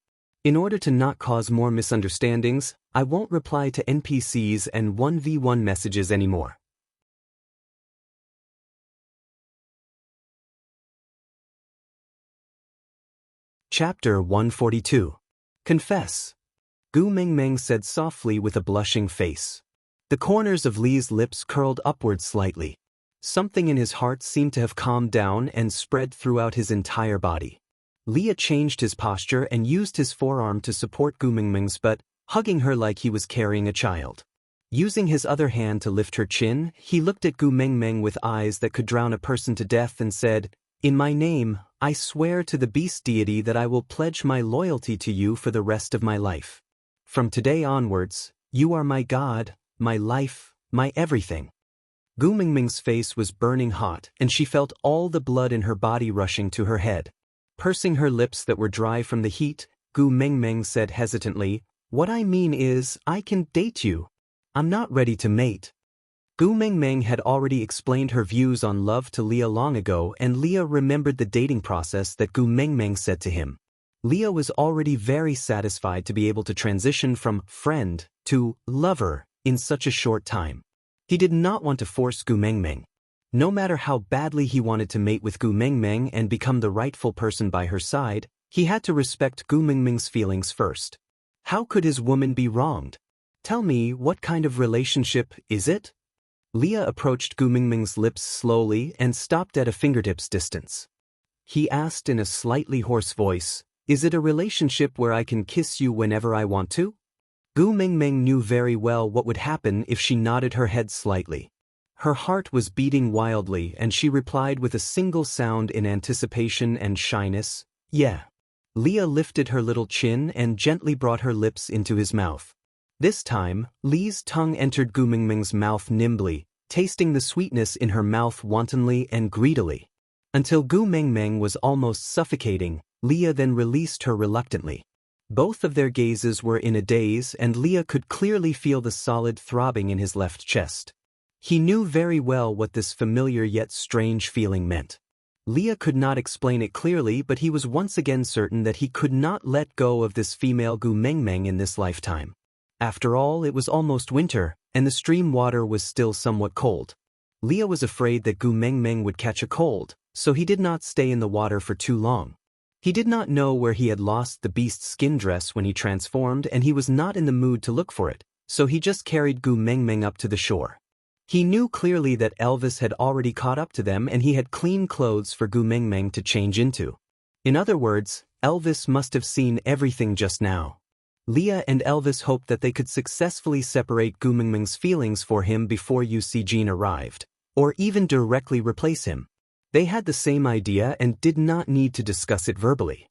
In order to not cause more misunderstandings, I won't reply to NPCs and 1v1 messages anymore. Chapter 142. Confess. Gu Mengmeng said softly with a blushing face. The corners of Li's lips curled upward slightly. Something in his heart seemed to have calmed down and spread throughout his entire body. Leah changed his posture and used his forearm to support Gu Mengmeng's butt, hugging her like he was carrying a child. Using his other hand to lift her chin, he looked at Gu Mengmeng with eyes that could drown a person to death and said, "In my name, I swear to the beast deity that I will pledge my loyalty to you for the rest of my life. From today onwards, you are my God, my life, my everything." Gu Mengmeng's face was burning hot, and she felt all the blood in her body rushing to her head. Pursing her lips that were dry from the heat, Gu Mengmeng said hesitantly, "What I mean is, I can date you. I'm not ready to mate." Gu Mengmeng had already explained her views on love to Leah long ago, and Leah remembered the dating process that Gu Mengmeng said to him. Leah was already very satisfied to be able to transition from friend to lover in such a short time. He did not want to force Gu Mengmeng. No matter how badly he wanted to mate with Gu Mengmeng and become the rightful person by her side, he had to respect Gu Mengmeng's feelings first. How could his woman be wronged? "Tell me, what kind of relationship is it?" Leah approached Gu Mengmeng's lips slowly and stopped at a fingertips distance. He asked in a slightly hoarse voice, "Is it a relationship where I can kiss you whenever I want to?" Gu Mengmeng knew very well what would happen if she nodded her head slightly. Her heart was beating wildly, and she replied with a single sound in anticipation and shyness, "Yeah." Leah lifted her little chin and gently brought her lips into his mouth. This time, Li's tongue entered Gu Mengmeng's mouth nimbly, tasting the sweetness in her mouth wantonly and greedily. Until Gu Mengmeng was almost suffocating, Leah then released her reluctantly. Both of their gazes were in a daze, and Leah could clearly feel the solid throbbing in his left chest. He knew very well what this familiar yet strange feeling meant. Leah could not explain it clearly, but he was once again certain that he could not let go of this female Gu Mengmeng in this lifetime. After all, it was almost winter, and the stream water was still somewhat cold. Leah was afraid that Gu Mengmeng would catch a cold, so he did not stay in the water for too long. He did not know where he had lost the beast's skin dress when he transformed, and he was not in the mood to look for it, so he just carried Gu Mengmeng up to the shore. He knew clearly that Elvis had already caught up to them, and he had clean clothes for Gu Mengmeng to change into. In other words, Elvis must have seen everything just now. Leah and Elvis hoped that they could successfully separate Gu Mengmeng's feelings for him before Yu Jin arrived, or even directly replace him. They had the same idea and did not need to discuss it verbally.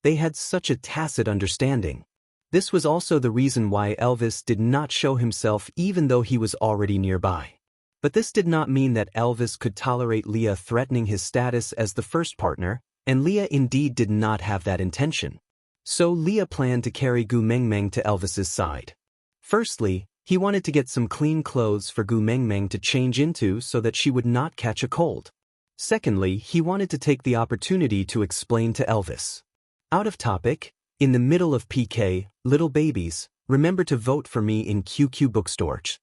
They had such a tacit understanding. This was also the reason why Elvis did not show himself even though he was already nearby. But this did not mean that Elvis could tolerate Leah threatening his status as the first partner, and Leah indeed did not have that intention. So Leah planned to carry Gu Mengmeng to Elvis's side. Firstly, he wanted to get some clean clothes for Gu Mengmeng to change into so that she would not catch a cold. Secondly, he wanted to take the opportunity to explain to Elvis. Out of topic, in the middle of PK, little babies, remember to vote for me in QQ bookstores.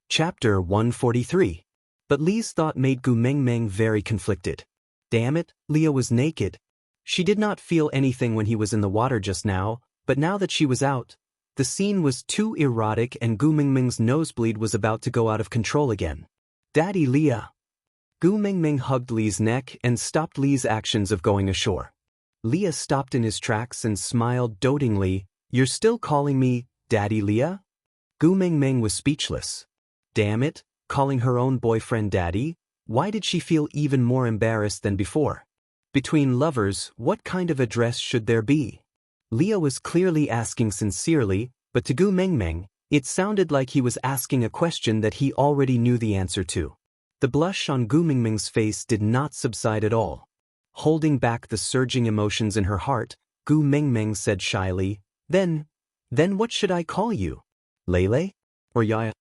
Chapter 143. But Lee's thought made Gu Mengmeng very conflicted. Damn it, Leah was naked. She did not feel anything when he was in the water just now, but now that she was out, the scene was too erotic and Gu Mengmeng's nosebleed was about to go out of control again. Daddy Leah. Gu Mengmeng hugged Lee's neck and stopped Lee's actions of going ashore. Leah stopped in his tracks and smiled dotingly. You're still calling me Daddy Leah? Gu Mengmeng was speechless. Damn it, calling her own boyfriend daddy? Why did she feel even more embarrassed than before? Between lovers, what kind of address should there be? Leah was clearly asking sincerely, but to Gu Mengmeng, it sounded like he was asking a question that he already knew the answer to. The blush on Gu Mengmeng's face did not subside at all. Holding back the surging emotions in her heart, Gu Mengmeng said shyly, Then what should I call you? Lele? Or Yaya?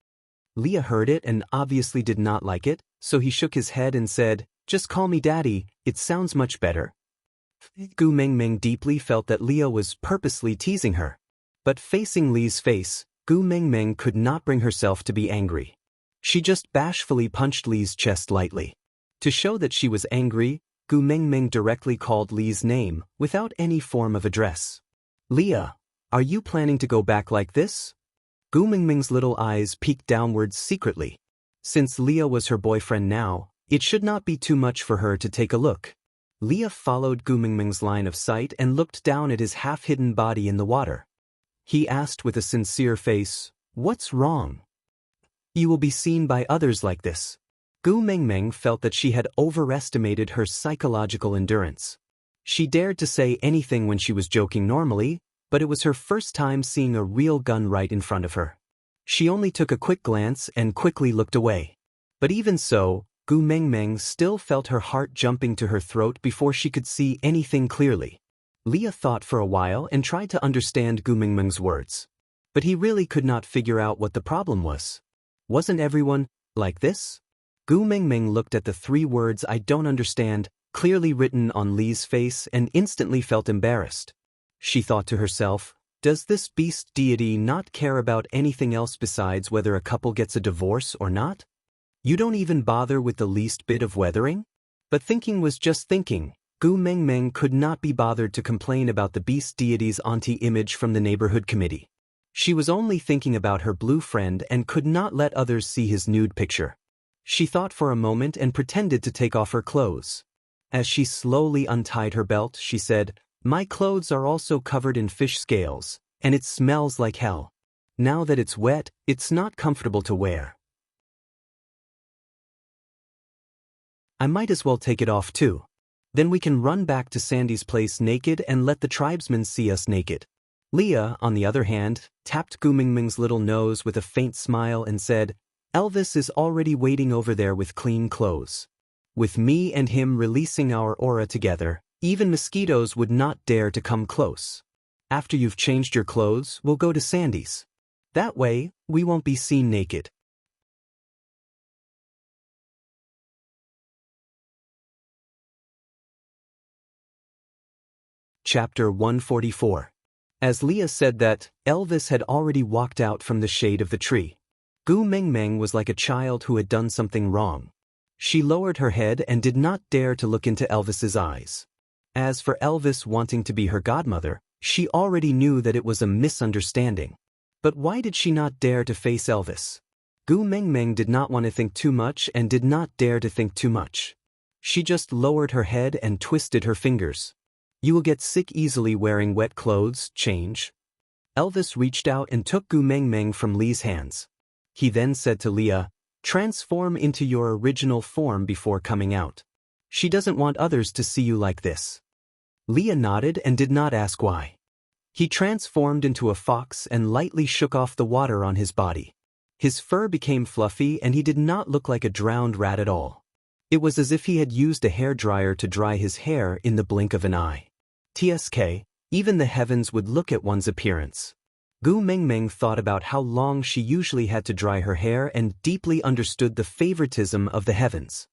Leah heard it and obviously did not like it, so he shook his head and said, Just call me Daddy, it sounds much better. Gu Mengmeng deeply felt that Leah was purposely teasing her. But facing Lee's face, Gu Mengmeng could not bring herself to be angry. She just bashfully punched Lee's chest lightly. To show that she was angry, Gu Mengmeng directly called Lee's name, without any form of address. Leah, are you planning to go back like this? Gu Mengmeng's little eyes peeked downwards secretly. Since Leah was her boyfriend now, it should not be too much for her to take a look. Leah followed Gu Mengmeng's line of sight and looked down at his half-hidden body in the water. He asked with a sincere face, What's wrong? You will be seen by others like this. Gu Mengmeng felt that she had overestimated her psychological endurance. She dared to say anything when she was joking normally, but it was her first time seeing a real gun right in front of her. She only took a quick glance and quickly looked away. But even so, Gu Mengmeng still felt her heart jumping to her throat before she could see anything clearly. Leah thought for a while and tried to understand Gu Mengmeng's words. But he really could not figure out what the problem was. Wasn't everyone like this? Gu Mengmeng looked at the 3 words I don't understand, clearly written on Lee's face and instantly felt embarrassed. She thought to herself, does this beast deity not care about anything else besides whether a couple gets a divorce or not? You don't even bother with the least bit of weathering? But thinking was just thinking. Gu Mengmeng could not be bothered to complain about the beast deity's anti-image from the neighborhood committee. She was only thinking about her blue friend and could not let others see his nude picture. She thought for a moment and pretended to take off her clothes. As she slowly untied her belt, she said, My clothes are also covered in fish scales, and it smells like hell. Now that it's wet, it's not comfortable to wear. I might as well take it off too. Then we can run back to Sandy's place naked and let the tribesmen see us naked. Leah, on the other hand, tapped Gu Mengmeng's little nose with a faint smile and said, Elvis is already waiting over there with clean clothes. With me and him releasing our aura together, even mosquitoes would not dare to come close. After you've changed your clothes, we'll go to Sandy's. That way, we won't be seen naked. Chapter 144. As Leah said that, Elvis had already walked out from the shade of the tree. Gu Mengmeng was like a child who had done something wrong. She lowered her head and did not dare to look into Elvis's eyes. As for Elvis wanting to be her godmother, she already knew that it was a misunderstanding. But why did she not dare to face Elvis? Gu Mengmeng did not want to think too much and did not dare to think too much. She just lowered her head and twisted her fingers. You will get sick easily wearing wet clothes, change. Elvis reached out and took Gu Mengmeng from Lee's hands. He then said to Leah, Transform into your original form before coming out. She doesn't want others to see you like this. Leah nodded and did not ask why. He transformed into a fox and lightly shook off the water on his body. His fur became fluffy and he did not look like a drowned rat at all. It was as if he had used a hairdryer to dry his hair in the blink of an eye. TSK, even the heavens would look at one's appearance. Gu Mengmeng thought about how long she usually had to dry her hair and deeply understood the favoritism of the heavens.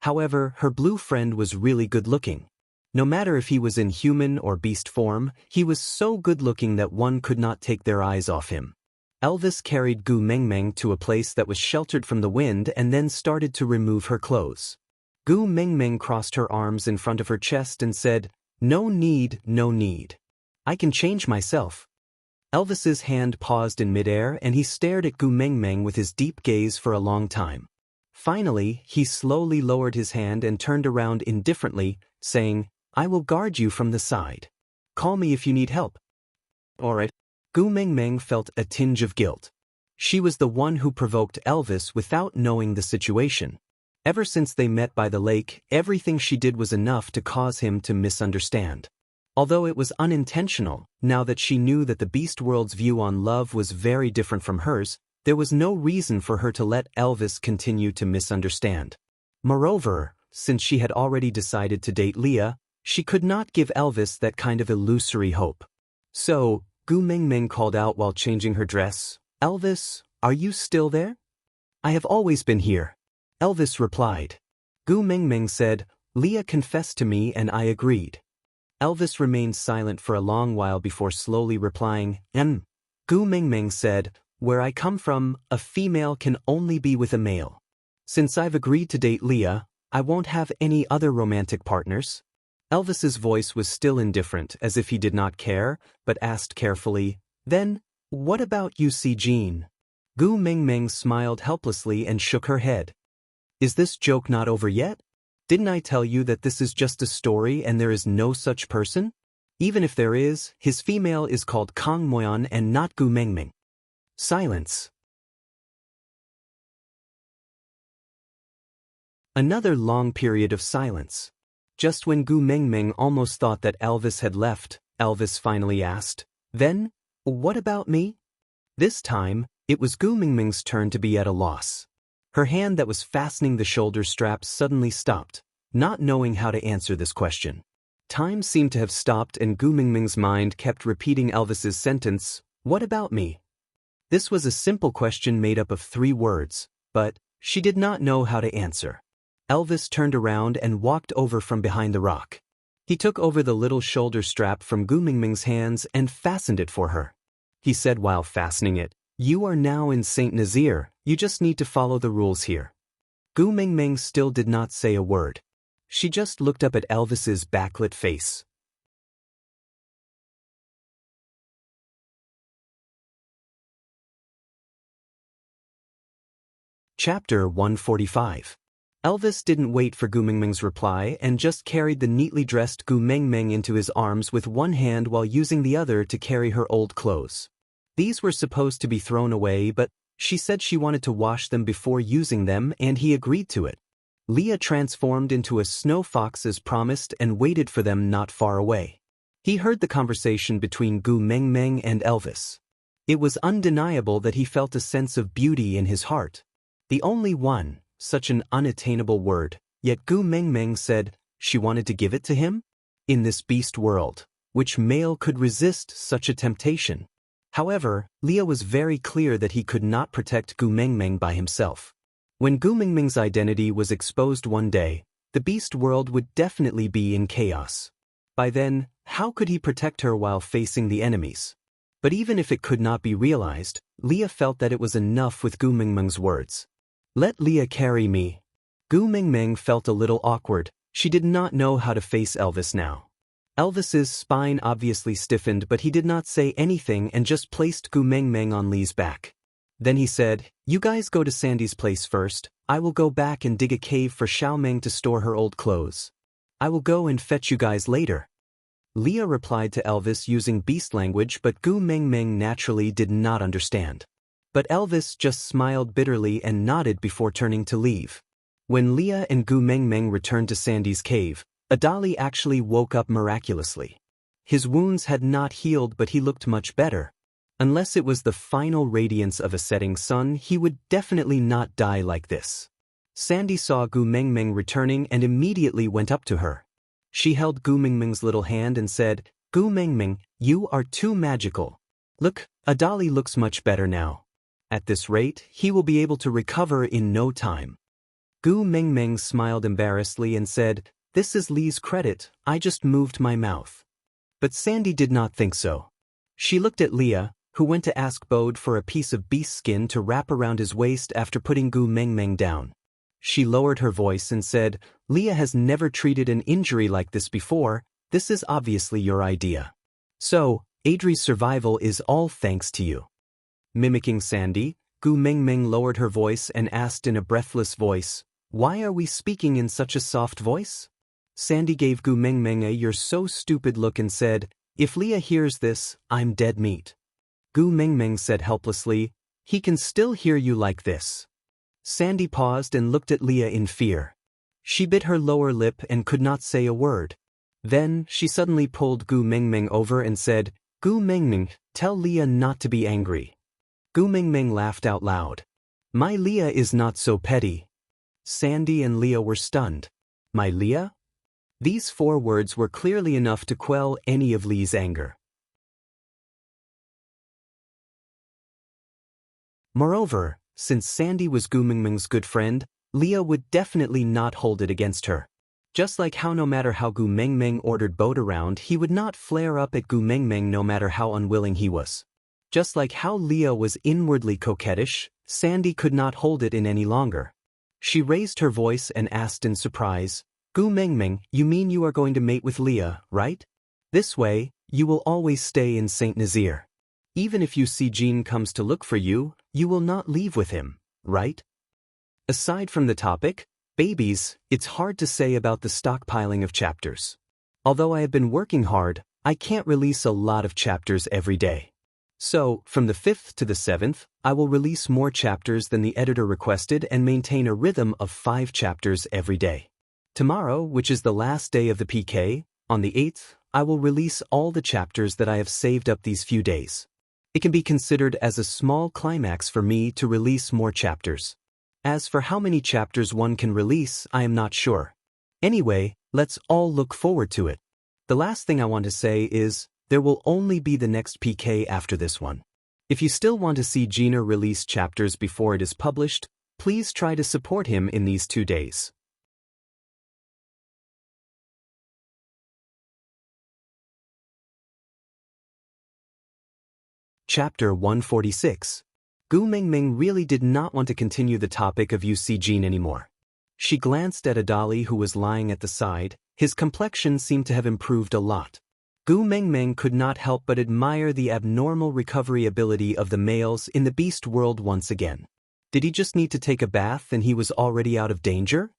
However, her blue friend was really good-looking. No matter if he was in human or beast form, he was so good-looking that one could not take their eyes off him. Elvis carried Gu Mengmeng to a place that was sheltered from the wind and then started to remove her clothes. Gu Mengmeng crossed her arms in front of her chest and said, "No need, no need. I can change myself." Elvis's hand paused in midair and he stared at Gu Mengmeng with his deep gaze for a long time. Finally, he slowly lowered his hand and turned around indifferently, saying, "I will guard you from the side. Call me if you need help." "All right." Gu Mengmeng felt a tinge of guilt. She was the one who provoked Elvis without knowing the situation. Ever since they met by the lake, everything she did was enough to cause him to misunderstand. Although it was unintentional, now that she knew that the beast world's view on love was very different from hers, there was no reason for her to let Elvis continue to misunderstand. Moreover, since she had already decided to date Leah, she could not give Elvis that kind of illusory hope. So, Gu Mengmeng called out while changing her dress, "Elvis, are you still there?" "I have always been here," Elvis replied. Gu Mengmeng said, "Leah confessed to me and I agreed." Elvis remained silent for a long while before slowly replying, Gu Mengmeng said, "Where I come from, a female can only be with a male. Since I've agreed to date Leah, I won't have any other romantic partners." Elvis's voice was still indifferent, as if he did not care, but asked carefully, "Then, what about you, Si Jean?" Gu Mengmeng smiled helplessly and shook her head. "Is this joke not over yet? Didn't I tell you that this is just a story and there is no such person? Even if there is, his female is called Kang Moyan and not Gu Mengmeng." Silence. Another long period of silence. Just when Gu Mengmeng almost thought that Elvis had left, Elvis finally asked, "Then, what about me?" This time, it was Gu Mengmeng's turn to be at a loss. Her hand that was fastening the shoulder straps suddenly stopped, not knowing how to answer this question. Time seemed to have stopped and Gu Mengmeng's mind kept repeating Elvis's sentence, "What about me?" This was a simple question made up of 3 words, but she did not know how to answer. Elvis turned around and walked over from behind the rock. He took over the little shoulder strap from Gu Mengmeng's hands and fastened it for her. He said while fastening it, "You are now in Saint Nazaire, you just need to follow the rules here." Gu Mengmeng still did not say a word. She just looked up at Elvis's backlit face. Chapter 145. Elvis didn't wait for Gu Mengmeng's reply and just carried the neatly dressed Gu Mengmeng into his arms with one hand while using the other to carry her old clothes. These were supposed to be thrown away, but she said she wanted to wash them before using them and he agreed to it. Leah transformed into a snow fox as promised and waited for them not far away. He heard the conversation between Gu Mengmeng and Elvis. It was undeniable that he felt a sense of beauty in his heart. The only one, such an unattainable word, yet Gu Mengmeng said she wanted to give it to him? In this beast world, which male could resist such a temptation? However, Leah was very clear that he could not protect Gu Mengmeng by himself. When Gu Mengmeng's identity was exposed one day, the beast world would definitely be in chaos. By then, how could he protect her while facing the enemies? But even if it could not be realized, Leah felt that it was enough with Gu Mengmeng's words. "Let Leah carry me." Gu Mengmeng felt a little awkward. She did not know how to face Elvis now. Elvis's spine obviously stiffened, but he did not say anything and just placed Gu Mengmeng on Lee's back. Then he said, "You guys go to Sandy's place first. I will go back and dig a cave for Xiaomeng to store her old clothes. I will go and fetch you guys later." Leah replied to Elvis using beast language, but Gu Mengmeng naturally did not understand. But Elvis just smiled bitterly and nodded before turning to leave. When Leah and Gu Mengmeng returned to Sandy's cave, Adali actually woke up miraculously. His wounds had not healed, but he looked much better. Unless it was the final radiance of a setting sun, he would definitely not die like this. Sandy saw Gu Mengmeng returning and immediately went up to her. She held Gu Mengmeng's little hand and said, "Gu Mengmeng, you are too magical. Look, Adali looks much better now. At this rate, he will be able to recover in no time." Gu Mengmeng smiled embarrassedly and said, "This is Lee's credit, I just moved my mouth." But Sandy did not think so. She looked at Leah, who went to ask Bode for a piece of beast skin to wrap around his waist after putting Gu Mengmeng down. She lowered her voice and said, "Leah has never treated an injury like this before. This is obviously your idea. So, Adri's survival is all thanks to you." Mimicking Sandy, Gu Mengmeng lowered her voice and asked in a breathless voice, "Why are we speaking in such a soft voice?" Sandy gave Gu Mengmeng a "you're so stupid" look and said, "If Leah hears this, I'm dead meat." Gu Mengmeng said helplessly, "He can still hear you like this." Sandy paused and looked at Leah in fear. She bit her lower lip and could not say a word. Then, she suddenly pulled Gu Mengmeng over and said, "Gu Mengmeng, tell Leah not to be angry." Gu Mengmeng laughed out loud. "My Leah is not so petty." Sandy and Leah were stunned. "My Leah?" These 4 words were clearly enough to quell any of Lee's anger. Moreover, since Sandy was Gu Mengmeng's good friend, Leah would definitely not hold it against her. Just like how no matter how Gu Mengmeng ordered Bode around, he would not flare up at Gu Mengmeng no matter how unwilling he was. Just like how Leah was inwardly coquettish, Sandy could not hold it in any longer. She raised her voice and asked in surprise, "Gu Mengmeng, you mean you are going to mate with Leah, right? This way, you will always stay in Saint Nazaire. Even if you see Jean comes to look for you, you will not leave with him, right?" Aside from the topic, babies, it's hard to say about the stockpiling of chapters. Although I have been working hard, I can't release a lot of chapters every day. So, from the 5th to the 7th, I will release more chapters than the editor requested and maintain a rhythm of 5 chapters every day. Tomorrow, which is the last day of the PK, on the 8th, I will release all the chapters that I have saved up these few days. It can be considered as a small climax for me to release more chapters. As for how many chapters one can release, I am not sure. Anyway, let's all look forward to it. The last thing I want to say is, there will only be the next PK after this one. If you still want to see Gina release chapters before it is published, please try to support him in these 2 days. Chapter 146. Gu Mengmeng really did not want to continue the topic of UC Jean anymore. She glanced at Adali who was lying at the side. His complexion seemed to have improved a lot. Gu Mengmeng could not help but admire the abnormal recovery ability of the males in the beast world once again. Did he just need to take a bath and he was already out of danger?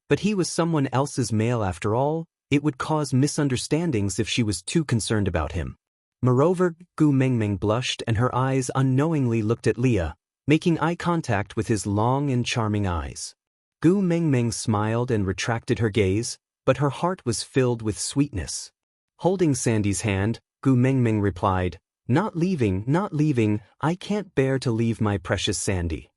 But he was someone else's male after all. It would cause misunderstandings if she was too concerned about him. Moreover, Gu Mengmeng blushed and her eyes unknowingly looked at Leah, making eye contact with his long and charming eyes. Gu Mengmeng smiled and retracted her gaze, but her heart was filled with sweetness. Holding Sandy's hand, Gu Mengmeng replied, not leaving, I can't bear to leave my precious Sandy."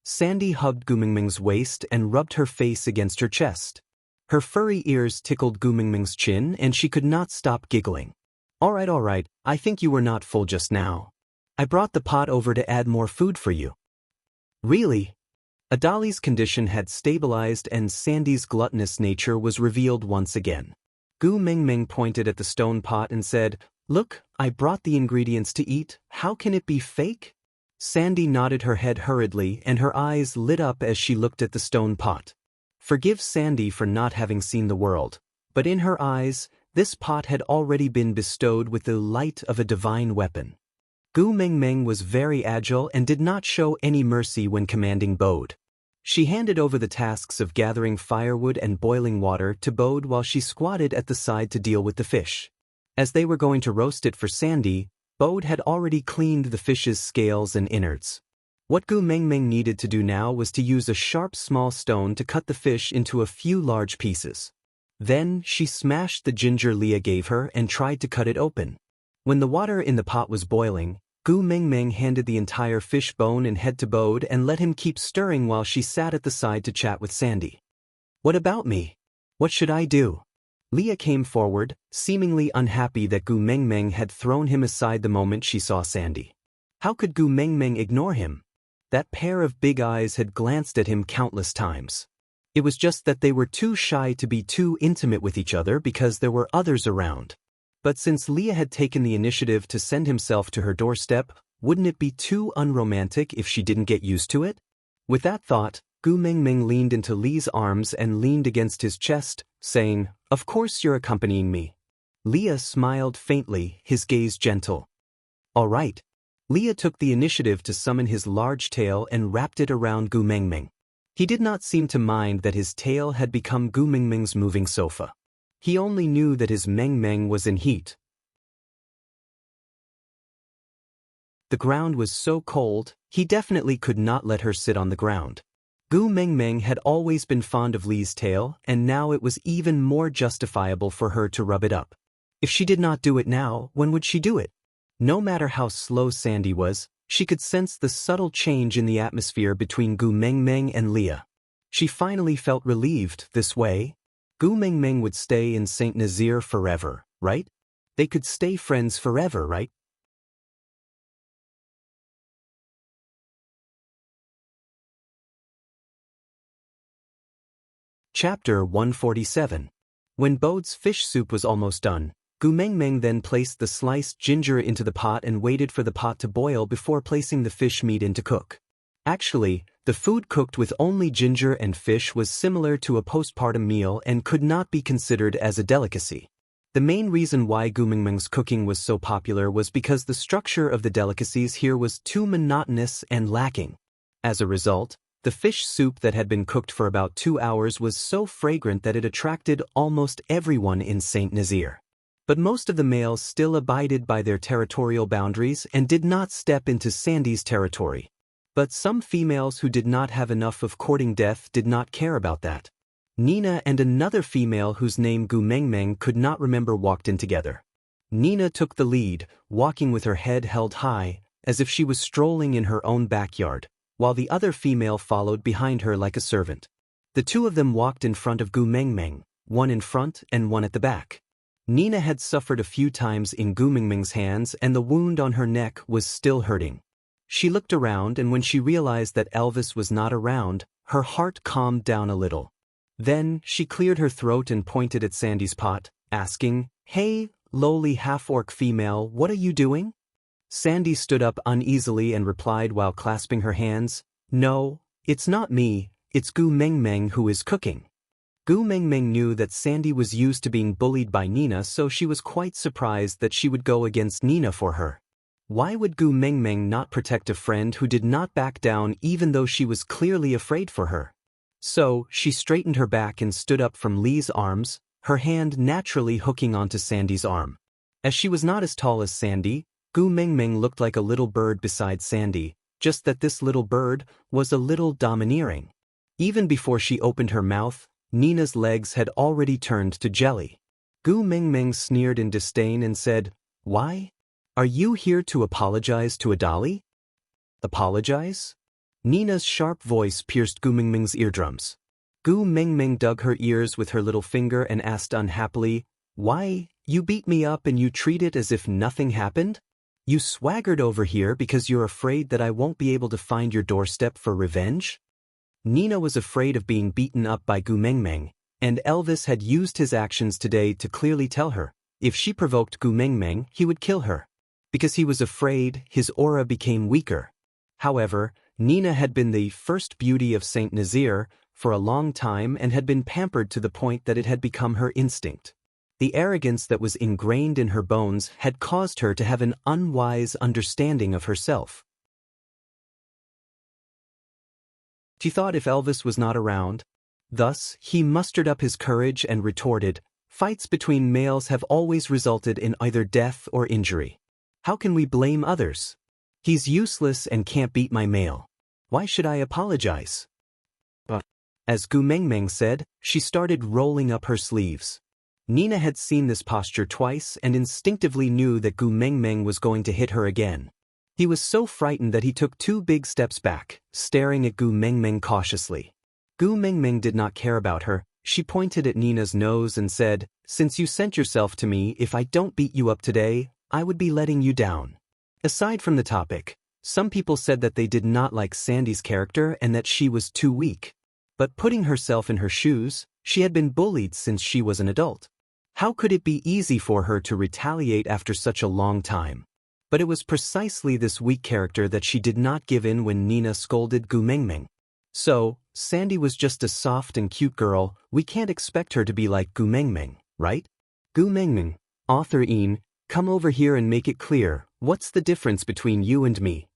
Sandy hugged Gu Mengmeng's waist and rubbed her face against her chest. Her furry ears tickled Gu Mengmeng's chin and she could not stop giggling. All right, I think you were not full just now. I brought the pot over to add more food for you." "Really?" Adali's condition had stabilized and Sandy's gluttonous nature was revealed once again. Gu Mengmeng pointed at the stone pot and said, "Look, I brought the ingredients to eat. How can it be fake?" Sandy nodded her head hurriedly and her eyes lit up as she looked at the stone pot. Forgive Sandy for not having seen the world, but in her eyes, this pot had already been bestowed with the light of a divine weapon. Gu Mengmeng was very agile and did not show any mercy when commanding Bode. She handed over the tasks of gathering firewood and boiling water to Bode while she squatted at the side to deal with the fish. As they were going to roast it for Sandy, Bode had already cleaned the fish's scales and innards. What Gu Mengmeng needed to do now was to use a sharp small stone to cut the fish into a few large pieces. Then, she smashed the ginger Leah gave her and tried to cut it open. When the water in the pot was boiling, Gu Mengmeng handed the entire fish bone and head to Bode and let him keep stirring while she sat at the side to chat with Sandy. "What about me? What should I do?" Leah came forward, seemingly unhappy that Gu Mengmeng had thrown him aside the moment she saw Sandy. How could Gu Mengmeng ignore him? That pair of big eyes had glanced at him countless times. It was just that they were too shy to be too intimate with each other because there were others around. But since Leah had taken the initiative to send himself to her doorstep, Wouldn't it be too unromantic if she didn't get used to it? With that thought, Gu Mingming leaned into Li's arms and leaned against his chest, saying, "Of course you're accompanying me." Leah smiled faintly, his gaze gentle. "All right." Leah took the initiative to summon his large tail and wrapped it around Gu Mingming. He did not seem to mind that his tail had become Gu Mingming's moving sofa. He only knew that his Meng was in heat. The ground was so cold, he definitely could not let her sit on the ground. Gu Mingming had always been fond of Li's tail, and now it was even more justifiable for her to rub it up. If she did not do it now, when would she do it? No matter how slow Sandy was, she could sense the subtle change in the atmosphere between Gu Mingming and Leah. She finally felt relieved. This way, Gu Mingming would stay in Saint Nazaire forever, right? They could stay friends forever, right? Chapter 147. When Bode's fish soup was almost done, Gu Mingming then placed the sliced ginger into the pot and waited for the pot to boil before placing the fish meat in to cook. Actually, the food cooked with only ginger and fish was similar to a postpartum meal and could not be considered as a delicacy. The main reason why Gu Mingming's cooking was so popular was because the structure of the delicacies here was too monotonous and lacking. As a result, the fish soup that had been cooked for about 2 hours was so fragrant that it attracted almost everyone in Saint Nazaire. But most of the males still abided by their territorial boundaries and did not step into Sandy's territory. But some females who did not have enough of courting death did not care about that. Nina and another female whose name Gu Mingming could not remember walked in together. Nina took the lead, walking with her head held high, as if she was strolling in her own backyard, while the other female followed behind her like a servant. The two of them walked in front of Gu Mingming, one in front and one at the back. Nina had suffered a few times in Gu Mingming's hands and the wound on her neck was still hurting. She looked around and when she realized that Elvis was not around, her heart calmed down a little. Then, she cleared her throat and pointed at Sandy's pot, asking, "Hey, lowly half-orc female, what are you doing?" Sandy stood up uneasily and replied while clasping her hands, "No, it's not me, it's Gu Mingming who is cooking." Gu Mingming knew that Sandy was used to being bullied by Nina, so she was quite surprised that she would go against Nina for her. Why would Gu Mingming not protect a friend who did not back down even though she was clearly afraid for her? So, she straightened her back and stood up from Li's arms, her hand naturally hooking onto Sandy's arm. As she was not as tall as Sandy, Gu Mingming looked like a little bird beside Sandy, just that this little bird was a little domineering. Even before she opened her mouth, Nina's legs had already turned to jelly. Gu Mingming sneered in disdain and said, "Why? Are you here to apologize to a dolly?" "Apologize?" Nina's sharp voice pierced Gu Mingming's eardrums. Gu Mingming dug her ears with her little finger and asked unhappily, "Why, you beat me up and you treat it as if nothing happened? You swaggered over here because you're afraid that I won't be able to find your doorstep for revenge?" Nina was afraid of being beaten up by Gu Mingming, and Elvis had used his actions today to clearly tell her, if she provoked Gu Mingming, he would kill her. Because he was afraid, his aura became weaker. However, Nina had been the first beauty of Saint Nazaire for a long time and had been pampered to the point that it had become her instinct. The arrogance that was ingrained in her bones had caused her to have an unwise understanding of herself. She thought if Elvis was not around. Thus, he mustered up his courage and retorted, "Fights between males have always resulted in either death or injury. How can we blame others? He's useless and can't beat my male. Why should I apologize?" But, as Gu Mingming said, she started rolling up her sleeves. Nina had seen this posture twice and instinctively knew that Gu Mingming was going to hit her again. He was so frightened that he took 2 big steps back, staring at Gu Mingming cautiously. Gu Mingming did not care about her. She pointed at Nina's nose and said, "Since you sent yourself to me, if I don't beat you up today, I would be letting you down." Aside from the topic, some people said that they did not like Sandy's character and that she was too weak. But putting herself in her shoes, she had been bullied since she was an adult. How could it be easy for her to retaliate after such a long time? But it was precisely this weak character that she did not give in when Nina scolded Gu Mengmeng. So, Sandy was just a soft and cute girl, we can't expect her to be like Gu Mengmeng, right? Gu Mengmeng, author Ian, come over here and make it clear, what's the difference between you and me?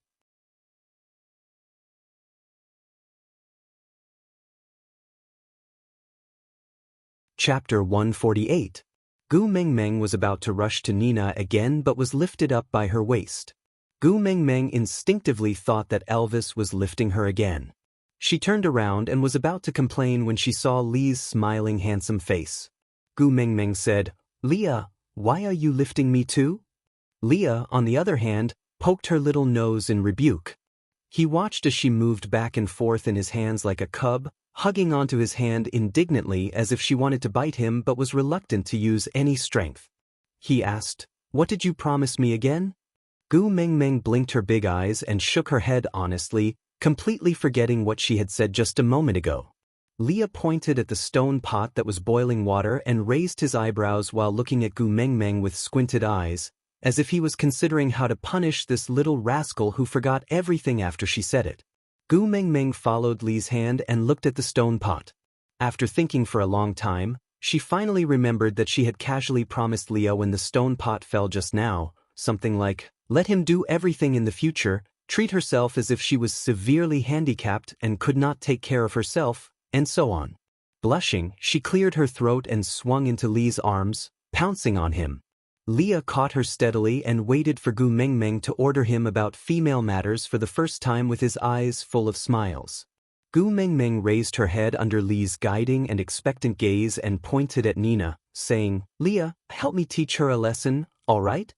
Chapter 148. Gu Mengmeng was about to rush to Nina again but was lifted up by her waist. Gu Mengmeng instinctively thought that Elvis was lifting her again. She turned around and was about to complain when she saw Li's smiling handsome face. Gu Mengmeng said, "Leah, why are you lifting me too?" Leah, on the other hand, poked her little nose in rebuke. He watched as she moved back and forth in his hands like a cub, hugging onto his hand indignantly as if she wanted to bite him but was reluctant to use any strength. He asked, "What did you promise me again?" Gu Mengmeng blinked her big eyes and shook her head honestly, completely forgetting what she had said just a moment ago. Leah pointed at the stone pot that was boiling water and raised his eyebrows while looking at Gu Mengmeng with squinted eyes, as if he was considering how to punish this little rascal who forgot everything after she said it. Gu Mengmeng followed Li's hand and looked at the stone pot. After thinking for a long time, she finally remembered that she had casually promised Leah when the stone pot fell just now, something like, let him do everything in the future, treat herself as if she was severely handicapped and could not take care of herself, and so on. Blushing, she cleared her throat and swung into Li's arms, pouncing on him. Leah caught her steadily and waited for Gu Mengmeng to order him about female matters for the first time with his eyes full of smiles. Gu Mengmeng raised her head under Li's guiding and expectant gaze and pointed at Nina, saying, "Leah, help me teach her a lesson, all right?"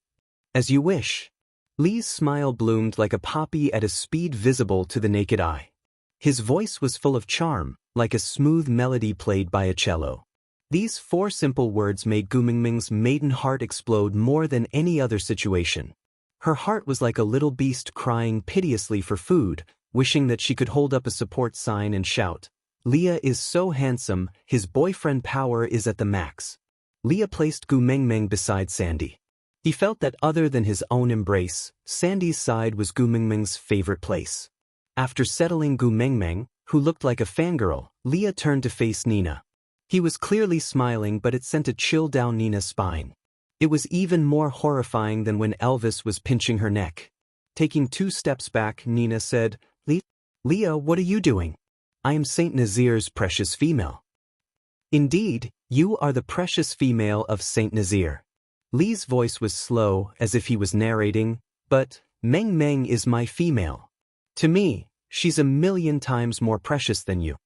"As you wish." Li's smile bloomed like a poppy at a speed visible to the naked eye. His voice was full of charm, like a smooth melody played by a cello. These 4 simple words made Gu Mengmeng's maiden heart explode more than any other situation. Her heart was like a little beast crying piteously for food, wishing that she could hold up a support sign and shout, "Leah is so handsome, his boyfriend power is at the max." Leah placed Gu Mengmeng beside Sandy. He felt that other than his own embrace, Sandy's side was Gu Mengmeng's favorite place. After settling Gu Mengmeng, who looked like a fangirl, Leah turned to face Nina. He was clearly smiling, but it sent a chill down Nina's spine. It was even more horrifying than when Elvis was pinching her neck. Taking 2 steps back, Nina said, Leah, what are you doing?" "I am Saint Nazir's precious female." "Indeed, you are the precious female of Saint Nazir." Li's voice was slow, as if he was narrating, "But Meng Meng is my female. To me, she's 1,000,000 times more precious than you."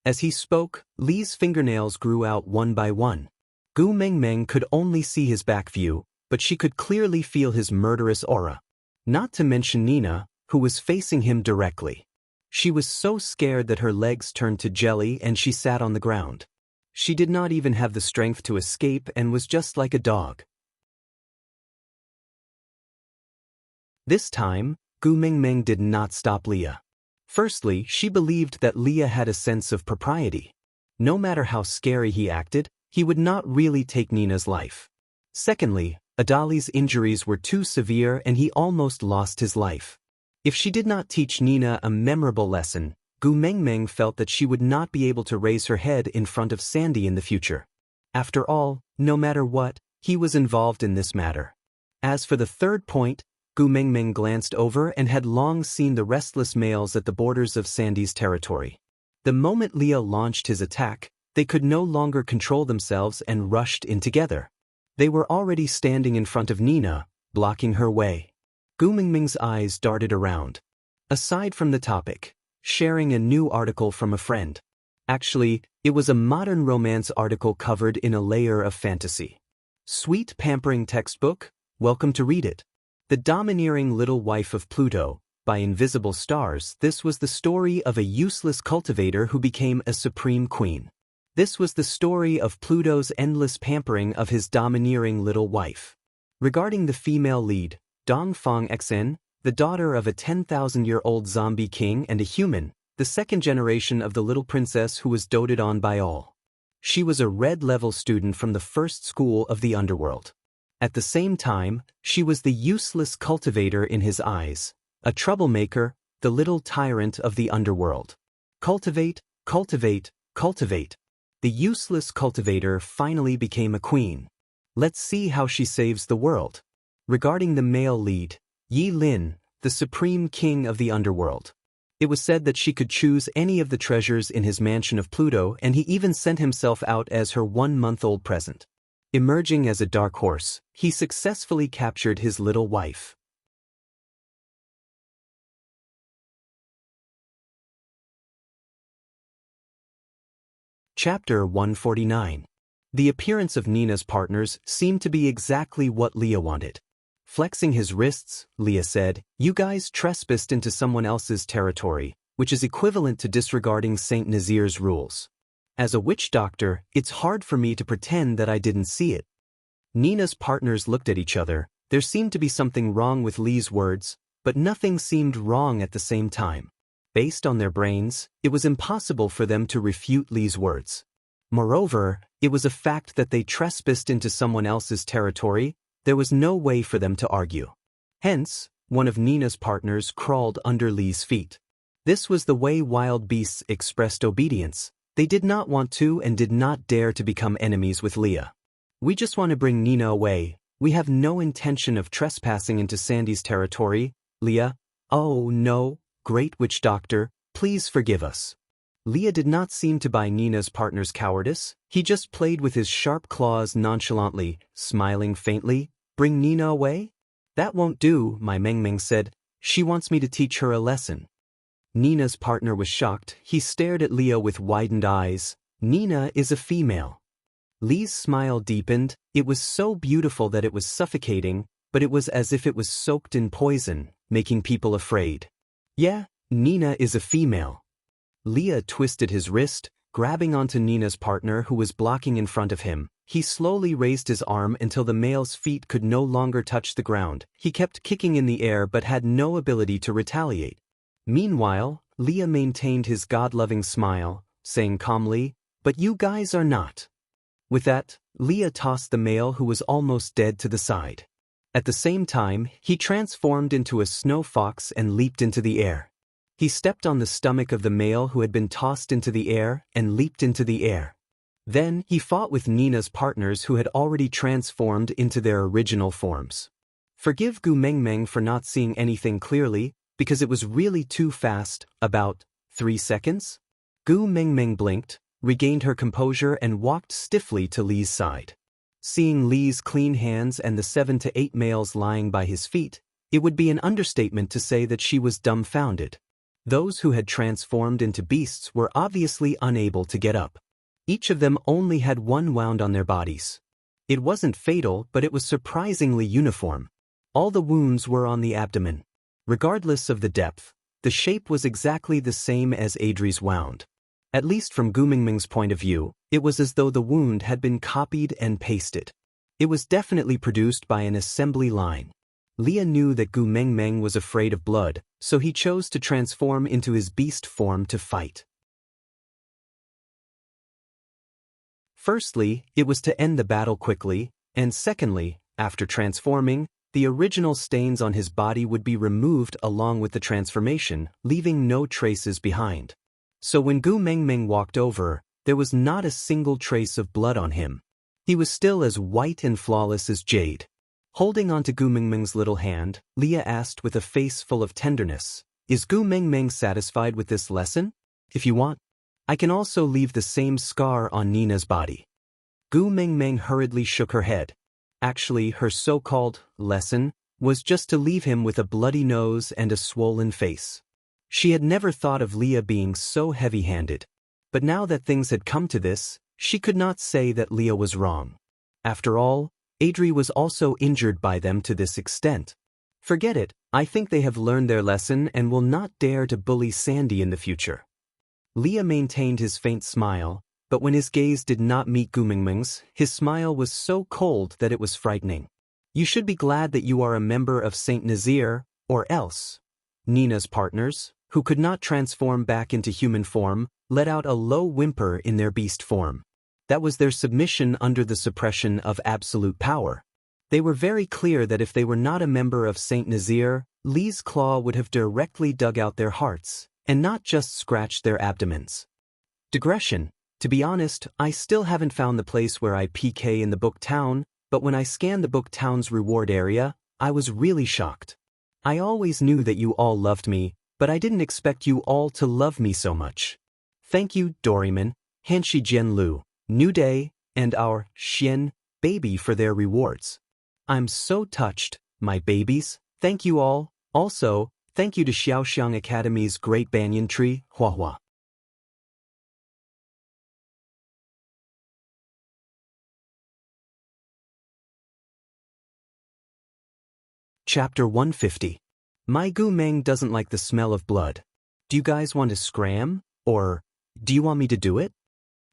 As he spoke, Li's fingernails grew out one by one. Gu Mengmeng could only see his back view, but she could clearly feel his murderous aura. Not to mention Nina, who was facing him directly. She was so scared that her legs turned to jelly and she sat on the ground. She did not even have the strength to escape and was just like a dog. This time, Gu Mengmeng did not stop Leah. Firstly, she believed that Leah had a sense of propriety. No matter how scary he acted, he would not really take Nina's life. Secondly, Adali's injuries were too severe and he almost lost his life. If she did not teach Nina a memorable lesson, Gu Mengmeng felt that she would not be able to raise her head in front of Sandy in the future. After all, no matter what, he was involved in this matter. As for the third point, Gu Mengmeng glanced over and had long seen the restless males at the borders of Sandy's territory. The moment Leah launched his attack, they could no longer control themselves and rushed in together. They were already standing in front of Nina, blocking her way. Gu Mengmeng's eyes darted around. Aside from the topic, sharing a new article from a friend. Actually, it was a modern romance article covered in a layer of fantasy. Sweet pampering textbook, welcome to read it. The Domineering Little Wife of Pluto, by Invisible Stars. This was the story of a useless cultivator who became a supreme queen. This was the story of Pluto's endless pampering of his domineering little wife. Regarding the female lead, Dongfang Xen, the daughter of a 10,000-year-old zombie king and a human, the second generation of the little princess who was doted on by all. She was a red-level student from the first school of the underworld. At the same time, she was the useless cultivator in his eyes, a troublemaker, the little tyrant of the underworld. Cultivate, cultivate, cultivate. The useless cultivator finally became a queen. Let's see how she saves the world. Regarding the male lead, Yi Lin, the supreme king of the underworld. It was said that she could choose any of the treasures in his mansion of Pluto, and he even sent himself out as her 1-month-old present. Emerging as a dark horse, he successfully captured his little wife. Chapter 149. The appearance of Nina's partners seemed to be exactly what Leah wanted. Flexing his wrists, Leah said, "You guys trespassed into someone else's territory, which is equivalent to disregarding Saint Nazir's rules. As a witch doctor, it's hard for me to pretend that I didn't see it." Nina's partners looked at each other. There seemed to be something wrong with Lee's words, but nothing seemed wrong at the same time. Based on their brains, it was impossible for them to refute Lee's words. Moreover, it was a fact that they trespassed into someone else's territory. There was no way for them to argue. Hence, one of Nina's partners crawled under Lee's feet. This was the way wild beasts expressed obedience. They did not want to and did not dare to become enemies with Leah. "We just want to bring Nina away. We have no intention of trespassing into Sandy's territory." Leah, "Oh no, great witch doctor, please forgive us." Leah did not seem to buy Nina's partner's cowardice. He just played with his sharp claws nonchalantly, smiling faintly. "Bring Nina away? That won't do," my Meng Meng said. "She wants me to teach her a lesson." Nina's partner was shocked. He stared at Leah with widened eyes. "Nina is a female." Lee's smile deepened. It was so beautiful that it was suffocating, but it was as if it was soaked in poison, making people afraid. "Yeah, Nina is a female." Leah twisted his wrist, grabbing onto Nina's partner who was blocking in front of him. He slowly raised his arm until the male's feet could no longer touch the ground. He kept kicking in the air but had no ability to retaliate. Meanwhile, Leah maintained his God-loving smile, saying calmly, "But you guys are not." With that, Leah tossed the male who was almost dead to the side. At the same time, he transformed into a snow fox and leaped into the air. He stepped on the stomach of the male who had been tossed into the air and leaped into the air. Then, he fought with Nina's partners who had already transformed into their original forms. Forgive Gu Mengmeng for not seeing anything clearly, because it was really too fast, about 3 seconds. Gu Mengmeng blinked, regained her composure and walked stiffly to Lee's side. Seeing Lee's clean hands and the 7 to 8 males lying by his feet, it would be an understatement to say that she was dumbfounded. Those who had transformed into beasts were obviously unable to get up. Each of them only had one wound on their bodies. It wasn't fatal, but it was surprisingly uniform. All the wounds were on the abdomen. Regardless of the depth, the shape was exactly the same as Adri's wound. At least from Gu Mingming's point of view, it was as though the wound had been copied and pasted. It was definitely produced by an assembly line. Leah knew that Gu Mengmeng was afraid of blood, so he chose to transform into his beast form to fight. Firstly, it was to end the battle quickly, and secondly, after transforming, the original stains on his body would be removed along with the transformation, leaving no traces behind. So when Gu Mengmeng walked over, there was not a single trace of blood on him. He was still as white and flawless as jade. Holding onto Gu Mengmeng's little hand, Leah asked with a face full of tenderness, "Is Gu Mengmeng satisfied with this lesson? If you want, I can also leave the same scar on Nina's body." Gu Mengmeng hurriedly shook her head. Actually, her so-called lesson was just to leave him with a bloody nose and a swollen face. She had never thought of Leah being so heavy-handed. But now that things had come to this, she could not say that Leah was wrong. After all, Adri was also injured by them to this extent. Forget it, I think they have learned their lesson and will not dare to bully Sandy in the future. Leah maintained his faint smile, but when his gaze did not meet Gu Mingmeng's, his smile was so cold that it was frightening. "You should be glad that you are a member of Saint Nazir, or else." Nina's partners, who could not transform back into human form, let out a low whimper in their beast form. That was their submission under the suppression of absolute power. They were very clear that if they were not a member of Saint Nazir, Lee's claw would have directly dug out their hearts, and not just scratched their abdomens. Digression. To be honest, I still haven't found the place where I PK in the book town, but when I scanned the book town's reward area, I was really shocked. I always knew that you all loved me, but I didn't expect you all to love me so much. Thank you, Doryman, Hanshi Jianlu, New Day, and our Xian baby for their rewards. I'm so touched, my babies. Thank you all. Also, thank you to Xiaoxiang Academy's Great Banyan Tree, Huahua. Chapter 150. My Gu Meng doesn't like the smell of blood. Do you guys want to scram? Or, do you want me to do it?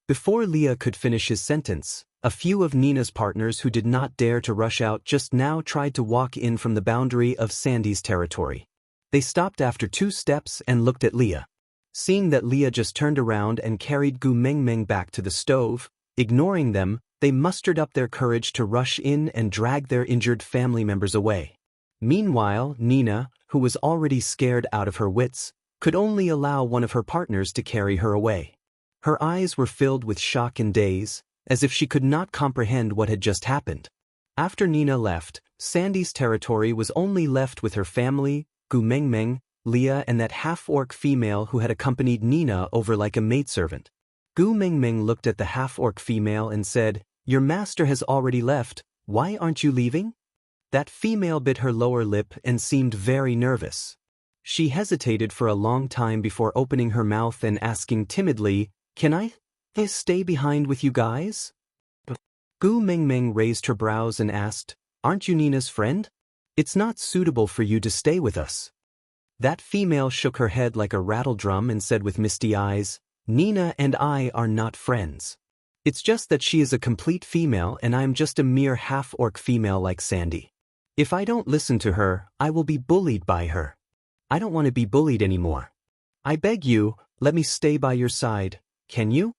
Before Leah could finish his sentence, a few of Nina's partners who did not dare to rush out just now tried to walk in from the boundary of Sandy's territory. They stopped after 2 steps and looked at Leah. Seeing that Leah just turned around and carried Gu Meng back to the stove, ignoring them, they mustered up their courage to rush in and drag their injured family members away. Meanwhile, Nina, who was already scared out of her wits, could only allow one of her partners to carry her away. Her eyes were filled with shock and daze, as if she could not comprehend what had just happened. After Nina left, Sandy's territory was only left with her family, Gu Meng, Leah, and that half-orc female who had accompanied Nina over like a maidservant. Gu Meng looked at the half-orc female and said, "Your master has already left, why aren't you leaving?" That female bit her lower lip and seemed very nervous. She hesitated for a long time before opening her mouth and asking timidly, "Can I stay behind with you guys?" Gu Meng raised her brows and asked, "Aren't you Nina's friend? It's not suitable for you to stay with us." That female shook her head like a rattle drum and said with misty eyes, "Nina and I are not friends. It's just that she is a complete female and I am just a mere half-orc female like Sandy. If I don't listen to her, I will be bullied by her. I don't want to be bullied anymore. I beg you, let me stay by your side, can you?"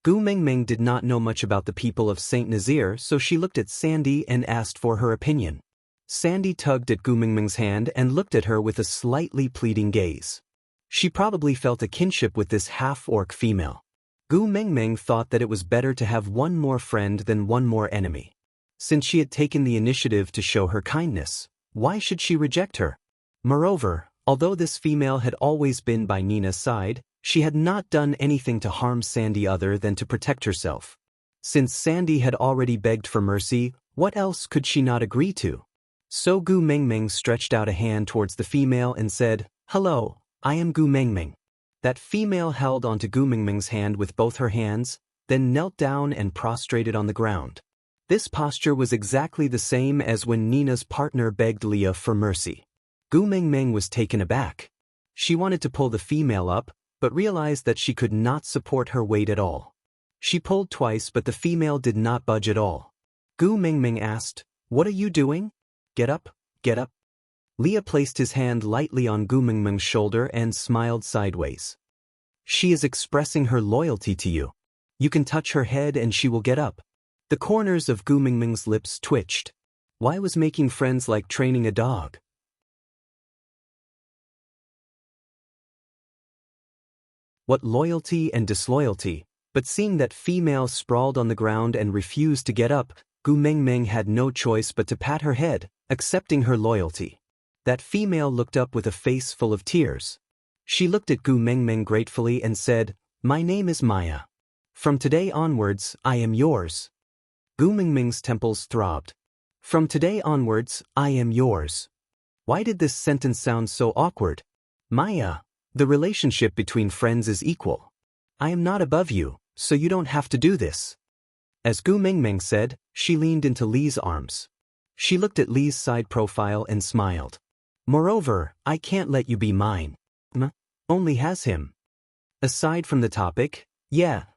Gu Meng did not know much about the people of Saint Nazir, so she looked at Sandy and asked for her opinion. Sandy tugged at Gu Meng's hand and looked at her with a slightly pleading gaze. She probably felt a kinship with this half-orc female. Gu Meng thought that it was better to have one more friend than one more enemy. Since she had taken the initiative to show her kindness, why should she reject her? Moreover, although this female had always been by Nina's side, she had not done anything to harm Sandy other than to protect herself. Since Sandy had already begged for mercy, what else could she not agree to? So Gu Meng stretched out a hand towards the female and said, "Hello, I am Gu Meng." That female held onto Gu Meng's hand with both her hands, then knelt down and prostrated on the ground. This posture was exactly the same as when Nina's partner begged Leah for mercy. Gu Meng was taken aback. She wanted to pull the female up, but realized that she could not support her weight at all. She pulled twice, but the female did not budge at all. Gu Meng asked, "What are you doing? Get up, get up." Leah placed his hand lightly on Gu Meng's shoulder and smiled sideways. "She is expressing her loyalty to you. You can touch her head and she will get up." The corners of Gu Meng's lips twitched. Why was making friends like training a dog? What loyalty and disloyalty, but seeing that female sprawled on the ground and refused to get up, Gu Meng had no choice but to pat her head, accepting her loyalty. That female looked up with a face full of tears. She looked at Gu Meng gratefully and said, "My name is Maya. From today onwards, I am yours." Gu Meng's temples throbbed. "From today onwards, I am yours." Why did this sentence sound so awkward? "Maya, the relationship between friends is equal. I am not above you, so you don't have to do this." As Gu Meng said, she leaned into Lee's arms. She looked at Lee's side profile and smiled. "Moreover, I can't let you be mine. Only has him." Aside from the topic,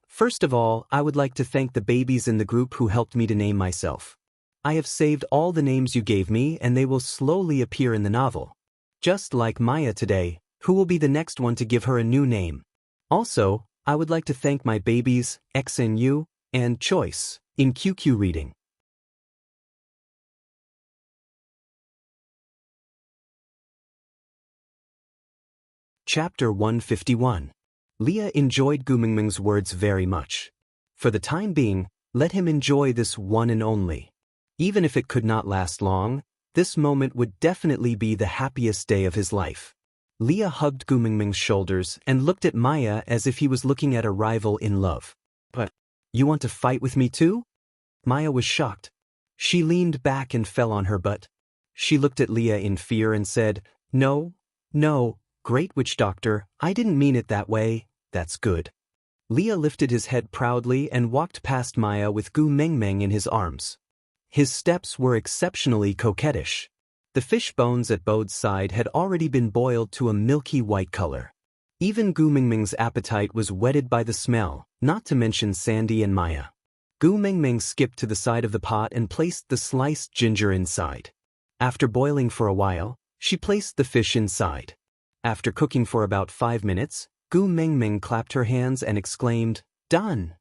first of all, I would like to thank the babies in the group who helped me to name myself. I have saved all the names you gave me and they will slowly appear in the novel. Just like Maya today, who will be the next one to give her a new name. Also, I would like to thank my babies, XNU, and Choice, in QQ reading. Chapter 151. Leah enjoyed Gu Mingming's words very much. For the time being, let him enjoy this one and only. Even if it could not last long, this moment would definitely be the happiest day of his life. Leah hugged Gu Mingming's shoulders and looked at Maya as if he was looking at a rival in love. But, you want to fight with me too? Maya was shocked. She leaned back and fell on her butt. She looked at Leah in fear and said, No, Great Witch Doctor, I didn't mean it that way, that's good. Leah lifted his head proudly and walked past Maya with Gu Mingming in his arms. His steps were exceptionally coquettish. The fish bones at Bode's side had already been boiled to a milky white color. Even Gu Mingming's appetite was whetted by the smell, not to mention Sandy and Maya. Gu Mingming skipped to the side of the pot and placed the sliced ginger inside. After boiling for a while, she placed the fish inside. After cooking for about 5 minutes, Gu Mingming clapped her hands and exclaimed, Done!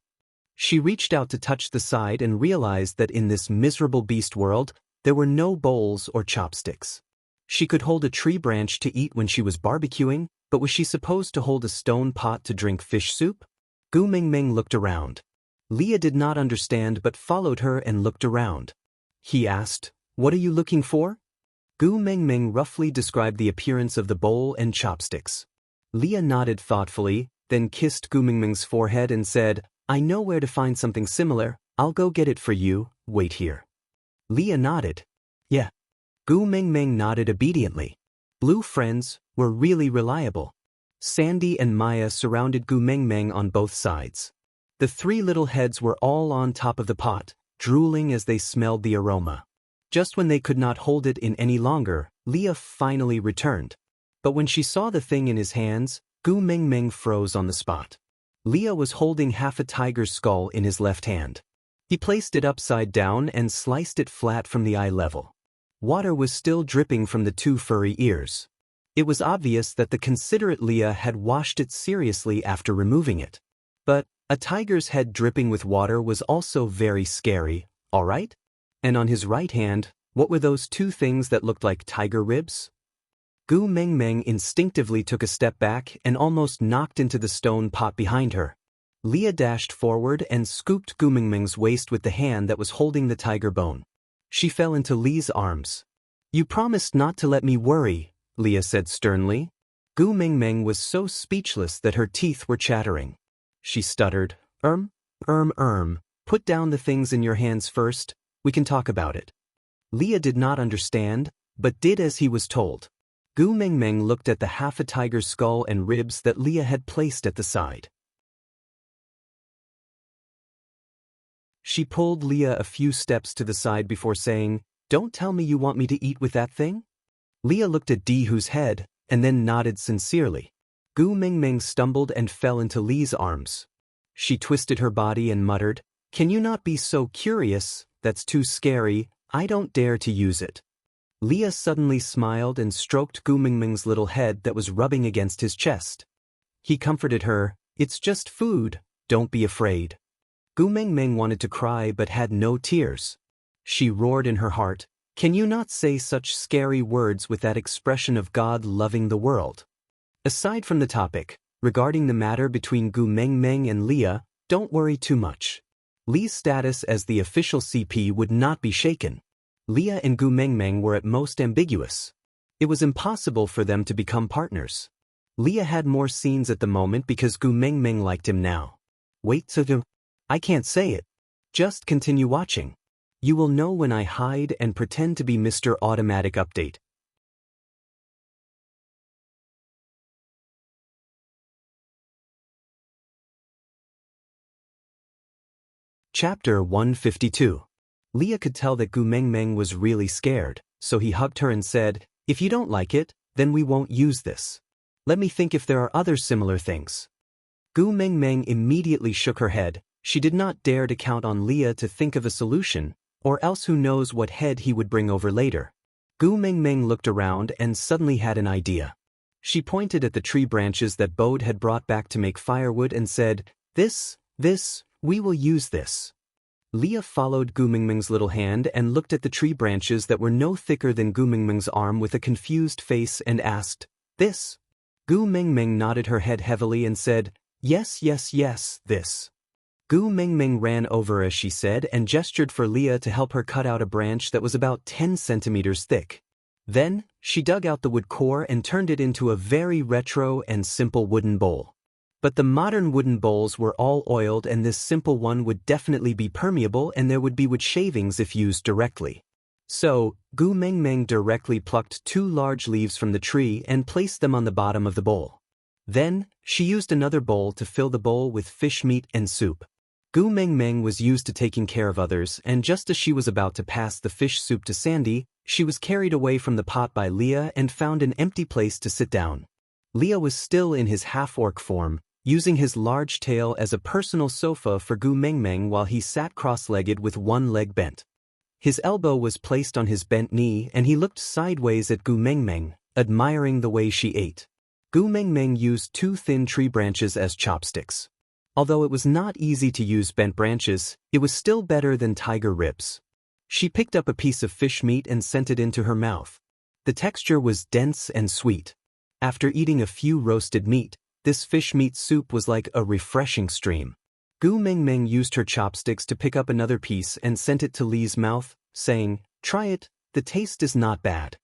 She reached out to touch the side and realized that in this miserable beast world, there were no bowls or chopsticks. She could hold a tree branch to eat when she was barbecuing, but was she supposed to hold a stone pot to drink fish soup? Gu Mingming looked around. Leah did not understand but followed her and looked around. He asked, What are you looking for? Gu Mingming roughly described the appearance of the bowl and chopsticks. Leah nodded thoughtfully, then kissed Gu Mingming's forehead and said, I know where to find something similar, I'll go get it for you, wait here. Leah nodded. Yeah. Gu Mingming nodded obediently. Blue friends were really reliable. Sandy and Maya surrounded Gu Mingming on both sides. The 3 little heads were all on top of the pot, drooling as they smelled the aroma. Just when they could not hold it in any longer, Leah finally returned. But when she saw the thing in his hands, Gu Mingming froze on the spot. Leah was holding half a tiger's skull in his left hand. He placed it upside down and sliced it flat from the eye level. Water was still dripping from the 2 furry ears. It was obvious that the considerate Leah had washed it seriously after removing it. But a tiger's head dripping with water was also very scary, alright? And on his right hand, what were those 2 things that looked like tiger ribs? Gu Mingming instinctively took a step back and almost knocked into the stone pot behind her. Leah dashed forward and scooped Gu Mingming's waist with the hand that was holding the tiger bone. She fell into Lee's arms. You promised not to let me worry, Leah said sternly. Gu Mingming was so speechless that her teeth were chattering. She stuttered, Put down the things in your hands first, we can talk about it. Leah did not understand, but did as he was told. Gu Mingming looked at the half a tiger's skull and ribs that Leah had placed at the side. She pulled Leah a few steps to the side before saying, Don't tell me you want me to eat with that thing? Leah looked at Dihu's head, and then nodded sincerely. Gu Mingming stumbled and fell into Lee's arms. She twisted her body and muttered, Can you not be so curious? That's too scary, I don't dare to use it. Leah suddenly smiled and stroked Gu Mingming's little head that was rubbing against his chest. He comforted her, It's just food, don't be afraid. Gu Mingming wanted to cry but had no tears. She roared in her heart, Can you not say such scary words with that expression of God loving the world? Aside from the topic, regarding the matter between Gu Mingming and Leah, don't worry too much. Lee's status as the official CP would not be shaken. Leah and Gu Mingming were at most ambiguous. It was impossible for them to become partners. Leah had more scenes at the moment because Gu Mingming liked him now. Wait till I can't say it. Just continue watching. You will know when I hide and pretend to be Mr. Automatic Update. Chapter 152. Leah could tell that Gu Mingming was really scared, so he hugged her and said, If you don't like it, then we won't use this. Let me think if there are other similar things. Gu Mingming immediately shook her head. She did not dare to count on Leah to think of a solution, or else who knows what head he would bring over later. Gu Mingming looked around and suddenly had an idea. She pointed at the tree branches that Bode had brought back to make firewood and said, This, we will use this. Leah followed Gu Mingming's little hand and looked at the tree branches that were no thicker than Gu Mingming's arm with a confused face and asked, This? Gu Mengmeng nodded her head heavily and said, "Yes, yes, yes, this." Gu Mengmeng ran over as she said and gestured for Leah to help her cut out a branch that was about 10 centimeters thick. Then, she dug out the wood core and turned it into a very retro and simple wooden bowl. But the modern wooden bowls were all oiled, and this simple one would definitely be permeable, and there would be wood shavings if used directly. So, Gu Mengmeng directly plucked 2 large leaves from the tree and placed them on the bottom of the bowl. Then, she used another bowl to fill the bowl with fish meat and soup. Gu Mengmeng was used to taking care of others, and just as she was about to pass the fish soup to Sandy, she was carried away from the pot by Leah and found an empty place to sit down. Leah was still in his half-orc form, using his large tail as a personal sofa for Gu Mengmeng while he sat cross-legged with one leg bent. His elbow was placed on his bent knee and he looked sideways at Gu Mengmeng, admiring the way she ate. Gu Mengmeng used 2 thin tree branches as chopsticks. Although it was not easy to use bent branches, it was still better than tiger ribs. She picked up a piece of fish meat and sent it into her mouth. The texture was dense and sweet. After eating a few roasted meat, this fish meat soup was like a refreshing stream. Gu Mengmeng used her chopsticks to pick up another piece and sent it to Lee's mouth, saying, "Try it, the taste is not bad."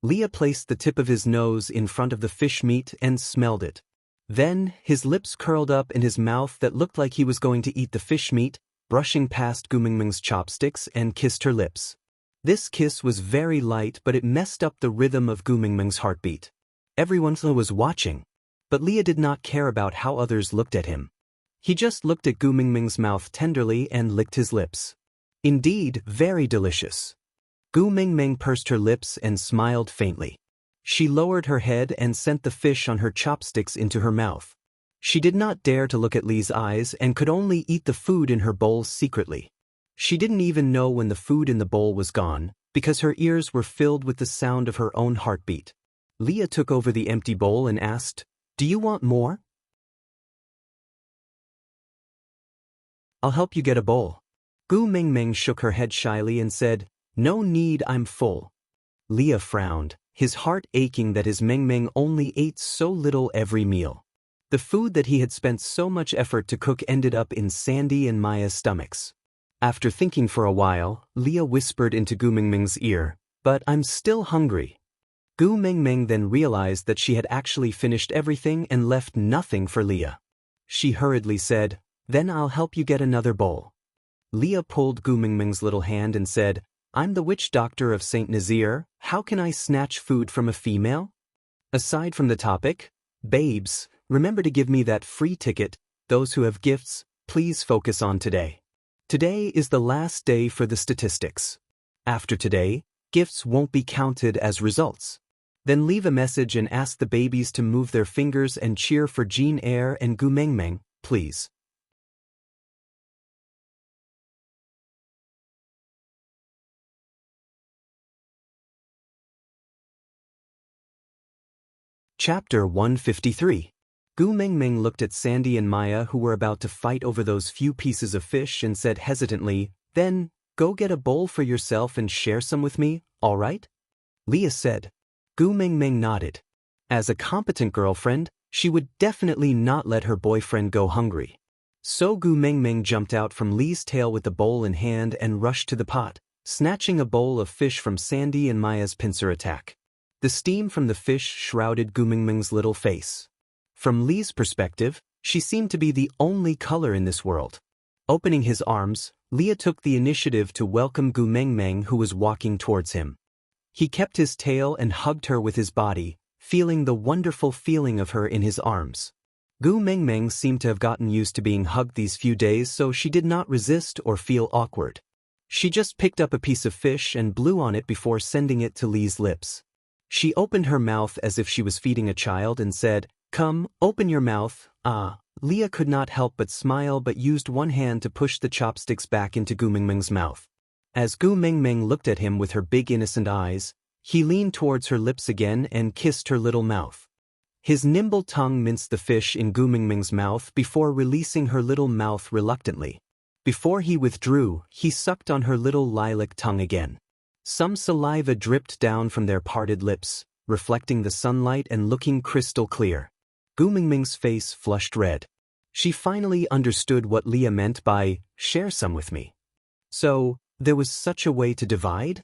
Leah placed the tip of his nose in front of the fish meat and smelled it. Then, his lips curled up in his mouth that looked like he was going to eat the fish meat, brushing past Gu Mengmeng's chopsticks and kissed her lips. This kiss was very light, but it messed up the rhythm of Gu Mengmeng's heartbeat. Everyone was watching. But Leah did not care about how others looked at him. He just looked at Gu Mengmeng's mouth tenderly and licked his lips. Indeed, very delicious. Gu Mengmeng pursed her lips and smiled faintly. She lowered her head and sent the fish on her chopsticks into her mouth. She did not dare to look at Lee's eyes and could only eat the food in her bowl secretly. She didn't even know when the food in the bowl was gone, because her ears were filled with the sound of her own heartbeat. Leah took over the empty bowl and asked, "Do you want more?" "I'll help you get a bowl." Gu Mengmeng shook her head shyly and said, "No need, I'm full." Leah frowned, his heart aching that his Mengmeng only ate so little every meal. The food that he had spent so much effort to cook ended up in Sandy and Maya's stomachs. After thinking for a while, Leah whispered into Gu Mengmeng's ear, "But I'm still hungry." Gu Mengmeng then realized that she had actually finished everything and left nothing for Leah. She hurriedly said, "Then I'll help you get another bowl." Leah pulled Gu Mengmeng's little hand and said, "I'm the witch doctor of Saint Nazir, how can I snatch food from a female?" Aside from the topic, babes, remember to give me that free ticket. Those who have gifts, please focus on today. Today is the last day for the statistics. After today, gifts won't be counted as results. Then leave a message and ask the babies to move their fingers and cheer for Jean Eyre and Gu Mengmeng, please. Chapter 153. Gu Mengmeng looked at Sandy and Maya, who were about to fight over those few pieces of fish, and said hesitantly, "Then, go get a bowl for yourself and share some with me, all right?" Leah said. Gu Mengmeng nodded. As a competent girlfriend, she would definitely not let her boyfriend go hungry. So Gu Mengmeng jumped out from Lee's tail with the bowl in hand and rushed to the pot, snatching a bowl of fish from Sandy and Maya's pincer attack. The steam from the fish shrouded Gu Mengmeng's little face. From Lee's perspective, she seemed to be the only color in this world. Opening his arms, Leah took the initiative to welcome Gu Mengmeng, who was walking towards him. He kept his tail and hugged her with his body, feeling the wonderful feeling of her in his arms. Gu Mengmeng seemed to have gotten used to being hugged these few days, so she did not resist or feel awkward. She just picked up a piece of fish and blew on it before sending it to Lee's lips. She opened her mouth as if she was feeding a child and said, "Come, open your mouth." Leah could not help but smile, but used one hand to push the chopsticks back into Gu Mengmeng's mouth. As Gu Mengmeng looked at him with her big innocent eyes, he leaned towards her lips again and kissed her little mouth. His nimble tongue minced the fish in Gu Mengmeng's mouth before releasing her little mouth reluctantly. Before he withdrew, he sucked on her little lilac tongue again. Some saliva dripped down from their parted lips, reflecting the sunlight and looking crystal clear. Gu Mingming's face flushed red. She finally understood what Leah meant by, share some with me. So, there was such a way to divide?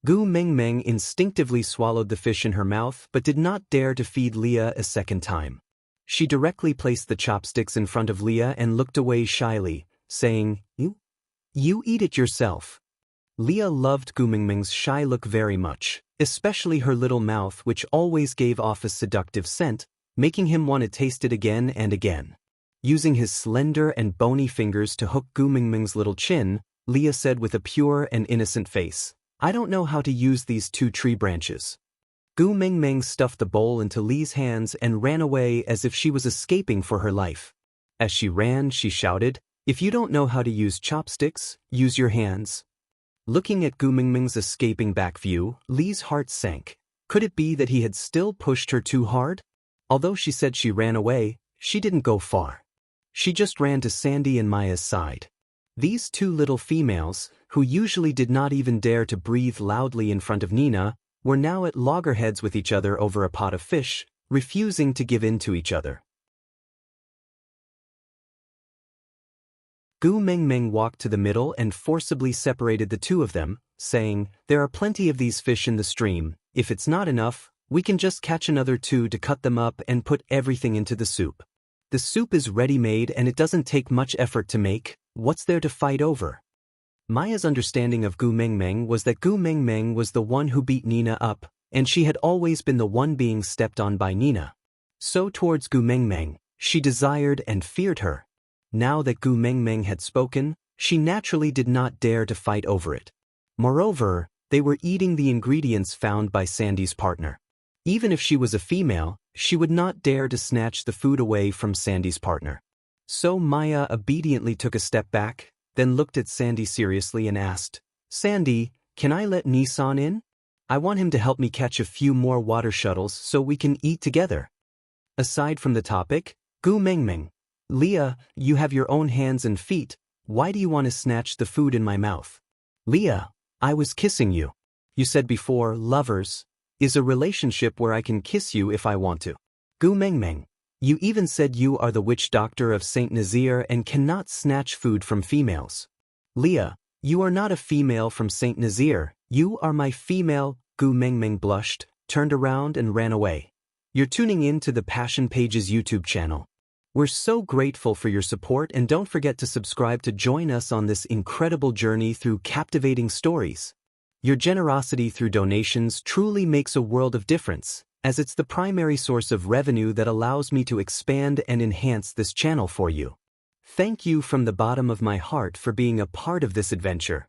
Gu Mingming instinctively swallowed the fish in her mouth but did not dare to feed Leah a second time. She directly placed the chopsticks in front of Leah and looked away shyly, saying, You eat it yourself. Leah loved Gu Mingming's shy look very much, especially her little mouth which always gave off a seductive scent, making him want to taste it again and again. Using his slender and bony fingers to hook Gu Mingming's little chin, Leah said with a pure and innocent face, I don't know how to use these 2 tree branches. Gu Mingming stuffed the bowl into Lee's hands and ran away as if she was escaping for her life. As she ran, she shouted, If you don't know how to use chopsticks, use your hands. Looking at Gu Mingming's escaping back view, Lee's heart sank. Could it be that he had still pushed her too hard? Although she said she ran away, she didn't go far. She just ran to Sandy and Maya's side. These 2 little females, who usually did not even dare to breathe loudly in front of Nina, were now at loggerheads with each other over a pot of fish, refusing to give in to each other. Gu Mingming walked to the middle and forcibly separated the 2 of them, saying, There are plenty of these fish in the stream. If it's not enough, we can just catch another 2 to cut them up and put everything into the soup. The soup is ready-made and it doesn't take much effort to make. What's there to fight over? Maya's understanding of Gu Mingming was that Gu Mingming was the one who beat Nina up, and she had always been the one being stepped on by Nina. So towards Gu Mingming, she desired and feared her. Now that Gu Mingming had spoken, she naturally did not dare to fight over it. Moreover, they were eating the ingredients found by Sandy's partner. Even if she was a female, she would not dare to snatch the food away from Sandy's partner. So Maya obediently took a step back, then looked at Sandy seriously and asked, Sandy, can I let Nissan in? I want him to help me catch a few more water shuttles so we can eat together. Aside from the topic, Gu Mingming, Leah, you have your own hands and feet, why do you want to snatch the food in my mouth? Leah, I was kissing you. You said before, lovers is a relationship where I can kiss you if I want to. Gu Mingming, you even said you are the witch doctor of Saint Nazir and cannot snatch food from females. Leah, you are not a female from Saint Nazir, you are my female. Gu Mingming blushed, turned around and ran away. You're tuning in to the Passion Pages YouTube channel. We're so grateful for your support and don't forget to subscribe to join us on this incredible journey through captivating stories. Your generosity through donations truly makes a world of difference, as it's the primary source of revenue that allows me to expand and enhance this channel for you. Thank you from the bottom of my heart for being a part of this adventure.